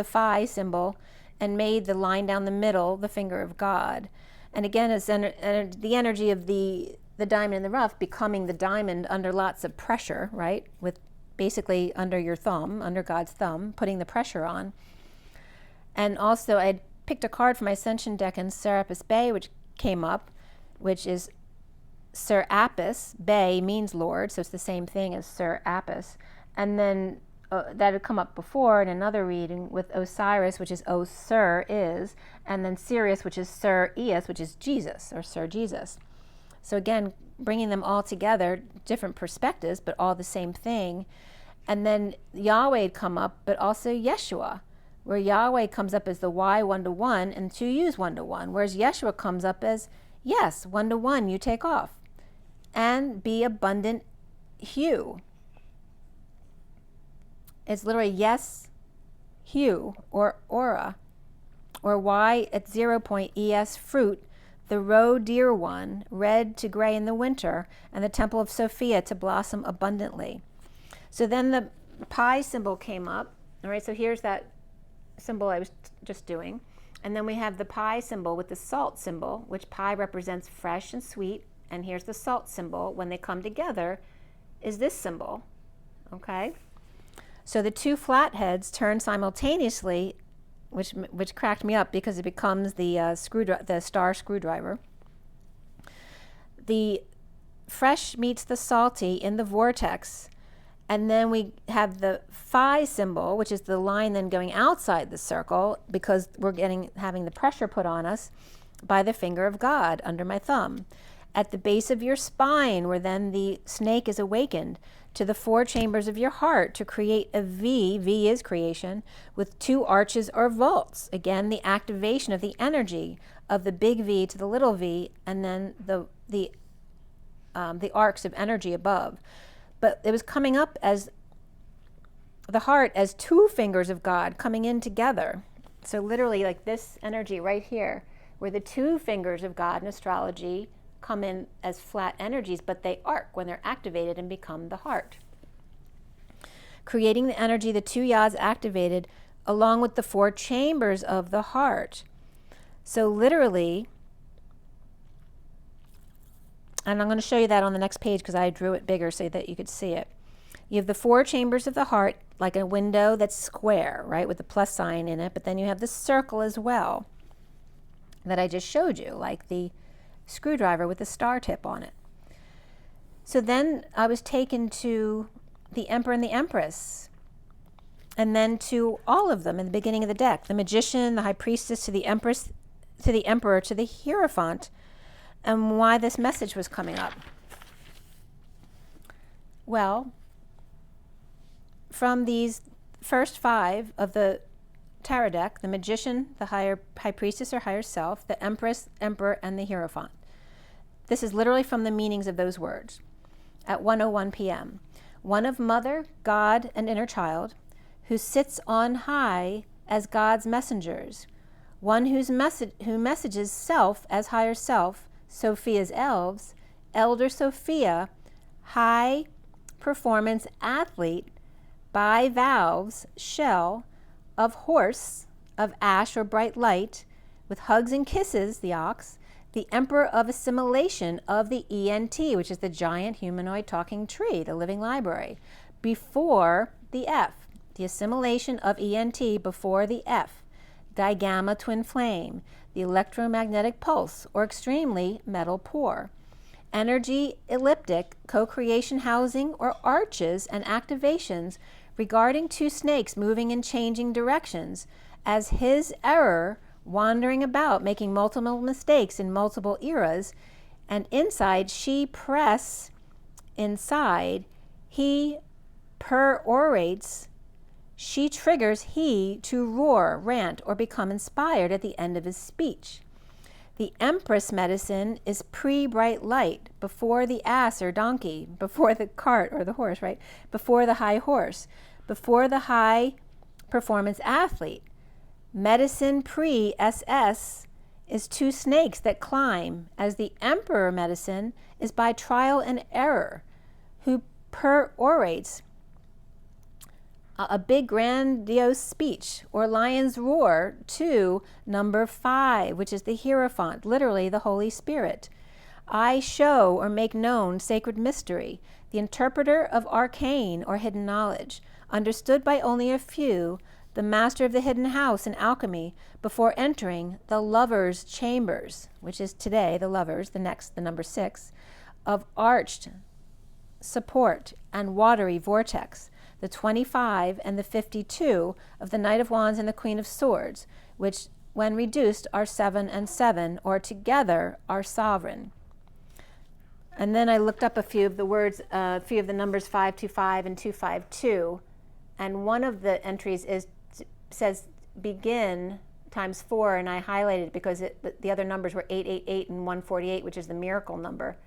Phi symbol and made the line down the middle the finger of God. And again, it's the energy of the diamond in the rough becoming the diamond under lots of pressure, right? With basically under your thumb, under God's thumb, putting the pressure on. And also I picked a card from my Ascension deck in Serapis Bay, which came up, which is Sir Apis. Bay means Lord, so it's the same thing as Sir Apis. And then that had come up before in another reading with Osiris, which is O Sir is, and then Sirius, which is Sir Eos, which is Jesus, or Sir Jesus. So again, bringing them all together, different perspectives, but all the same thing. And then Yahweh had come up, but also Yeshua, where Yahweh comes up as the Y 1-to-1 and 2U's 1-to-1, whereas Yeshua comes up as, yes, 1-to-1, you take off, and be abundant hue. It's literally yes, hue, or aura, or Y at 0 point ES fruit, the roe dear one, red to gray in the winter, and the temple of Sophia to blossom abundantly. So then the pi symbol came up. All right, so here's that symbol I was just doing. And then we have the pi symbol with the salt symbol, which pi represents fresh and sweet. And here's the salt symbol. When they come together is this symbol, okay? So the two flatheads turn simultaneously, which cracked me up because it becomes the star screwdriver. The fresh meets the salty in the vortex. And then we have the phi symbol, which is the line then going outside the circle because we're having the pressure put on us by the finger of God under my thumb. At the base of your spine, where then the snake is awakened, to the 4 chambers of your heart to create a V, V is creation, with 2 arches or vaults. Again, the activation of the energy of the big V to the little v, and then the arcs of energy above. But it was coming up as the heart as 2 fingers of God coming in together. So literally like this energy right here, where the 2 fingers of God in astrology come in as flat energies, but they arc when they're activated and become the heart. Creating the energy the 2 yads activated along with the 4 chambers of the heart. So literally, and I'm going to show you that on the next page because I drew it bigger so that you could see it. You have the 4 chambers of the heart, like a window that's square, right, with the plus sign in it, but then you have the circle as well that I just showed you, like the screwdriver with the star tip on it. So then I was taken to the Emperor and the Empress, and then to all of them in the beginning of the deck. The Magician, the High Priestess, to the Empress, to the Emperor, to the Hierophant, and why this message was coming up. Well, from these first 5 of the tarot deck, the Magician, the High Priestess or Higher Self, the Empress, Emperor, and the Hierophant. This is literally from the meanings of those words. At 1:01 p.m., one of Mother, God, and Inner Child, who sits on high as God's messengers. One who messages self as higher self, Sophia's elves, Elder Sophia, high performance athlete, bivalves, shell, of horse, of ash or bright light, with hugs and kisses, the ox, the emperor of assimilation of the ENT, which is the giant humanoid talking tree, the living library, before the F, the assimilation of ENT before the F, digamma twin flame, the electromagnetic pulse, or extremely metal pore, energy elliptic, co-creation housing, or arches and activations regarding two snakes moving in changing directions, as his error wandering about, making multiple mistakes in multiple eras, and inside she press, inside he perorates, she triggers he to roar, rant, or become inspired at the end of his speech. The Empress medicine is pre-bright light, before the ass or donkey, before the cart or the horse, right? Before the high horse, before the high performance athlete. Medicine pre-SS is two snakes that climb, as the Emperor medicine is by trial and error, who perorates a big grandiose speech, or lion's roar, to number 5, which is the Hierophant, literally the Holy Spirit. I show or make known sacred mystery, the interpreter of arcane or hidden knowledge, understood by only a few, the master of the hidden house in alchemy, before entering the lover's chambers, which is today the lovers, the next, the number 6, of arched support and watery vortex, the 25 and the 52 of the Knight of Wands and the Queen of Swords, which when reduced are 7 and 7, or together are sovereign. And then I looked up a few of the words, a few of the numbers 525 and 252, and one of the entries says begin times 4, and I highlighted it because the other numbers were 888 and 148, which is the miracle number.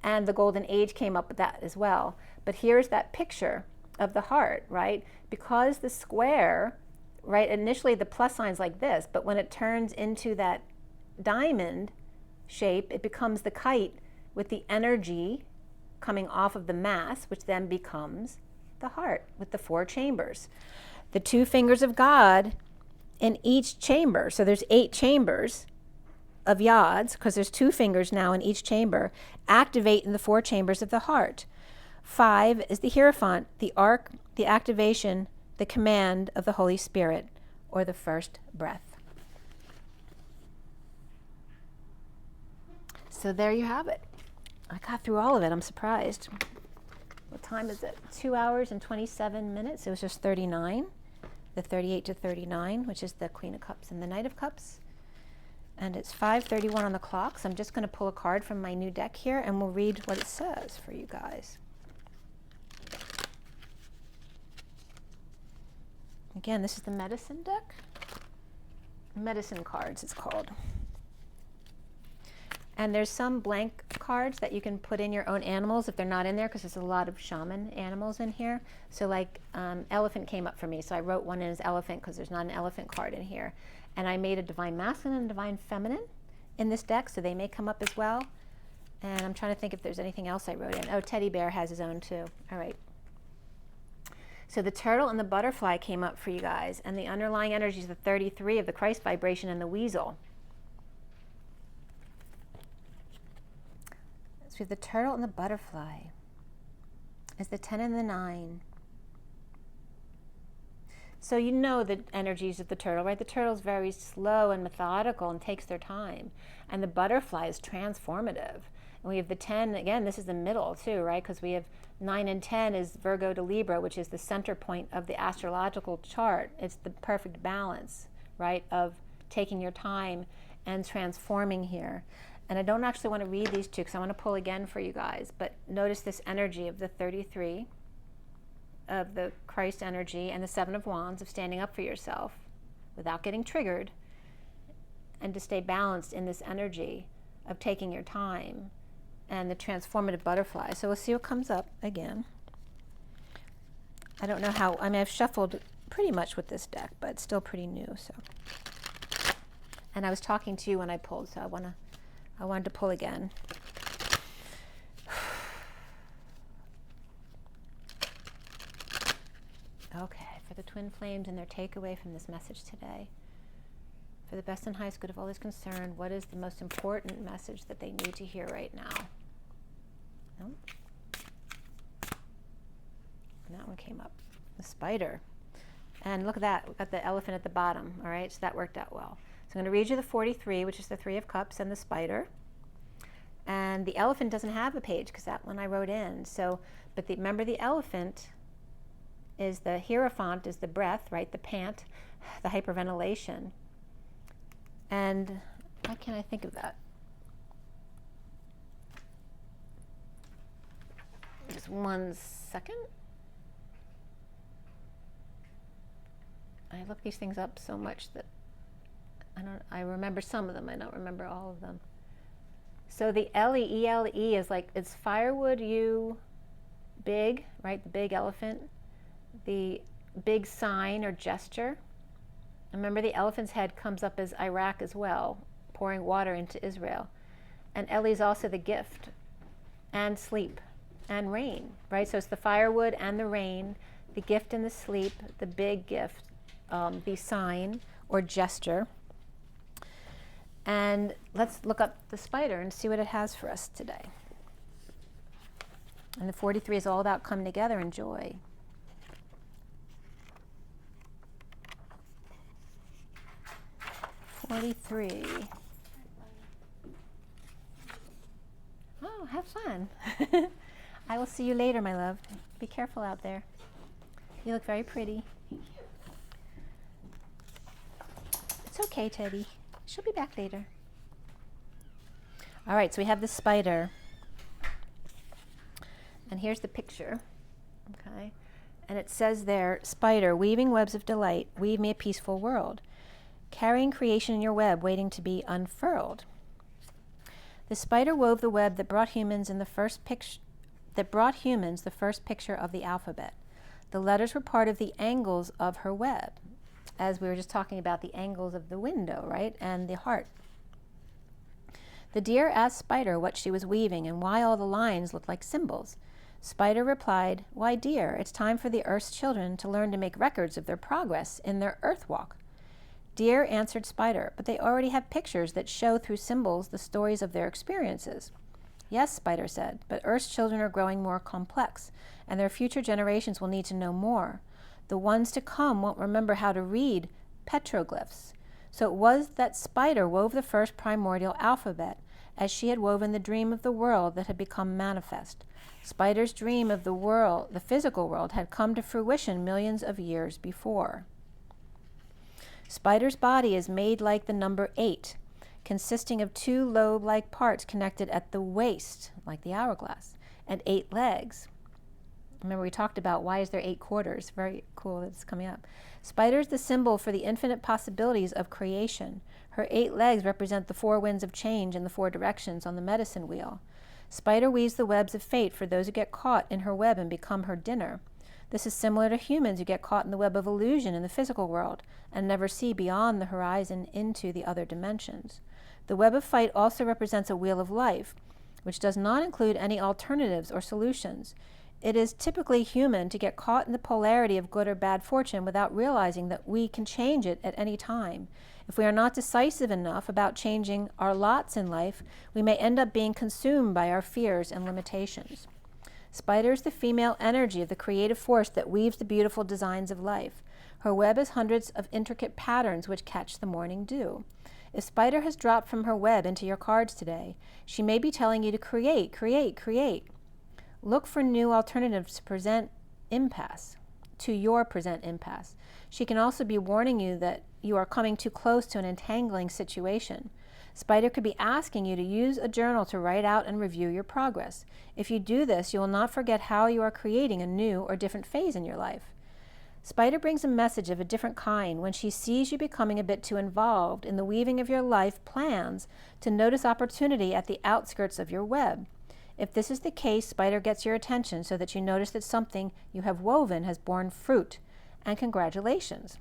And the Golden Age came up with that as well. But here's that picture of the heart, right? Because the square, right, initially the plus sign's like this, but when it turns into that diamond shape, it becomes the kite with the energy coming off of the mass, which then becomes the heart with the 4 chambers. The 2 fingers of God in each chamber. So there's 8 chambers of yods, because there's 2 fingers now in each chamber, activate in the 4 chambers of the heart. 5 is the Hierophant, the arc, the activation, the command of the Holy Spirit, or the first breath. So there you have it. I got through all of it. I'm surprised. What time is it? 2 hours and 27 minutes. It was just 39, the 38 to 39, which is the Queen of Cups and the Knight of Cups. And it's 5:31 on the clock, so I'm just going to pull a card from my new deck here, and we'll read what it says for you guys. Again, this is the medicine deck. Medicine cards, it's called. And there's some blank cards that you can put in your own animals if they're not in there, because there's a lot of shaman animals in here. So like elephant came up for me, so I wrote one in as elephant because there's not an elephant card in here. And I made a divine masculine and divine feminine in this deck, so they may come up as well. And I'm trying to think if there's anything else I wrote in. Oh, teddy bear has his own too. All right. So the turtle and the butterfly came up for you guys, and the underlying energy is the 33 of the Christ vibration and the weasel. So we have the turtle and the butterfly. Is the 10 and the 9. So you know the energies of the turtle, right? The turtle is very slow and methodical and takes their time. And the butterfly is transformative. And we have the 10, again, this is the middle too, right? Because we have 9 and 10 is Virgo to Libra, which is the center point of the astrological chart. It's the perfect balance, right, of taking your time and transforming here. And I don't actually want to read these two because I want to pull again for you guys. But notice this energy of the 33 of the Christ energy and the 7 of Wands of standing up for yourself without getting triggered, and to stay balanced in this energy of taking your time, and the transformative butterfly. So we'll see what comes up again. I don't know how, I mean, I've shuffled pretty much with this deck, but it's still pretty new. So, and I was talking to you when I pulled, so I wanted to pull again. Okay, for the twin flames and their takeaway from this message today. For the best and highest good of all is concerned, what is the most important message that they need to hear right now? No? And that one came up. The spider. And look at that. We've got the elephant at the bottom. All right, so that worked out well. So I'm going to read you the 43, which is the 3 of Cups and the spider. And the elephant doesn't have a page because that one I wrote in. So, but remember the elephant is the hierophant, is the breath, right? The pant, the hyperventilation. And why can't I think of that? Just 1 second. I look these things up so much that I remember some of them. I don't remember all of them. So the L-E-E-L-E is like, it's firewood, you, big, right? The big elephant. The big sign or gesture. Remember the elephant's head comes up as Iraq as well, pouring water into Israel. And Eli is also the gift and sleep and rain, right? So it's the firewood and the rain, the gift and the sleep, the big gift, the sign or gesture. And let's look up the spider and see what it has for us today. And the 43 is all about coming together in joy. Oh, have fun. I will see you later, my love. Be careful out there. You look very pretty. It's okay, Teddy. She'll be back later. All right, so we have the spider. And here's the picture. Okay. And it says there, spider, weaving webs of delight, weave me a peaceful world. Carrying creation in your web, waiting to be unfurled. The spider wove the web that brought humans the first picture of the alphabet. The letters were part of the angles of her web, as we were just talking about the angles of the window, right, and the heart. The deer asked Spider what she was weaving and why all the lines looked like symbols. Spider replied, "Why, dear, it's time for the Earth's children to learn to make records of their progress in their Earth walk." Deer answered Spider, "But they already have pictures that show through symbols the stories of their experiences." "Yes," Spider said, "but Earth's children are growing more complex, and their future generations will need to know more. The ones to come won't remember how to read petroglyphs." So it was that Spider wove the first primordial alphabet, as she had woven the dream of the world that had become manifest. Spider's dream of the world, the physical world, had come to fruition millions of years before. Spider's body is made like the number 8, consisting of 2 lobe-like parts connected at the waist, like the hourglass, and 8 legs. Remember we talked about why is there 8 quarters? Very cool that it's coming up. Spider is the symbol for the infinite possibilities of creation. Her 8 legs represent the 4 winds of change in the 4 directions on the medicine wheel. Spider weaves the webs of fate for those who get caught in her web and become her dinner. This is similar to humans who get caught in the web of illusion in the physical world and never see beyond the horizon into the other dimensions. The web of fight also represents a wheel of life, which does not include any alternatives or solutions. It is typically human to get caught in the polarity of good or bad fortune without realizing that we can change it at any time. If we are not decisive enough about changing our lots in life, we may end up being consumed by our fears and limitations. Spider is the female energy of the creative force that weaves the beautiful designs of life. Her web is hundreds of intricate patterns which catch the morning dew. If Spider has dropped from her web into your cards today, she may be telling you to create, create, create. Look for new alternatives to your present impasse. She can also be warning you that you are coming too close to an entangling situation. Spider could be asking you to use a journal to write out and review your progress. If you do this, you will not forget how you are creating a new or different phase in your life. Spider brings a message of a different kind when she sees you becoming a bit too involved in the weaving of your life plans to notice opportunity at the outskirts of your web. If this is the case, Spider gets your attention so that you notice that something you have woven has borne fruit and congratulations.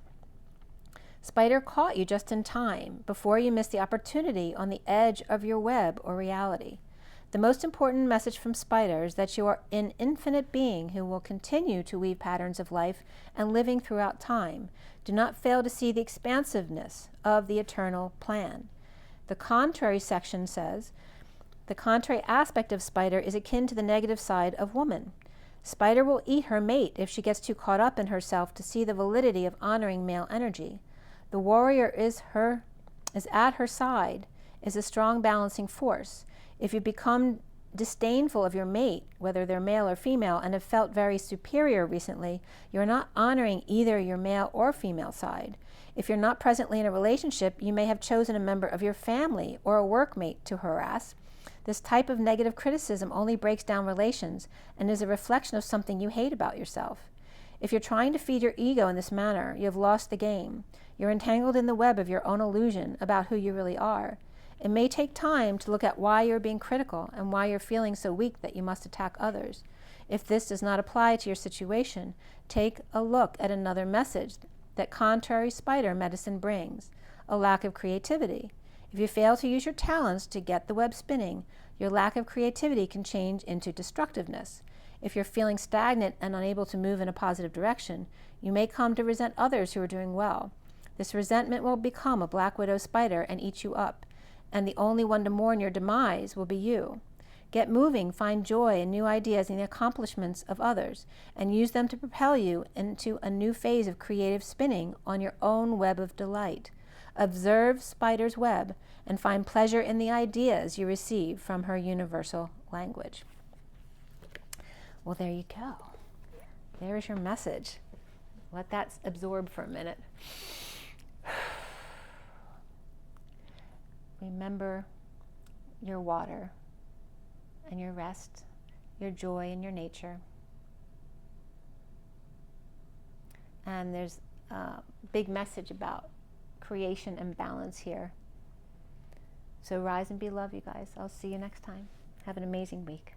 Spider caught you just in time, before you missed the opportunity on the edge of your web or reality. The most important message from Spider is that you are an infinite being who will continue to weave patterns of life and living throughout time. Do not fail to see the expansiveness of the eternal plan. The contrary section says, the contrary aspect of Spider is akin to the negative side of woman. Spider will eat her mate if she gets too caught up in herself to see the validity of honoring male energy. The warrior is at her side, is a strong balancing force. If you become disdainful of your mate, whether they're male or female, and have felt very superior recently, you're not honoring either your male or female side. If you're not presently in a relationship, you may have chosen a member of your family or a workmate to harass. This type of negative criticism only breaks down relations and is a reflection of something you hate about yourself. If you're trying to feed your ego in this manner, you have lost the game. You're entangled in the web of your own illusion about who you really are. It may take time to look at why you're being critical and why you're feeling so weak that you must attack others. If this does not apply to your situation, take a look at another message that contrary Spider medicine brings, a lack of creativity. If you fail to use your talents to get the web spinning, your lack of creativity can change into destructiveness. If you're feeling stagnant and unable to move in a positive direction, you may come to resent others who are doing well. This resentment will become a black widow spider and eat you up, and the only one to mourn your demise will be you. Get moving, find joy and new ideas in the accomplishments of others, and use them to propel you into a new phase of creative spinning on your own web of delight. Observe Spider's web and find pleasure in the ideas you receive from her universal language. Well, there you go. There is your message. Let that absorb for a minute. Remember your water and your rest, your joy and your nature. And there's a big message about creation and balance here. So rise and be love, you guys. I'll see you next time. Have an amazing week.